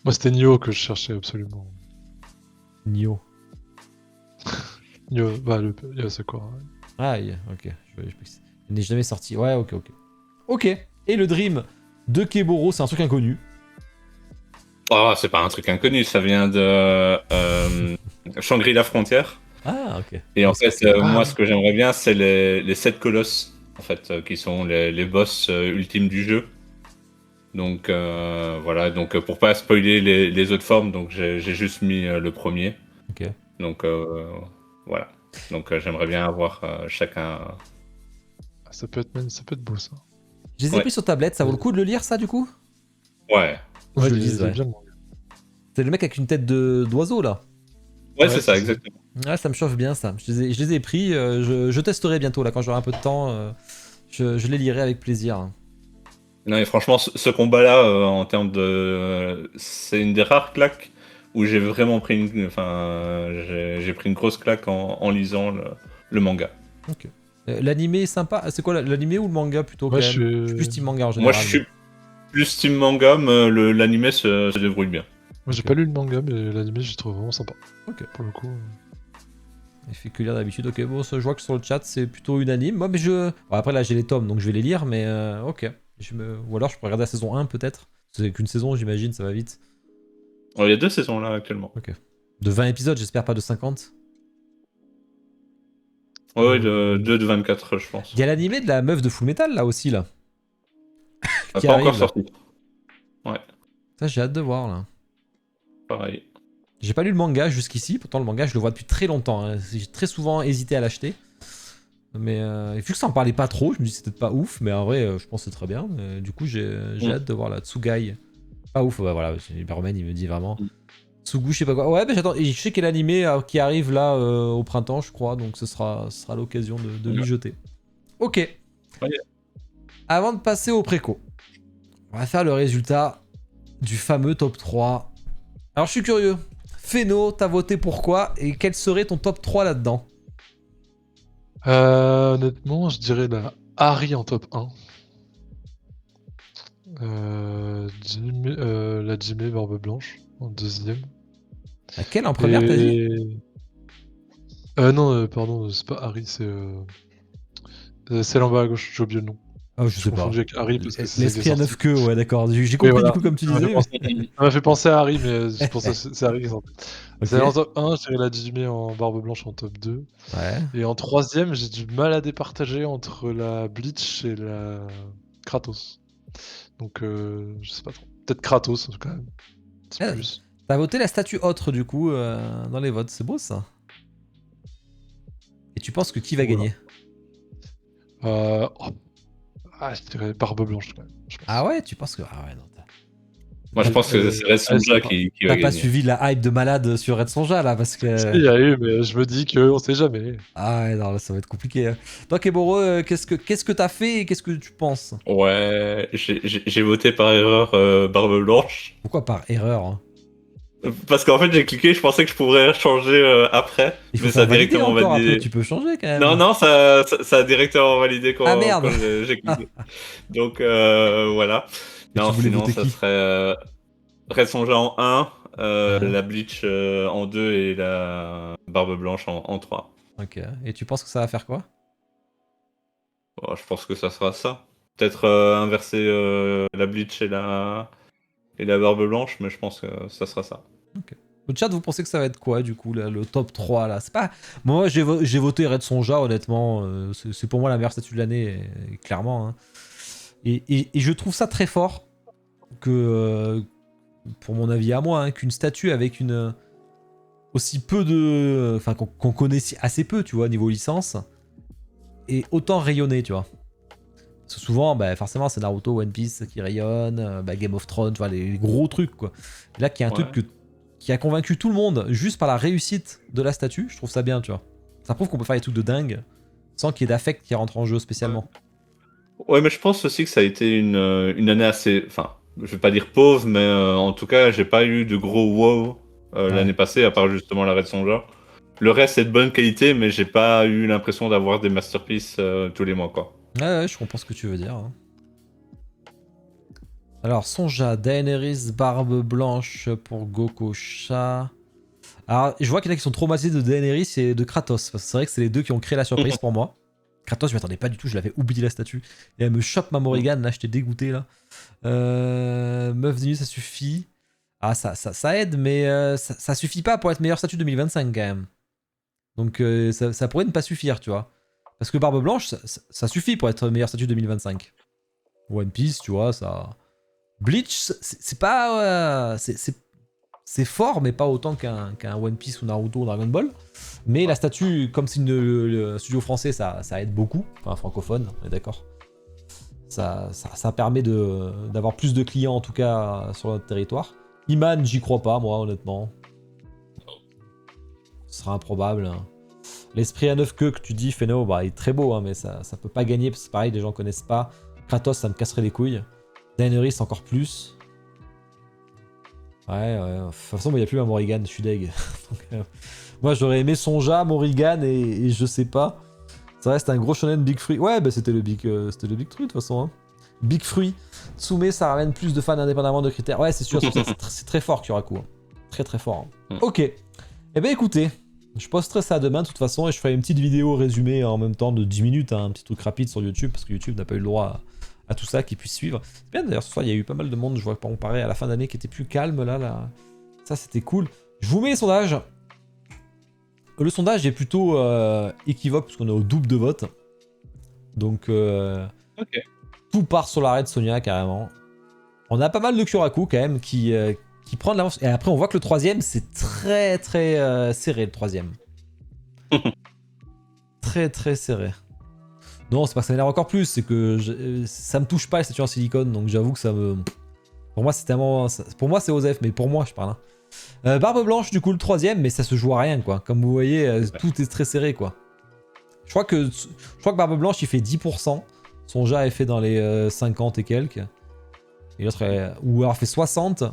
C: Moi, c'était Nioh que je cherchais absolument.
A: Nioh.
C: Nioh, bah, c'est quoi ouais.
A: Ah, ok. Il n'est jamais sorti. Ouais, ok. Ok. Et le Dream de Keboro, c'est un truc inconnu.
B: Oh, c'est pas un truc inconnu, ça vient de Shangri-La Frontière.
A: Ah, ok.
B: Et en fait,
C: Ah.
B: moi, ce que j'aimerais bien, c'est les 7 colosses, en fait, qui sont les boss ultimes du jeu. Donc voilà, donc pour pas spoiler les autres formes, donc j'ai juste mis le premier.
A: Ok.
B: Donc voilà. Donc j'aimerais bien avoir chacun.
C: Ça peut être beau ça.
A: Je les ai
B: Ouais.
A: pris sur tablette, ça vaut le coup de le lire, ça, du coup?
B: Ouais.
A: Ou je le
C: il
A: lise,
C: est
A: ouais.
C: bien le manga.
A: C'est le mec avec une tête d'oiseau, là.
B: Ouais,
C: Ouais,
B: c'est ça,
C: c'est ça.
B: exactement.
A: Ouais, ça me chauffe bien, ça. Je les ai pris. Je testerai bientôt, là, quand j'aurai un peu de temps. Je les lirai avec plaisir.
B: Non, et franchement, ce combat-là, en termes de. C'est une des rares claques où j'ai vraiment pris une. Enfin, j'ai pris une grosse claque en lisant le manga.
A: Ok. L'animé est sympa. C'est quoi, l'animé ou le manga plutôt,
C: Moi,
A: quand
C: je
A: même?
C: suis-
A: Je suis plus team manga en général.
B: Moi, je suis plus team manga, mais l'animé se débrouille bien.
C: Moi, j'ai
A: Ok.
C: pas lu le manga, mais l'anime, je trouve vraiment sympa.
A: Ok.
C: Pour le coup.
A: Il fait que lire d'habitude. Ok, bon, ça, je vois que sur le chat, c'est plutôt unanime. Moi, mais je. Bon, après, là, j'ai les tomes, donc je vais les lire, mais ok. Ou alors, je pourrais regarder la saison 1, peut-être. C'est qu'une saison, j'imagine, ça va vite.
B: Il y a 2 saisons là actuellement.
A: De 20 épisodes, j'espère pas de 50.
B: Ouais, de 2 de 24, je pense.
A: Il y a l'animé de la meuf de Full Metal, là aussi, là. qui
B: Pas
A: arrive,
B: encore
A: là.
B: sorti.
A: Ça, j'ai hâte de voir, là.
B: Pareil.
A: J'ai pas lu le manga jusqu'ici, pourtant le manga je le vois depuis très longtemps. Hein. J'ai très souvent hésité à l'acheter. Mais vu que ça en parlait pas trop, je me dis c'est peut-être pas ouf, mais en vrai, je pense que c'est très bien. Du coup, j'ai hâte de voir la Tsugai. Pas ouf, ouais, voilà, Barman il me dit vraiment. Tsugu, je sais pas quoi. Ouais, mais j'attends. Et je sais qu'il y a l'animé qui arrive là au printemps, je crois, donc ce sera l'occasion de lui jeter. Ok.
B: Ouais.
A: Avant de passer au préco, on va faire le résultat du fameux top 3. Alors, je suis curieux. Feno, t'as voté pour quoi et quel serait ton top 3 là-dedans?
C: Honnêtement, je dirais la Harry en top 1. La Jimmy Barbe Blanche en deuxième.
A: Laquelle en première, t'as dit?
C: Non, pardon, c'est pas Harry, c'est celle en bas à gauche, j'ai oublié le nom.
A: Oh, je
C: Je
A: sais
C: confondu
A: pas.
C: avec Harry parce que c'est
A: L'esprit à
C: celle qui est
A: 9 queues, ouais, d'accord. J'ai
C: sortie.
A: compris
C: Oui,
A: du
C: voilà.
A: coup, comme tu
C: Ça m'a fait
A: disais.
C: penser- ça m'a fait penser à Harry, mais je pense que c'est Harry qui est sorti.
A: Ok.
C: C'est en top 1, je dirais la Jimmy en Barbe Blanche en top 2.
A: Ouais.
C: Et en troisième, j'ai du mal à départager entre la Bleach et la Kratos. Donc, je sais pas trop. Peut-être Kratos, quand même. C'est
A: Ah,
C: plus.
A: T'as voté la statue autre, du coup, dans les votes. C'est beau, ça. Et tu penses que qui va
C: Voilà.
A: gagner?
C: Oh. Ah, je dirais Barbe Blanche, quand même. Je pense.
A: Ah ouais, tu penses que... Ah ouais, non.
B: Moi, je pense que c'est Red Sonja qui va
A: T'as pas
B: gagner.
A: suivi la hype de malade sur Red Sonja, là, parce
C: Si,
A: que...
C: il y a eu, mais je me dis qu'on sait jamais.
A: Ah ouais, non, là, ça va être compliqué. Hein. Toi, Keboro, qu'est-ce que t'as fait et qu'est-ce que tu penses?
B: Ouais, j'ai voté par erreur Barbe Blanche.
A: Pourquoi par erreur? Hein?
B: Parce qu'en fait, j'ai cliqué, je pensais que je pourrais changer après.
A: Il faut
B: Mais ça
A: faire
B: a
A: valider
B: directement
A: encore
B: validé.
A: après, tu peux changer quand même.
B: Non, non, ça a directement validé
A: Ah
B: quand
A: merde.
B: j'ai cliqué. Donc voilà.
A: Et tu
B: Non,
A: voulais
B: sinon,
A: voter
B: ça
A: qui?
B: serait Red Sonja en 1,
A: Ouais.
B: la Bleach en 2 et la Barbe Blanche en 3.
A: Ok. Et tu penses que ça va faire quoi?
B: Bon, je pense que ça sera ça. Peut-être inverser la Bleach et la Barbe Blanche, mais je pense que ça sera ça.
A: Ok. Le chat, vous pensez que ça va être quoi, du coup, là, le top 3, là? C'est pas... Moi, j'ai voté Red Sonja, honnêtement. C'est pour moi la meilleure statue de l'année, clairement. Hein. Et je trouve ça très fort que, pour mon avis à moi, hein, qu'une statue avec une... aussi peu de... Enfin, qu'on connaît assez peu, tu vois, niveau licence, et autant rayonnée, tu vois. Parce que souvent, bah, forcément, c'est Naruto, One Piece qui rayonne, bah, Game of Thrones, tu vois, les gros trucs, quoi. Là, qu'il y a un truc qui a convaincu tout le monde juste par la réussite de la statue, je trouve ça bien, tu vois. Ça prouve qu'on peut faire des trucs de dingue sans qu'il y ait d'affect qui rentre en jeu spécialement.
B: Ouais, mais je pense aussi que ça a été une année assez... Enfin, je vais pas dire pauvre, mais en tout cas, j'ai pas eu de gros wow l'année passée, à part justement la Red Sonja. Le reste est de bonne qualité, mais j'ai pas eu l'impression d'avoir des masterpieces tous les mois, quoi.
A: Ouais, je comprends ce que tu veux dire. Hein. Alors, Sonja, Daenerys, Barbe Blanche pour Gokosha. Alors, je vois qu'il y en a qui sont traumatisés de Daenerys et de Kratos. Parce que c'est vrai que c'est les deux qui ont créé la surprise pour moi. Kratos, je m'attendais pas du tout, je l'avais oublié la statue. Et elle me chope ma Morrigan, là, j'étais dégoûté, là. Meuf de nuit, ça suffit. Ah, ça aide, mais ça suffit pas pour être meilleure statue 2025, quand même. Donc, ça pourrait ne pas suffire, tu vois. Parce que Barbe Blanche, ça suffit pour être meilleure statue 2025. One Piece, tu vois, ça... Bleach, c'est pas... c'est fort, mais pas autant qu'un One Piece ou Naruto ou Dragon Ball. Mais la statue, comme c'est le studio français, ça aide beaucoup. Enfin, francophone, on est d'accord. Ça permet d'avoir plus de clients, en tout cas, sur notre territoire. Iman, j'y crois pas, moi, honnêtement. Ce sera improbable. Hein. L'esprit à 9 queues que tu dis, Feno, bah, il est très beau, hein, mais ça peut pas gagner, parce que c'est pareil, les gens connaissent pas. Kratos, ça me casserait les couilles. Daenerys, encore plus. Ouais. De toute façon, il n'y a plus ma Morrigan, je suis deg. Donc, moi, j'aurais aimé Sonja, Morrigan et je sais pas. Ça reste un gros shonen Big Fruit. Ouais, bah c'était le Big Fruit de toute façon. Hein. Big Fruit. Tsume, ça ramène plus de fans indépendamment de critères. Ouais, c'est sûr, c'est très fort Kyoraku. Hein. Très très fort. Hein. Ok. Eh ben écoutez, je posterai ça demain de toute façon et je ferai une petite vidéo résumée en même temps de 10 minutes, hein, un petit truc rapide sur YouTube parce que YouTube n'a pas eu le droit à tout ça, qui puisse suivre. C'est bien d'ailleurs, ce soir il y a eu pas mal de monde, je vois comparé à la fin d'année qui était plus calme là. Ça c'était cool. Je vous mets les sondages. Le sondage est plutôt équivoque parce qu'on est au double de vote. Donc tout part sur l'arrêt de Sonia carrément. On a pas mal de Kyoraku quand même qui prend de l'avance. Et après on voit que le troisième c'est très très serré le troisième. Très très serré. Non, c'est pas que ça m'énerve encore plus, c'est que ça me touche pas les statues en silicone, donc j'avoue que ça me... Pour moi, c'est tellement... Pour moi, c'est Osef, mais pour moi, je parle. Barbe Blanche, du coup, le 3ème, mais ça se joue à rien, quoi. Comme vous voyez, tout est très serré, quoi. Je crois que Barbe Blanche, il fait 10%. Sonja est fait dans les 50 et quelques. Et l'autre, ou alors fait 60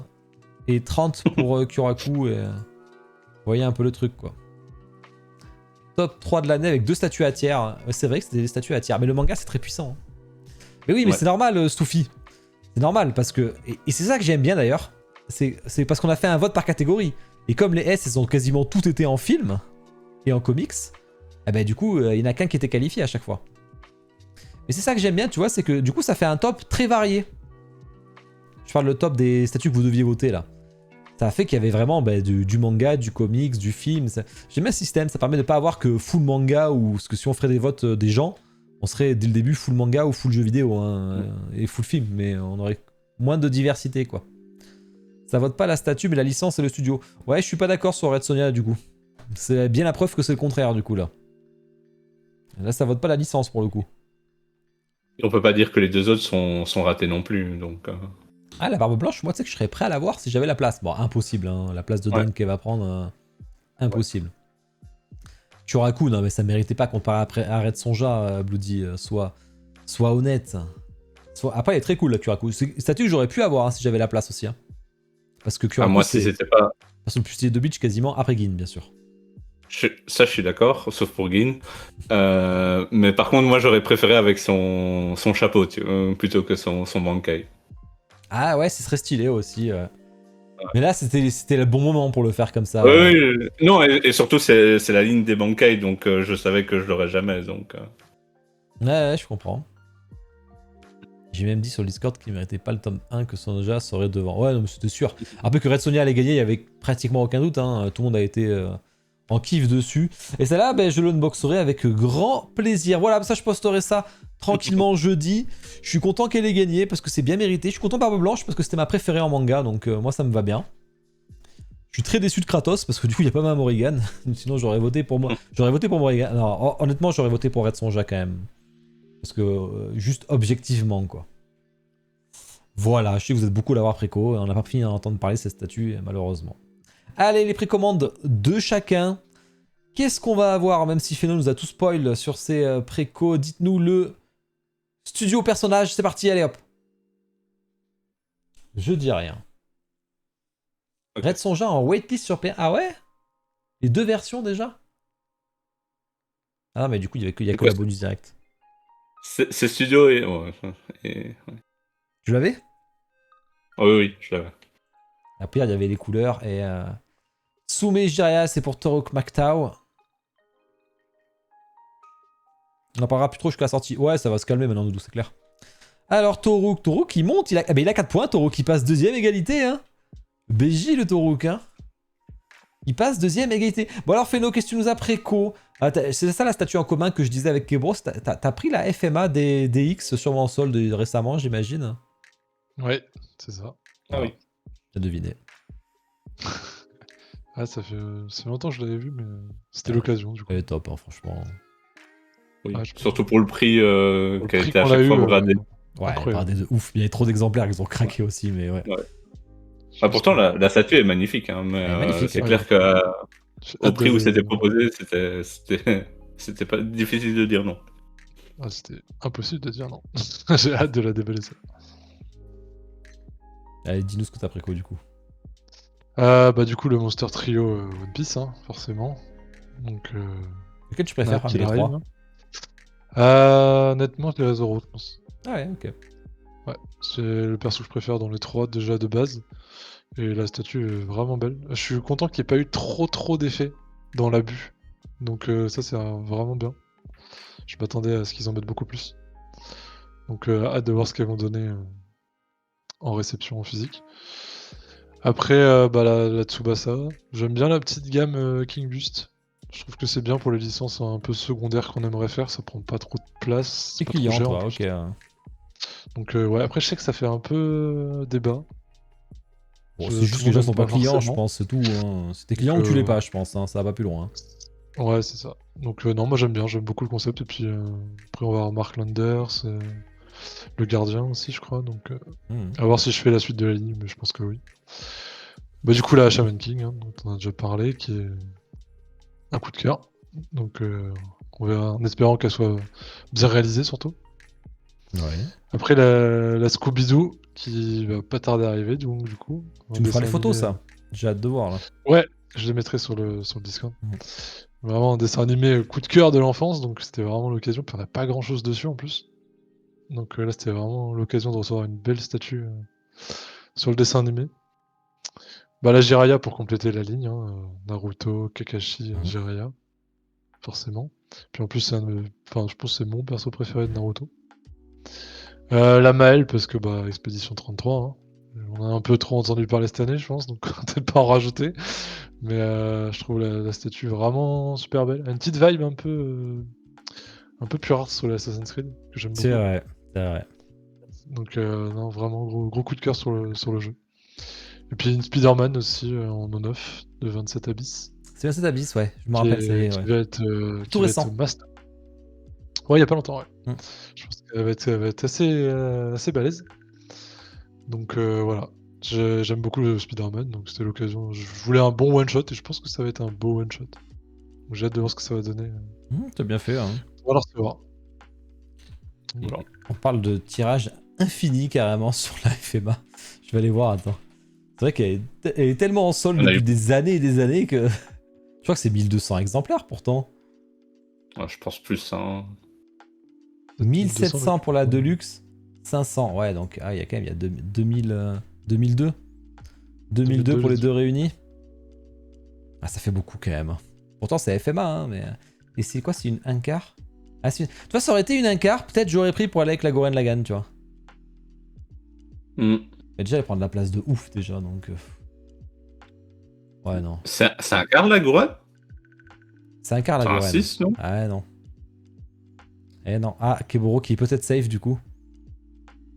A: et 30 pour Kyoraku. Et... Vous voyez un peu le truc, quoi. Top 3 de l'année avec 2 statues à tiers. C'est vrai que c'était des statues à tiers, mais le manga, c'est très puissant. Mais oui, mais c'est normal, Stuffy. C'est normal, parce que... Et c'est ça que j'aime bien, d'ailleurs. C'est parce qu'on a fait un vote par catégorie. Et comme les S, elles ont quasiment toutes été en film et en comics, eh ben, du coup, il n'y en a qu'un qui était qualifié à chaque fois. Mais c'est ça que j'aime bien, tu vois, c'est que du coup, ça fait un top très varié. Je parle le top des statues que vous deviez voter, là. Ça a fait qu'il y avait vraiment du manga, du comics, du film. J'aime bien ce système, ça permet de pas avoir que full manga, ou parce que si on ferait des votes des gens, on serait dès le début full manga ou full jeu vidéo, hein, et full film, mais on aurait moins de diversité, quoi. Ça vote pas la statue, mais la licence et le studio. Ouais, je suis pas d'accord sur Red Sonja, du coup. C'est bien la preuve que c'est le contraire, du coup, là. Là, ça vote pas la licence, pour le coup.
B: On peut pas dire que les 2 autres sont ratés non plus, donc...
A: Ah, la Barbe Blanche, moi, tu sais que je serais prêt à la voir si j'avais la place. Bon, impossible, hein. La place de dingue qu'elle va prendre, impossible. Kyoraku, non, mais ça méritait pas qu'on parle à Red Sonja, Bloody. Soit honnête. Après, elle est très cool, la Kyoraku. C'est une statue que j'aurais pu avoir, hein, si j'avais la place aussi. Hein. Parce que Kyoraku,
B: moi, si c'était pas...
A: Parce que le plus stylé de Bleach, quasiment après Gin, bien sûr.
B: Ça, je suis d'accord, sauf pour Gin. Mais par contre, moi, j'aurais préféré avec son chapeau, plutôt que son Bankai.
A: Ah ouais, ce serait stylé aussi. Mais là, c'était le bon moment pour le faire comme ça.
B: Oui, non, et surtout, c'est la ligne des Bankai, donc je savais que je l'aurais jamais, donc...
A: Ouais, je comprends. J'ai même dit sur le Discord qu'il méritait pas le tome 1, que Sonja serait devant. Ouais, non, mais c'était sûr. Après que Red Sonja allait gagner, il y avait pratiquement aucun doute. Hein. Tout le monde a été en kiff dessus. Et celle-là, je l'unboxerai avec grand plaisir. Voilà, ça, je posterai ça tranquillement jeudi. Je suis content qu'elle ait gagné parce que c'est bien mérité. Je suis content Barbe Blanche parce que c'était ma préférée en manga, donc moi, ça me va bien. Je suis très déçu de Kratos parce que du coup, il n'y a pas même Morrigan. Sinon, j'aurais voté pour moi. J'aurais voté pour Morrigan. Non, honnêtement, j'aurais voté pour Red Sonja quand même. Parce que, juste objectivement, quoi. Voilà, je sais que vous êtes beaucoup à l'avoir préco. On n'a pas fini d'entendre parler de cette statue, malheureusement. Allez, les précommandes de chacun. Qu'est-ce qu'on va avoir, même si Feno nous a tout spoil sur ses précos. Dites-nous le studio personnage. C'est parti, allez hop. Je dis rien. Okay. Red Sonja en waitlist sur PS. Ah ouais? Les 2 versions déjà? Ah non, mais du coup, il y a que la bonus direct.
B: C'est studio et...
A: Tu l'avais?
B: Oh, oui, je l'avais.
A: Après, il y avait les couleurs et... Sume Jiraiya, c'est pour Toruk Mactao. On en parlera plus trop jusqu'à la sortie. Ouais, ça va se calmer maintenant, Doudou, c'est clair. Alors, Toruk, il monte. Il a 4 points, Toruk. Il passe 2ème égalité, hein. BJ, le Toruk, hein. Il passe 2ème égalité. Bon, alors, Feno, qu'est-ce que tu nous as préco? C'est ça la statue en commun que je disais avec Kebros. T'as pris la FMA des DX sûrement en solde récemment, j'imagine.
C: Ouais, c'est ça.
B: Ah oui.
A: T'as deviné.
C: Ah, ça fait longtemps que je l'avais vu, mais c'était l'occasion du coup.
A: Elle est top, hein, franchement.
B: Oui. Surtout pour le prix qui a été à chaque fois bradé.
A: Ouais, bradé de ouf. Il y avait trop d'exemplaires qu'ils ont craqué aussi, mais ouais.
B: Ah, pourtant, la statue est magnifique, hein, mais c'est clair qu'au prix où c'était proposé, c'était pas difficile de dire non.
C: Ah, c'était impossible de dire non. J'ai hâte de la déballer, ça.
A: Allez, dis-nous ce que t'as préco du coup.
C: Du coup, le Monster Trio One Piece, hein, forcément. Donc,
A: lequel tu préfères parmi les 3
C: honnêtement, je dirais Zoro, je pense.
A: Ah ouais, ok.
C: Ouais, c'est le perso que je préfère dans les 3 déjà de base. Et la statue est vraiment belle. Je suis content qu'il n'y ait pas eu trop d'effets dans l'abus. Donc ça, c'est vraiment bien. Je m'attendais à ce qu'ils en mettent beaucoup plus. Donc hâte de voir ce qu'elles vont donner en réception en physique. Après, la Tsubasa. J'aime bien la petite gamme King Bust. Je trouve que c'est bien pour les licences un peu secondaires qu'on aimerait faire. Ça prend pas trop de place.
A: C'est client, toi, ok.
C: Donc ouais, après je sais que ça fait un peu débat.
A: Bon, c'est juste que les gens sont pas clients, je pense, c'est tout. Hein. Si t'es client ou tu l'es pas, je pense, hein. Ça va pas plus loin. Hein.
C: Ouais, c'est ça. Donc non, moi j'aime beaucoup le concept. Et puis après on va avoir Mark Landers, le gardien aussi, je crois. Donc à voir si je fais la suite de la ligne, mais je pense que oui. Bah du coup la Shaman King, hein, dont on a déjà parlé, qui est un coup de cœur. Donc on verra, en espérant qu'elle soit bien réalisée surtout.
A: Ouais.
C: Après la Scooby-Doo, qui va pas tarder à arriver, donc du coup.
A: Tu me feras les
C: dessin
A: photos,
C: animé,
A: ça. J'ai hâte de voir, là.
C: Ouais, je les mettrai sur le Discord.
A: Mhm.
C: Vraiment un dessin animé coup de cœur de l'enfance, donc c'était vraiment l'occasion, puis on a pas grand chose dessus en plus. Donc là c'était vraiment l'occasion de recevoir une belle statue sur le dessin animé. Bah la Jiraiya pour compléter la ligne, hein, Naruto, Kakashi,
A: Mhm.
C: Jiraiya, forcément. Puis en plus c'est enfin je pense que c'est mon perso préféré de Naruto. La Maëlle parce que bah Expédition 33, hein. On a un peu trop entendu parler cette année je pense, donc on va peut-être pas en rajouter. Mais je trouve la statue vraiment super belle. Elle a une petite vibe un peu plus rare sur l'Assassin's Creed, que j'aime
A: C'est
C: beaucoup.
A: vrai, c'est vrai.
C: Donc non, vraiment gros coup de cœur sur le jeu. Et puis une Spider-Man aussi en O9 de 27 Abyss,
A: C'est bien cet abyss, ouais. Je me rappelle, ça y est,
C: qui
A: ouais. Tout
C: va être
A: récent.
C: master. Ouais, il y a pas longtemps, ouais.
A: Mm.
C: Je pense qu'elle elle va être assez balèze. Donc voilà. J'aime beaucoup le Spider-Man, donc c'était l'occasion. Je voulais un bon one-shot et je pense que ça va être un beau one-shot. Donc j'ai hâte de voir ce que ça va donner.
A: T'as bien fait, hein.
C: On va le recevoir. Donc,
A: Et
C: voilà.
A: on parle de tirage infini, carrément, sur la FMA. Je vais aller voir, attends. C'est vrai elle est tellement en solde
B: On a
A: depuis
B: eu-
A: des années et des années que... Je crois que c'est 1200 exemplaires, pourtant.
B: Je pense plus, hein.
C: Peut-être 1200, mais
A: 1700 pour la Deluxe, 500. Ouais, donc il y a quand même il y a 2000, 2002. 2002
C: 2002,
A: pour
C: les
A: les deux
C: deux.
A: réunis. Ah, ça fait beaucoup quand même. Pourtant, c'est FMA, hein, mais... Et c'est quoi, c'est une 1 quart? Ah, tu vois, ça aurait été une 1 quart, peut-être j'aurais pris pour aller avec la Goren Lagann, tu vois.
B: Hmm.
A: Mais déjà, elle prend de la place de ouf, déjà, donc... Ouais, non.
B: C'est un quart la Gourette?
A: C'est un quart, la
B: C'est un
A: Goren.
B: 6, non?
A: Ah, ouais, non. Eh non. Ah, Keboro qui est peut-être safe, du coup.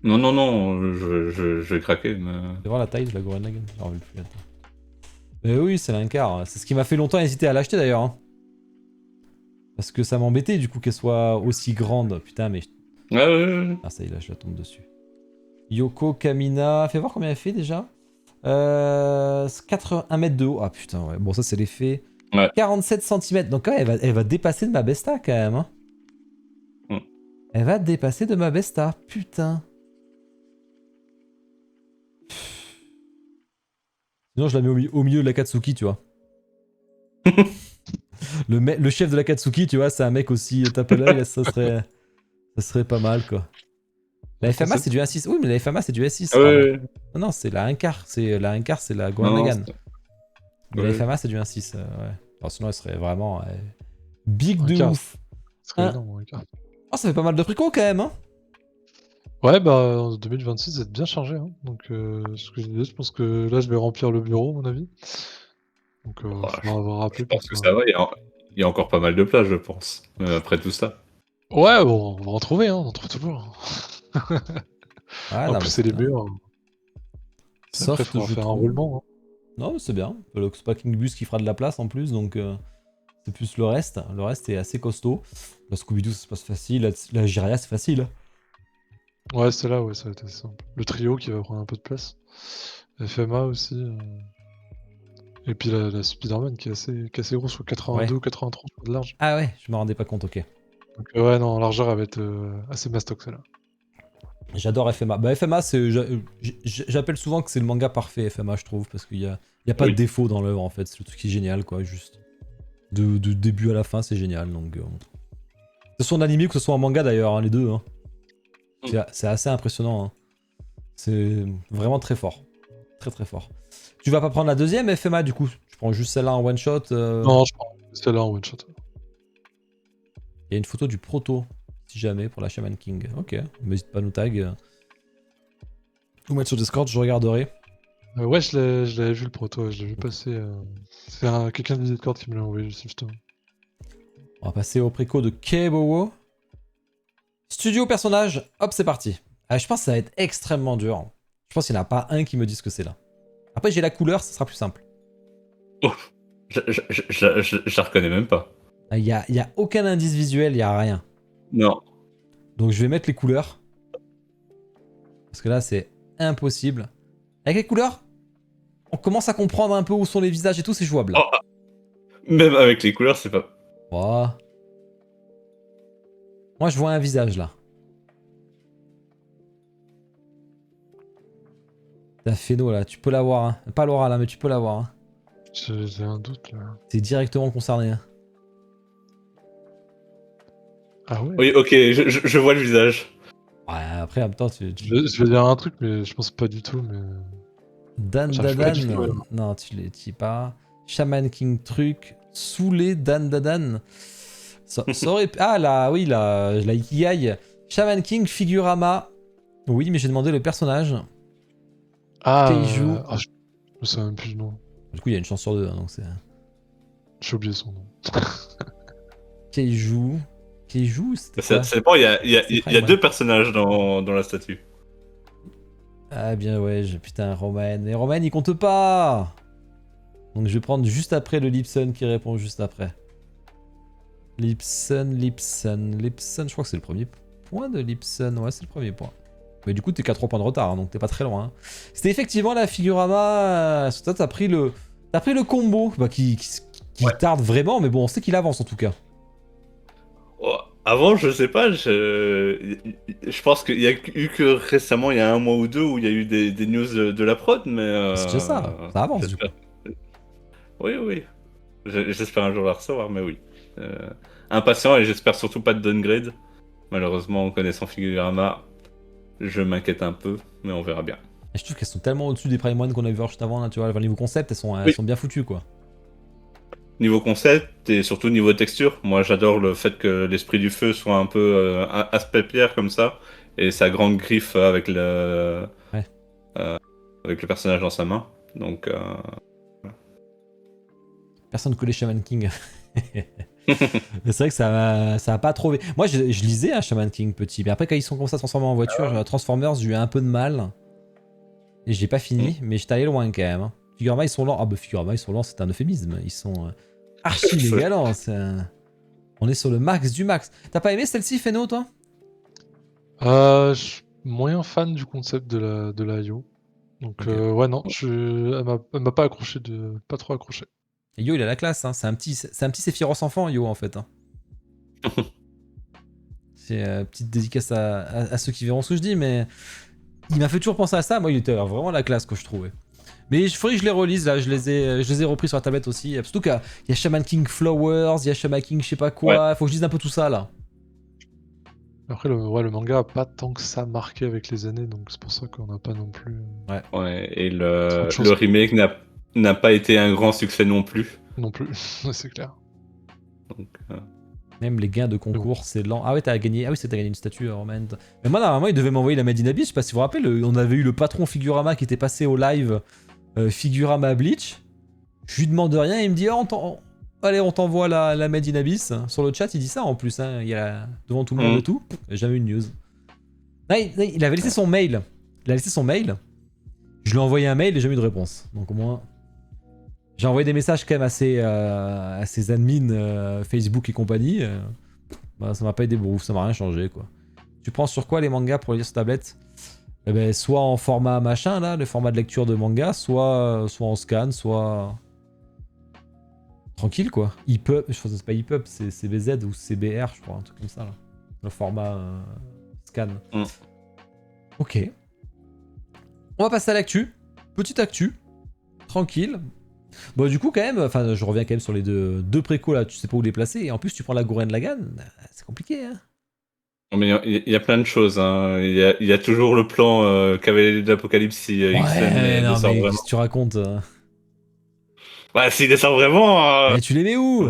B: Non, non, non, je vais craquer, mais...
A: Tu vas voir la taille de la Goren Lagann. J'en rappelle plus, attends. Mais oui, c'est un quart. C'est ce qui m'a fait longtemps hésiter à l'acheter, d'ailleurs. Hein. Parce que ça m'embêtait, du coup, qu'elle soit aussi grande. Putain, mais...
B: Ouais, ouais, ouais.
A: Ah, ça y est, là, je la tombe dessus. Yoko Kamina. Fais voir combien elle fait, déjà. 1 mètre de haut. Ah, putain, ouais. Bon, ça, c'est l'effet.
B: Ouais.
A: 47 cm. Donc, ouais, elle va dépasser de ma Besta, quand même. Hein.
B: Mm.
A: Elle va dépasser de ma Besta. Putain. Sinon, je la mets au milieu de la Katsuki, tu vois. Le chef de la Katsuki, tu vois, c'est un mec aussi tape à l'œil, là, ça serait pas mal, quoi. La FMA, c'est du 1-6. Oui, mais la FMA, c'est du S6,
B: Ah ouais,
A: pardon.
B: ouais.
A: Non, non, c'est la 1 quart. La 1 quart, c'est la Gohan
B: Non, non,
A: Lagann. Mais la
B: ouais.
A: FMA, c'est du 1-6, ouais. Alors, sinon, elle serait vraiment big
C: Un
A: de
C: quart.
A: ouf.
C: Ce serait
A: Hein.
C: énorme, un quart.
A: Oh, ça fait pas mal de frico, quand même, hein.
C: Ouais, bah en 2026, vous êtes bien chargé. Hein. Donc, ce que je disais, je pense que là, je vais remplir le bureau, à mon avis. Donc,
B: Oh,
C: faudra avoir
B: je
C: rappelé pour
B: pense que
C: ça.
B: ça va, il y a encore pas mal de places, je pense, après tout ça.
C: Ouais, bon, on va en trouver, hein, on en trouve toujours.
A: Ah,
C: En
A: non,
C: plus,
A: mais
C: c'est
A: c'est
C: les
A: bien.
C: murs. Après, il
A: Soft,
C: faudra
A: je
C: faire un
A: trouve.
C: roulement. Hein.
A: Non, mais c'est bien. Le packing bus qui fera de la place en plus, donc c'est plus le reste. Le reste est assez costaud. La Scooby-Doo, ça se passe facile. La Jiraiya, c'est facile.
C: Ouais, c'est là, ouais, ça va être assez simple. Le trio qui va prendre un peu de place. FMA aussi. Et puis la Spider-Man qui est assez grosse, sur 82
A: Ouais.
C: ou 83 de large.
A: Ah ouais, je me rendais pas compte, ok.
C: Donc, ouais, non, en largeur, elle va être assez mastoc, celle-là.
A: J'adore FMA. Bah FMA, j'appelle souvent que c'est le manga parfait, FMA, je trouve, parce qu'il y a pas de
B: Oui.
A: défaut dans l'œuvre, en fait. C'est le truc qui est génial, quoi, juste. De début à la fin, c'est génial, donc... Que ce soit en animé ou que ce soit en manga, d'ailleurs, hein, les deux. Hein. C'est assez impressionnant. Hein. C'est vraiment très fort. Très très fort. Tu vas pas prendre la deuxième FMA, du coup? Je prends juste celle-là en one-shot.
C: Non, je prends celle-là en one-shot.
A: Il y a une photo du proto, si jamais, pour la Shaman King. Ok, n'hésite pas à nous tag. Ou mettre sur Discord, je regarderai.
C: Ouais, je l'avais vu le proto, je l'ai vu passer. C'est quelqu'un de Discord qui me l'a envoyé, justement.
A: On va passer au préco de Kebowo. Studio personnage, hop, c'est parti. Ah, je pense que ça va être extrêmement dur. Je pense qu'il n'y en a pas un qui me dise ce que c'est là. Après, j'ai la couleur, ça sera plus simple.
B: Oh, je la reconnais même pas.
A: y a aucun indice visuel, il y a rien.
B: Non.
A: Donc je vais mettre les couleurs. Parce que là, c'est impossible. Avec les couleurs, on commence à comprendre un peu où sont les visages et tout, c'est jouable.
B: Oh, même avec les couleurs, c'est pas.
A: Oh. Moi, je vois un visage là. T'as Phéno là, tu peux l'avoir. Hein. Pas Laura là, mais tu peux l'avoir. Hein.
C: J'ai un doute là.
A: T'es directement concerné. Hein.
C: Ah ouais.
B: Oui, ok, je vois le visage.
A: Ouais, après, en même temps, tu...
C: Je vais dire un truc, mais je pense pas du tout. Mais
A: Dan
C: J'arrive pas du tout,
A: Dadan. Non, tu l'es pas. Shaman King truc. Soulé Dan Dadan. Ça aurait... Ah là, oui, la Ikigai. Shaman King Figurama. Oui, mais j'ai demandé le personnage. Keiju.
C: je me souviens même plus du nom.
A: Du coup, il y a une chance sur deux, hein, donc c'est...
C: J'ai oublié son nom.
A: Keiju. Keiju, c'était quoi?
B: C'est bon, il y a
A: Prime,
B: deux
A: ouais.
B: personnages dans la statue.
A: Ah bien ouais, putain, Roman. Mais Roman, il compte pas. Donc je vais prendre juste après le Lipson qui répond juste après. Lipson, je crois que c'est le premier point de Lipson. Ouais, c'est le premier point. Mais du coup, t'es qu'à 3 points de retard, hein, donc t'es pas très loin. Hein. C'était effectivement la Figurama. Toi, t'as pris le combo bah, qui tarde vraiment, mais bon, on sait qu'il avance en tout cas.
B: Oh, avant, je sais pas, je pense qu'il y a eu que récemment, il y a un mois ou deux, où il y a eu des news de la prod, mais.
A: C'est déjà ça avance du coup.
B: Oui, oui. J'espère un jour la recevoir, mais oui. Impatient et j'espère surtout pas de downgrade. Malheureusement, en connaissant Figurama, je m'inquiète un peu, mais on verra bien.
A: Et je trouve qu'elles sont tellement au-dessus des Prime One qu'on a vu juste avant, là, tu vois, le niveau concept, elles
B: Oui.
A: sont bien foutues quoi.
B: Niveau concept et surtout niveau texture, moi j'adore le fait que l'esprit du feu soit un peu aspect pierre comme ça, et sa grande griffe
A: Ouais.
B: avec le personnage dans sa main. Donc,
A: Personne ne connaît Shaman King. C'est vrai que ça a pas trop... Moi, je lisais un Shaman King petit, mais après, quand ils sont commencés à transformer en voiture, Transformers, j'ai eu un peu de mal. Et j'ai pas fini, mais j'étais allé loin quand même. Hein. Figurama, ils sont lents. Ah bah Figurama, ils sont lents, c'est un euphémisme. Ils sont archi méga lents. On est sur le max du max. T'as pas aimé celle-ci, Feno, toi?
C: Je suis moyen fan du concept de la IO. Donc
A: Ok.
C: ouais, non, elle m'a pas accroché pas trop accroché.
A: Et Yo, il a la classe, hein. C'est un petit Sephiroth enfant, Yo, en fait. Hein. C'est petite dédicace à ceux qui verront ce que je dis, mais il m'a fait toujours penser à ça. Moi, il était vraiment la classe, que je trouvais. Mais il faudrait que je les relise, là. Je les ai repris sur la tablette aussi. Surtout qu'il y a Shaman King Flowers, il y a Shaman King je sais pas quoi. Faut que je lise un peu tout ça, là.
C: Après, le manga a pas tant que ça marqué avec les années, donc c'est pour ça qu'on n'a pas non plus.
B: ouais, et
C: Trop de choses.
B: le remake n'a pas été un grand succès non plus.
C: Non plus, c'est clair.
B: Donc,
A: Même les gains de concours, c'est lent. Ah ouais, t'as gagné. Ah oui, t'as gagné une statue, Roman. Mais moi, normalement, il devait m'envoyer la Made in Abyss. Je sais pas si vous vous rappelez, on avait eu le patron Figurama qui était passé au live Figurama Bleach. Je lui demande rien, il me dit allez, on t'envoie la Made in Abyss. Sur le chat, il dit ça en plus. Hein. Il y a devant tout le monde et tout. Jamais eu de news. Non, il avait laissé son mail. Il a laissé son mail. Je lui ai envoyé un mail et j'ai jamais eu de réponse. Donc au moins. J'ai envoyé des messages quand même à ses admins Facebook et compagnie. Bah, ça m'a pas aidé beaucoup, ça m'a rien changé quoi. Tu prends sur quoi les mangas pour lire sur tablette? Eh ben, soit en format machin là, le format de lecture de manga, soit en scan, soit tranquille quoi. EPUB, je pense que c'est pas EPUB, c'est CBZ ou CBR je crois, un truc comme ça là. Le format scan. Ok. On va passer à l'actu. Petite actu. Tranquille. Bon du coup quand même, enfin je reviens quand même sur les deux précos là, tu sais pas où les placer, et en plus tu prends la Gurren Lagann, c'est compliqué hein.
B: mais il y a plein de choses. Hein. Il y a toujours le plan Cavalier de l'Apocalypse si XM
A: non
B: descend
A: mais
B: vraiment.
A: qu'est-ce que tu racontes
B: Bah, s'il descend vraiment.
A: Mais tu les mets où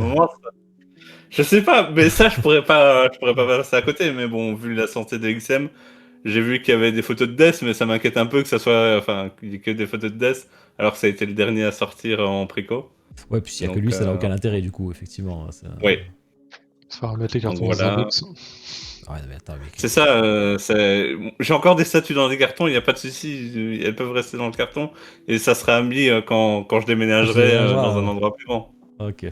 B: Je sais pas, mais ça je pourrais pas passer à côté. Mais bon, vu la santé de XM, j'ai vu qu'il y avait des photos de Death, mais ça m'inquiète un peu que ça soit, enfin, qu'il y ait que des photos de Death, alors que ça a été le dernier à sortir en préco.
A: Ouais, puis s'il y a que lui, ça n'a aucun intérêt du coup, effectivement. Ça...
B: Oui.
C: Ça va remettre les cartons
B: Donc,
C: dans un
B: voilà.
C: box.
A: Ouais, mais attends, mec.
B: C'est ça, j'ai encore des statues dans les cartons, il n'y a pas de souci, elles peuvent rester dans le carton, et ça sera mis quand je déménagerai dans un endroit plus grand.
A: Ok.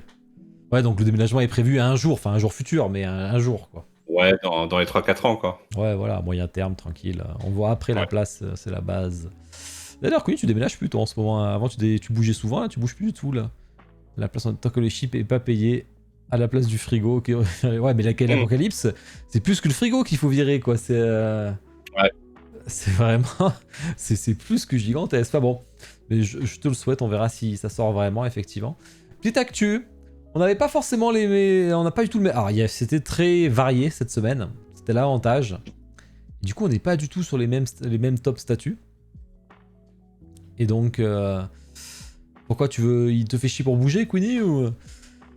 A: Ouais, donc le déménagement est prévu à un jour, enfin un jour futur, mais un jour, quoi.
B: Ouais, dans les 3-4 ans, quoi.
A: Ouais, voilà, à moyen terme, tranquille. On voit après la
B: Ouais.
A: place, c'est la base. D'ailleurs, Queenie, tu déménages plus toi en ce moment. Avant, tu bougeais souvent, là, tu bouges plus du tout, là. La place, tant que le chip est pas payé à la place du frigo. Ok, ouais, mais l'apocalypse, c'est plus que le frigo qu'il faut virer, quoi.
B: Ouais.
A: C'est vraiment. C'est plus que gigantesque. Enfin bon, mais je te le souhaite, on verra si ça sort vraiment, effectivement. Petite actu. On n'avait pas forcément on n'a pas du tout le même. Alors, c'était très varié cette semaine. C'était l'avantage. Du coup, on n'est pas du tout sur les mêmes top statuts. Et donc, pourquoi tu veux. Il te fait chier pour bouger, Queenie ou...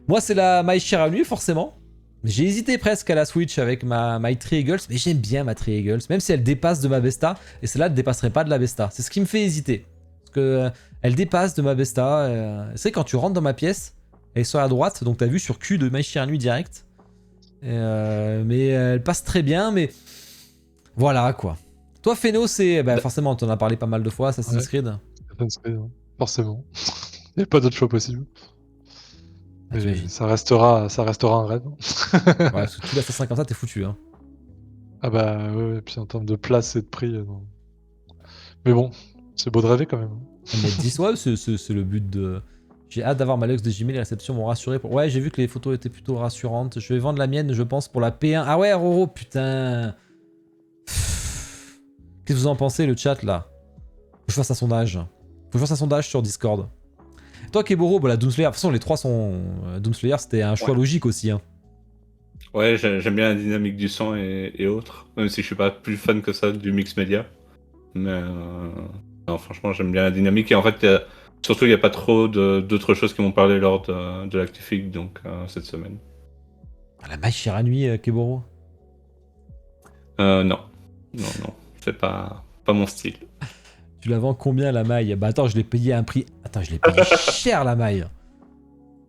A: Moi, c'est la My Shiranui, forcément. J'ai hésité presque à la Switch avec ma My Tree Eagles, mais j'aime bien ma Tree Eagles, même si elle dépasse de ma Vesta, et celle-là ne dépasserait pas de la Vesta. C'est ce qui me fait hésiter. Parce que elle dépasse de ma Vesta. C'est vrai, quand tu rentres dans ma pièce, elle est sur la droite, donc t'as vu sur Q de My Shiranui direct. Mais elle passe très bien, mais voilà quoi. Toi, Feno, c'est. Bah, forcément, t'en as parlé pas mal de fois, Assassin's Creed.
C: Assassin's Creed, hein. Forcément. Il n'y a pas d'autre choix possible.
A: Ah,
C: Mais
A: t'imagines.
C: ça restera un rêve.
A: Ouais, parce que tout l'assassin comme ça, t'es foutu. Hein.
C: Ah bah ouais, et puis en termes de place et de prix. Non. Mais bon, c'est beau de rêver quand même.
A: Mais 10, ouais, c'est le but de. J'ai hâte d'avoir ma Lux de Jimmy, les réceptions m'ont rassuré. Ouais, j'ai vu que les photos étaient plutôt rassurantes. Je vais vendre la mienne, je pense, pour la P1. Ah ouais, Roro, putain. Qu'est-ce que vous en pensez, le chat, là? Faut que je fasse un sondage. Faut que je fasse un sondage sur Discord. Toi, Keboro, bah, la Doomslayer, de toute façon, les trois sont. Doomslayer, c'était un choix
B: Ouais.
A: logique aussi. Hein.
B: Ouais, j'aime bien la dynamique du son et autres, même si je suis pas plus fan que ça du mix média. Mais non, franchement, j'aime bien la dynamique. Et en fait, surtout, il n'y a pas trop d'autres choses qui m'ont parlé lors de l'Actific, donc cette semaine.
A: Ah, la maille Shiranui, Keboro.
B: Non, non, c'est pas mon style.
A: Tu la vends combien la maille? Bah attends, je l'ai payé à un prix. Attends, je l'ai payé cher la maille.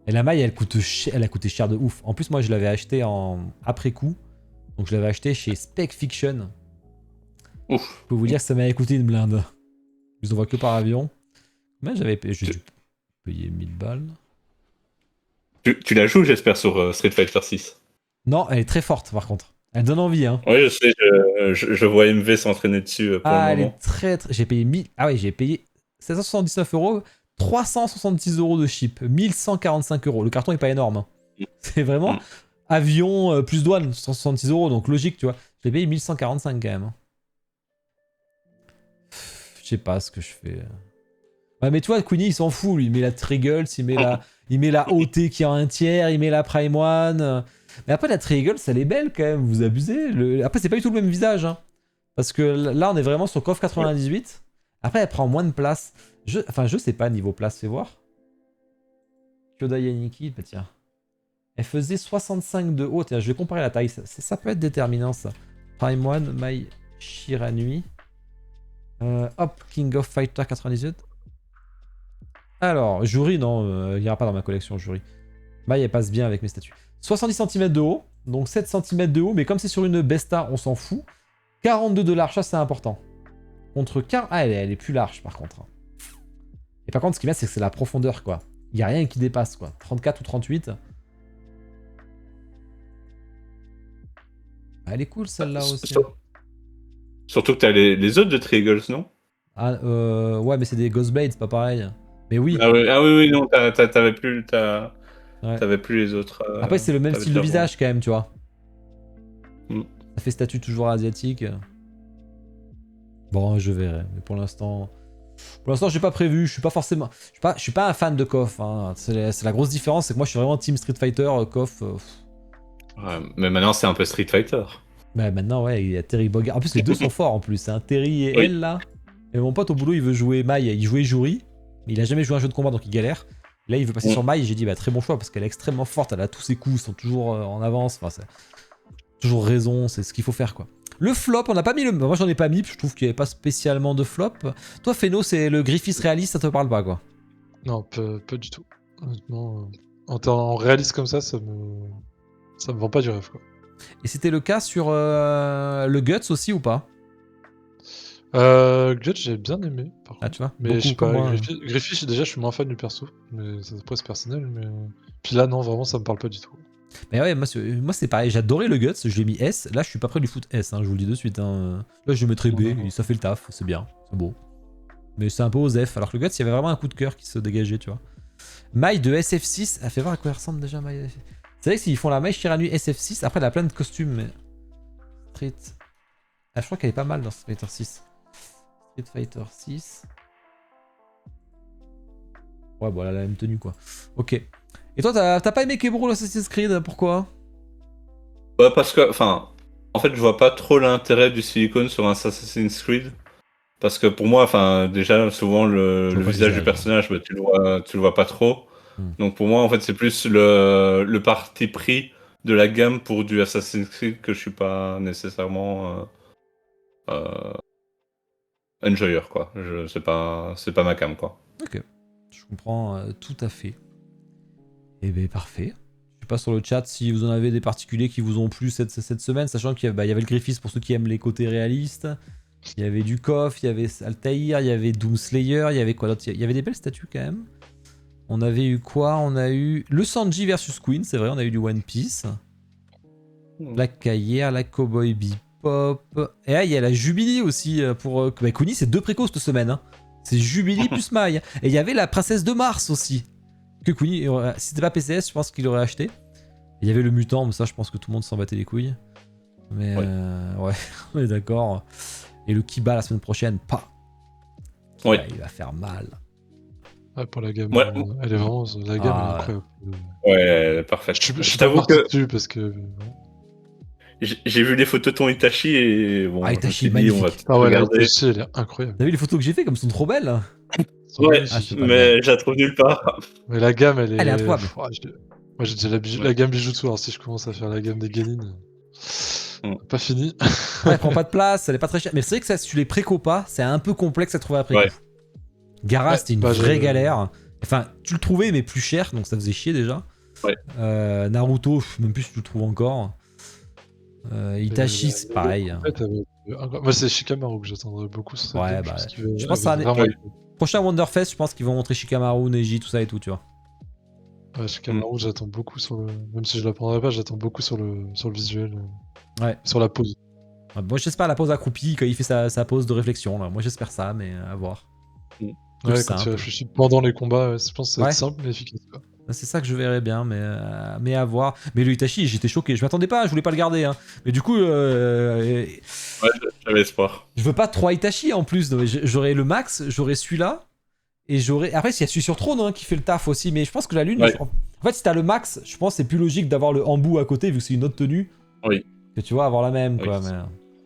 A: Et la maille, elle a coûté cher de ouf. En plus, moi, je l'avais acheté après coup. Donc, je l'avais acheté chez Spec Fiction.
B: Ouf.
A: Je peux vous dire que ça m'avait coûté une blinde. Je les envoie que par avion. Mais j'avais payé, j'ai dû payer 1000 balles.
B: Tu la joues, j'espère, sur Street Fighter 6.
A: Non, elle est très forte par contre. Elle donne envie, hein.
B: Oui, je sais, je vois MV s'entraîner dessus pour le
A: Ah, elle
B: moment.
A: est très. J'ai payé 1000. Ah oui, j'ai payé 779 euros. 366 euros de chip. 1145 euros. Le carton est pas énorme. Hein. C'est vraiment
B: Mm.
A: avion plus douane, 166 euros. Donc logique, tu vois. J'ai payé 1145 quand même. Hein. Je sais pas ce que je fais. Ouais, mais tu vois, Queenie, il s'en fout, lui. Il met la Triggles, il met la OT qui est en un tiers, il met la Prime One. Mais après, la Triggles, elle est belle quand même, vous abusez. Après, c'est pas du tout le même visage. Hein. Parce que là, on est vraiment sur KOF 98. Après, elle prend moins de place. Enfin, je sais pas, niveau place, fais voir. Kyoda Yaniki, bah tiens. Elle faisait 65 de haut. Tiens, je vais comparer la taille. Ça peut être déterminant, ça. Prime One, My Shiranui. Hop, King of Fighter 98. Alors, Jury, non, il ira pas dans ma collection, Jury. Maille, elle passe bien avec mes statues. 70 cm de haut, donc 7 cm de haut, mais comme c'est sur une Besta, on s'en fout. 42 de large, ça c'est important. Contre 40... Ah, elle est plus large par contre. Et par contre, ce qui est bien, c'est que c'est la profondeur, quoi. Il n'y a rien qui dépasse, quoi. 34 ou 38. Ah, elle est cool, celle-là aussi.
B: Surtout que t'as les autres de Triggles, non?
A: Ah, ouais, mais c'est des Ghostblades, c'est pas pareil. Mais oui.
B: Ah oui, non, t'avais plus,
A: Ouais.
B: t'avais plus les autres.
A: Après, c'est le même
B: t'avais
A: style de
B: déjà-
A: visage, quand même, tu vois.
B: Mm.
A: Ça fait statut toujours asiatique. Bon, je verrai. Mais pour l'instant... Pour l'instant, j'ai pas prévu. Je suis pas forcément... Je suis pas un fan de KOF. Hein. C'est la grosse différence, c'est que moi, je suis vraiment team Street Fighter, KOF...
B: Ouais, mais maintenant, c'est un peu Street Fighter.
A: Ouais, maintenant, ouais, il y a Terry Bogard. En plus, les deux sont forts, en plus. Hein. Terry et
B: Oui.
A: elle, là. Et mon pote, au boulot, il veut jouer Mai. Il jouait Juri, mais il a jamais joué un jeu de combat, donc il galère. Là, il veut passer sur Mai. J'ai dit, bah, très bon choix, parce qu'elle est extrêmement forte. Elle a tous ses coups, ils sont toujours en avance. Enfin, c'est toujours raison, c'est ce qu'il faut faire, quoi. Le flop, on n'a pas mis le... Moi, j'en ai pas mis, je trouve qu'il n'y avait pas spécialement de flop. Toi, Feno, c'est le Griffiths réaliste, ça te parle pas, quoi.
C: Non, pas du tout. Honnêtement, en réaliste comme ça me vend pas du rêve, quoi.
A: Et c'était le cas sur le Guts aussi ou pas?
C: Glutch, j'ai bien aimé, par
A: Ah,
C: contre.
A: tu vois,
C: Mais je sais
A: beaucoup comme
C: pas,
A: moi.
C: Griffith, déjà, je suis moins fan du perso. Mais ça, après, c'est personnel. Mais... Puis là, non, vraiment, ça me parle pas du tout.
A: Mais ouais, moi c'est pareil, j'adorais le Guts, je l'ai mis S. Là, je suis pas prêt du foot S, hein, je vous le dis de suite. Hein. Là, je mettrais B, et ça fait le taf, c'est bien, c'est beau. Mais c'est un peu osef, alors que le Guts, il y avait vraiment un coup de cœur qui se dégageait, tu vois. Maille de SF6, elle fait voir à quoi elle ressemble déjà, Maille. C'est vrai que s'ils font la Maille Shiranui SF6, après elle a plein de costumes, mais. Street. Ah, je crois qu'elle est pas mal dans Street Fighter 6. Street Fighter 6. Ouais, bon, elle a la même tenue, quoi. Ok. Et toi, t'as pas aimé Kebro l'Assassin's Creed, pourquoi?
B: Bah, parce que, enfin, en fait, je vois pas trop l'intérêt du silicone sur un Assassin's Creed. Parce que pour moi, enfin, déjà, souvent, le visage du personnage, bah, tu le vois pas trop.
A: Hmm.
B: Donc pour moi, en fait, c'est plus le parti pris de la gamme pour du Assassin's Creed que je suis pas nécessairement enjoyer, quoi. C'est pas ma cam, quoi.
A: Ok. Je comprends tout à fait. Eh ben parfait. Je sais pas sur le chat si vous en avez des particuliers qui vous ont plu cette semaine, sachant qu'il y avait le Griffiths pour ceux qui aiment les côtés réalistes. Il y avait du Koff, il y avait Altaïr, il y avait Doomslayer, il y avait quoi d'autre? Il y avait des belles statues quand même. On avait eu quoi? On a eu le Sanji versus Queen, c'est vrai, on a eu du One Piece. La Kaïr, la Cowboy Bebop. Et là, il y a la Jubilee aussi pour. Bah, Kuni, c'est 2 précos cette semaine. Hein. C'est Jubilee plus Mai. Et il y avait la Princesse de Mars aussi. Que Kuni, si c'était pas PCS, je pense qu'il aurait acheté. Il y avait le mutant, mais ça, je pense que tout le monde s'en battait les couilles. Mais ouais, on est d'accord. Et le Kiba la semaine prochaine, pas.
B: Oui.
A: Il va faire mal.
C: Ah, pour la gamme,
B: Ouais.
C: elle est vraiment. La gamme, elle est incroyable.
B: Ouais, parfait.
C: Je suis pas parti dessus parce que.
B: J'ai vu les photos de ton Itachi et bon,
A: Ah,
B: je me
A: Itachi,
B: suis dit, on va
A: magnifique.
C: Ah ouais, la
B: regarder.
C: Itachi, elle est incroyable.
A: T'as vu les photos que j'ai fait comme elles sont trop belles?
B: Ouais,
A: Ah, je fais pas de
B: mais je la trouve nulle part.
C: Mais la gamme, elle est.
A: Elle est introuvable.
C: Moi, j'ai déjà la gamme Bijutsu, alors si je commence à faire la gamme des Genin, pas fini.
A: Ouais, elle prend pas de place, elle est pas très chère. Mais c'est vrai que ça, si tu les préco pas, c'est un peu complexe à trouver après
B: Ouais.
A: coup. Gara,
C: Ouais,
A: c'était une
C: bah,
A: vraie galère. Enfin, tu le trouvais, mais plus cher, donc ça faisait chier déjà.
B: Ouais.
A: Naruto, même plus si tu le trouves encore. Itachi, c'est pareil.
C: Moi, c'est Shikamaru que j'attendrais beaucoup sur cette
A: Ouais,
C: game.
A: bah,
C: Je
A: je pense que ça
C: vraiment.
A: prochain Wonderfest, je pense qu'ils vont montrer Shikamaru, Neji, tout ça et tout, tu vois.
C: Ouais, Shikamaru, j'attends beaucoup sur le. Même si je la prendrais pas, j'attends beaucoup sur le visuel.
A: Ouais.
C: Sur la pose.
A: Moi, j'espère la pose accroupie quand il fait sa pose de réflexion. Là. Moi, j'espère ça, mais à voir.
C: Ouais,
A: simple.
C: quand tu réfléchis pendant les combats, je pense que ça va être simple mais efficace. Quoi.
A: C'est ça que je verrais bien, mais à voir. Mais le Itachi, j'étais choqué. Je m'attendais pas, je voulais pas le garder. Hein. Mais du coup,
B: Ouais, j'avais espoir.
A: je veux pas 3 Itachi en plus. Donc j'aurais le max, j'aurais celui-là. Et j'aurais. Après, il y a celui sur trône hein, qui fait le taf aussi. Mais je pense que la lune.
B: Ouais.
A: En fait, si t'as le max, je pense que c'est plus logique d'avoir le Hambu à côté, vu que c'est une autre tenue.
B: Oui.
A: Que tu vois, avoir la même,
B: Oui,
A: quoi.
B: c'est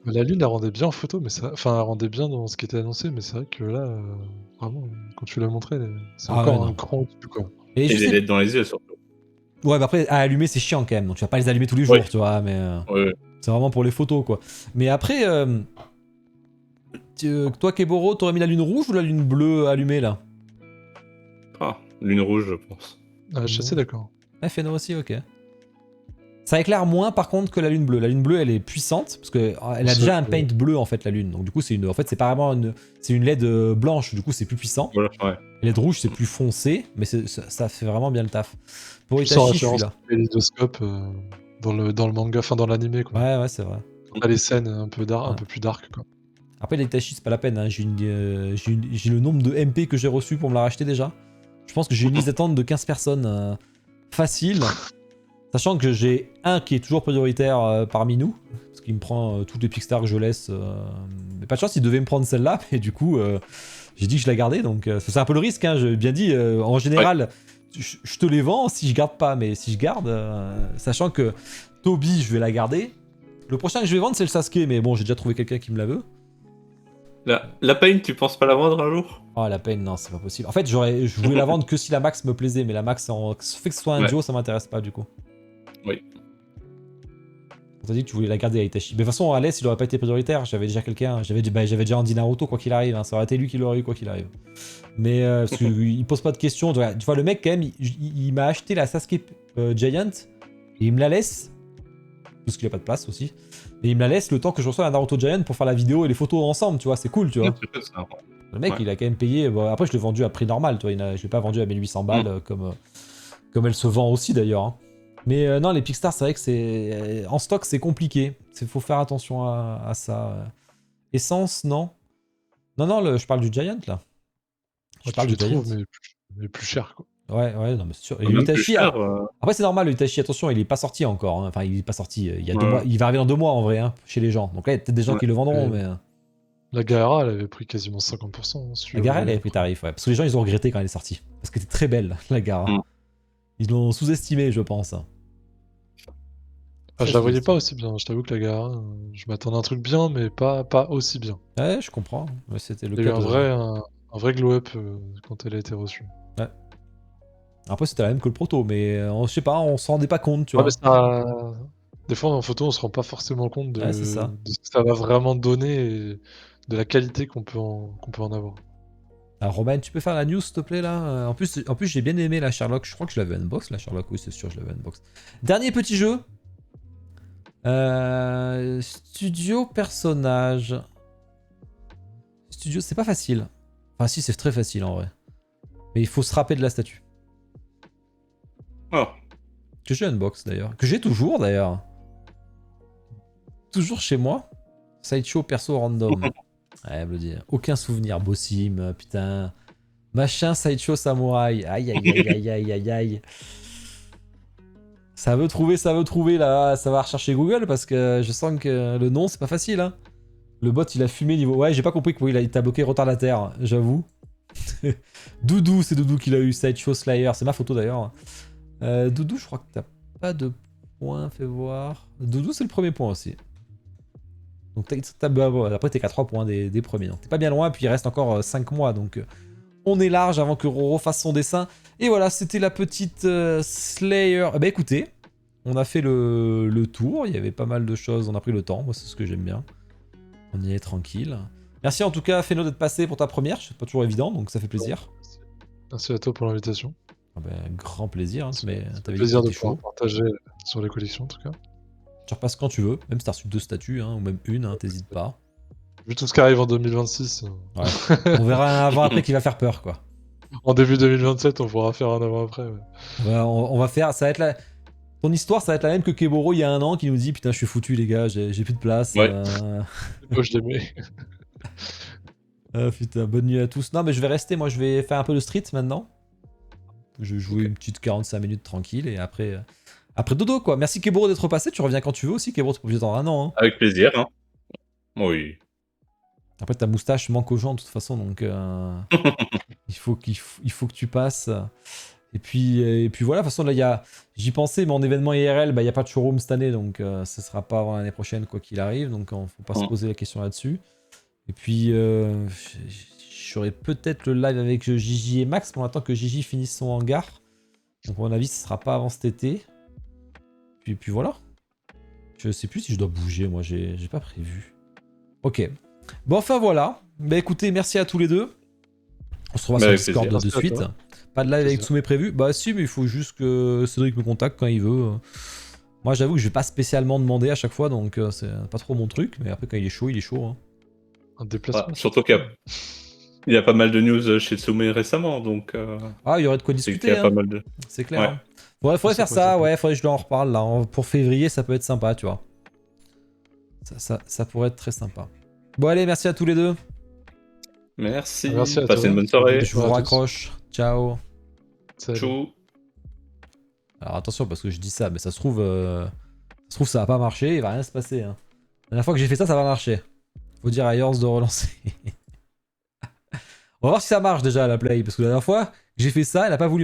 A: Mais...
C: La lune, elle rendait bien en photo, mais ça... enfin, elle rendait bien dans ce qui était annoncé, mais c'est vrai que là, vraiment, quand tu l'as montré, c'est encore un cran au-dessus, quoi.
A: Et
B: les LED dans les yeux, surtout.
A: Ouais, bah après, à allumer, c'est chiant quand même. Donc tu vas pas les allumer tous les jours, tu vois, mais
B: Ouais.
A: c'est vraiment pour les photos, quoi. Mais après, toi, Keboro, t'aurais mis la lune rouge ou la lune bleue allumée, là?
B: Ah, lune rouge, je pense.
C: Je suis assez d'accord.
A: Feno aussi, ok. Ça éclaire moins par contre que la lune bleue. La lune bleue, elle est puissante parce que elle a déjà un paint bleu en fait la lune. Donc du coup, en fait, c'est pas vraiment c'est une LED blanche. Du coup, c'est plus puissant.
B: Voilà, ouais.
A: LED rouge, c'est plus foncé, mais ça fait vraiment bien le taf. Pour Itachi, je suis là.
C: Kaléidoscope dans le manga, enfin dans l'animé quoi.
A: Ouais, c'est vrai.
C: On a les scènes un peu plus dark quoi.
A: Après l'Itachi, c'est pas la peine. Hein. J'ai le nombre de MP que j'ai reçu pour me la racheter déjà. Je pense que j'ai une liste d'attente de 15 personnes facile. Sachant que j'ai un qui est toujours prioritaire parmi nous, parce qu'il me prend toutes les Pickstars que je laisse. Mais pas de chance, il devait me prendre celle-là, et du coup, j'ai dit que je la gardais. Donc, c'est un peu le risque, hein, j'ai bien dit. En général, je te les vends si je garde pas, mais si je garde, sachant que Toby, je vais la garder. Le prochain que je vais vendre, c'est le Sasuke, mais bon, j'ai déjà trouvé quelqu'un qui me la veut.
B: La Pain, tu penses pas la vendre un jour?
A: Oh, la peine, non, c'est pas possible. En fait, je voulais la vendre que si la Max me plaisait, mais la Max, fait que ce soit un duo, ça m'intéresse pas du coup.
B: Oui.
A: On t'a dit que tu voulais la garder à Itachi. Mais de toute façon, Alès, il aurait pas été prioritaire. J'avais déjà quelqu'un. J'avais déjà Andy Naruto, quoi qu'il arrive. Hein. Ça aurait été lui qui l'aurait eu, quoi qu'il arrive. Mais parce qu'il pose pas de questions. Tu vois, le mec, quand même, il m'a acheté la Sasuke Giant. Et il me la laisse. parce qu'il a pas de place aussi. Et il me la laisse le temps que je reçois la Naruto Giant pour faire la vidéo et les photos ensemble, tu vois, c'est cool, tu vois.
B: C'est ça.
A: Le mec,
B: Ouais.
A: il a quand même payé. Bon, après, je l'ai vendu à prix normal, tu vois. Je l'ai pas vendu à 1800 balles comme elle se vend aussi d'ailleurs. Hein. Mais non, les Pickstar, c'est vrai que c'est. En stock, c'est compliqué. Il faut faire attention à ça. Essence, non. Non, je parle du Giant là. Je
C: Ouais,
A: parle
C: tu
A: du
C: les
A: Giant.
C: trouves, mais plus cher, quoi.
A: Ouais, non, mais c'est sûr. Et
B: Même plus
A: l'Itachi,
B: cher.
A: après, c'est normal, l'Itachi, attention, il est pas sorti encore. Hein. Enfin, il est pas sorti. Il y a 2
B: Ouais.
A: mois. Il va arriver dans 2 mois en vrai, hein, chez les gens. Donc là, il y a peut-être des gens
B: Ouais.
A: qui le vendront,
C: Et-
A: mais.
C: La Gaara, elle avait pris quasiment 50%. Hein, si tu
A: La
C: veux
A: Gara, elle
C: voler.
A: avait pris tarif, ouais. Parce que les gens, ils ont regretté quand elle est sortie. Parce qu'elle était très belle, la Gara.
B: Mm.
A: Ils l'ont sous-estimée, je pense.
C: Ah,
A: Très
C: je la voyais pas
A: sous-estimée.
C: aussi bien. Je t'avoue que la Gaara, je m'attendais à un truc bien, mais pas aussi bien.
A: Ouais, je comprends. Mais c'était le
C: Il y a eu
A: cas
C: un
A: de.
C: vrai glow-up quand elle a été reçue.
A: Ouais. Après, c'était la même que le proto, mais je sais pas, on s'en rendait pas compte, tu
C: Ouais,
A: vois.
C: mais ça... Des fois, en photo, on se rend pas forcément compte
A: Ouais, c'est ça.
C: de ce que ça va vraiment donner et de la qualité qu'on peut en avoir.
A: Alors, Romain, tu peux faire la news, s'il te plaît, là En plus j'ai bien aimé la Sherlock. Je crois que je l'avais unbox, la Sherlock. Oui, c'est sûr, je l'avais unbox. Dernier petit jeu. Studio personnage. Studio, c'est pas facile. Enfin, si, c'est très facile en vrai. Mais il faut se rappeler de la statue.
B: Oh.
A: Que j'ai unbox d'ailleurs. Que j'ai toujours d'ailleurs. Toujours chez moi. Sideshow perso random. Ouais, me dire. Aucun souvenir. Bossim, putain. Machin Sideshow samouraï. Aïe aïe aïe aïe aïe aïe aïe. Ça veut trouver là. Ça va rechercher Google parce que je sens que le nom c'est pas facile. Hein. Le bot il a fumé niveau. Ouais, j'ai pas compris qu'il il t'a bloqué retardataire, j'avoue. Doudou, c'est Doudou qui l'a eu. Sideshow Slayer. C'est ma photo d'ailleurs. Doudou, je crois que t'as pas de points, fais voir. Doudou, c'est le premier point aussi. Donc après, t'es qu'à 3 points des premiers. Donc t'es pas bien loin, puis il reste encore 5 mois. Donc on est large avant que Roro fasse son dessin. Et voilà, c'était la petite Slayer. Bah écoutez, on a fait le tour. Il y avait pas mal de choses. On a pris le temps. Moi, c'est ce que j'aime bien. On y est tranquille. Merci en tout cas, Feno, d'être passé pour ta première. C'est pas toujours évident, donc ça fait plaisir.
C: Merci à toi pour l'invitation.
A: Ah bah, grand plaisir. Hein, mais
C: Ça fait
A: t'avais dit
C: plaisir
A: que
C: de
A: t'étais
C: pouvoir
A: chaud.
C: partager sur les collections, en tout cas.
A: Tu repasses quand tu veux, même si t'as reçu 2 statues, hein, ou même une, hein, t'hésites pas.
C: Vu tout ce qui arrive en 2026,
A: Ouais. On verra un avant-après qui va faire peur, quoi.
C: en début 2027, on pourra faire un avant-après. Ouais.
A: On va faire, ça va être la... Ton histoire, ça va être la même que Keboro il y a 1 an, qui nous dit putain, je suis foutu, les gars, j'ai plus de place.
B: Ouais.
C: Moi, je l'aimais.
A: Putain, bonne nuit à tous. Non, mais je vais rester, moi, je vais faire un peu de street maintenant. Je vais jouer
B: Ok.
A: une petite 45 minutes tranquille, et après, après dodo, quoi. Merci Keboro d'être passé, tu reviens quand tu veux aussi, Keboro, t'es pas obligé d'attendre 1 an. Hein.
B: Avec plaisir. Hein. Oui.
A: Après, ta moustache manque aux gens de toute façon, donc il faut que tu passes. Et puis voilà, de toute façon, là, j'y pensais, mais en événement IRL, bah, il n'y a pas de showroom cette année, donc ce sera pas avant l'année prochaine, quoi qu'il arrive, donc faut pas se poser la question là-dessus. Et puis, j'aurai peut-être le live avec Gigi et Max, pour attendre que Gigi finisse son hangar. Donc, à mon avis, ce sera pas avant cet été. Puis voilà. Je sais plus si je dois bouger, moi, j'ai pas prévu. Ok. Bon, enfin voilà. Bah écoutez, merci à tous les deux. On se revoit sur
B: Avec
A: Discord
B: plaisir.
A: de
C: Merci à
A: suite.
C: toi.
A: Pas de live avec
C: Plaisir.
A: Soumé prévu. Bah si, mais il faut juste que Cédric me contacte quand il veut. Moi, j'avoue que je vais pas spécialement demander à chaque fois, donc c'est pas trop mon truc. Mais après, quand il est chaud, il est chaud. Hein.
C: Un déplacement.
B: Ouais, surtout qu'il y a pas mal de news chez Tsumé récemment, donc
A: Ah, il y aurait de quoi
B: c'est qu'il y
A: discuter,
B: a
A: hein.
B: pas mal de.
A: C'est clair.
B: Ouais.
A: Hein. Faudrait
C: Ça
A: faire
C: pourrait
A: ça,
C: être
A: ouais, faudrait que je leur en reparle là. Pour février, ça peut être sympa, tu vois. Ça pourrait être très sympa. Bon, allez, merci à tous les deux.
B: Merci.
C: Merci à
B: Passez
C: toi.
B: une bonne soirée.
A: Je vous
C: à tous.
A: raccroche. Ciao.
C: Salut.
B: Tchou.
A: Alors attention, parce que je dis ça, mais ça se trouve, ça va pas marcher, il va rien se passer. Hein. La dernière fois que j'ai fait ça, ça va marcher. Faut dire à Yours de relancer. On va voir si ça marche déjà à la play, parce que la dernière fois que j'ai fait ça, elle a pas voulu marcher.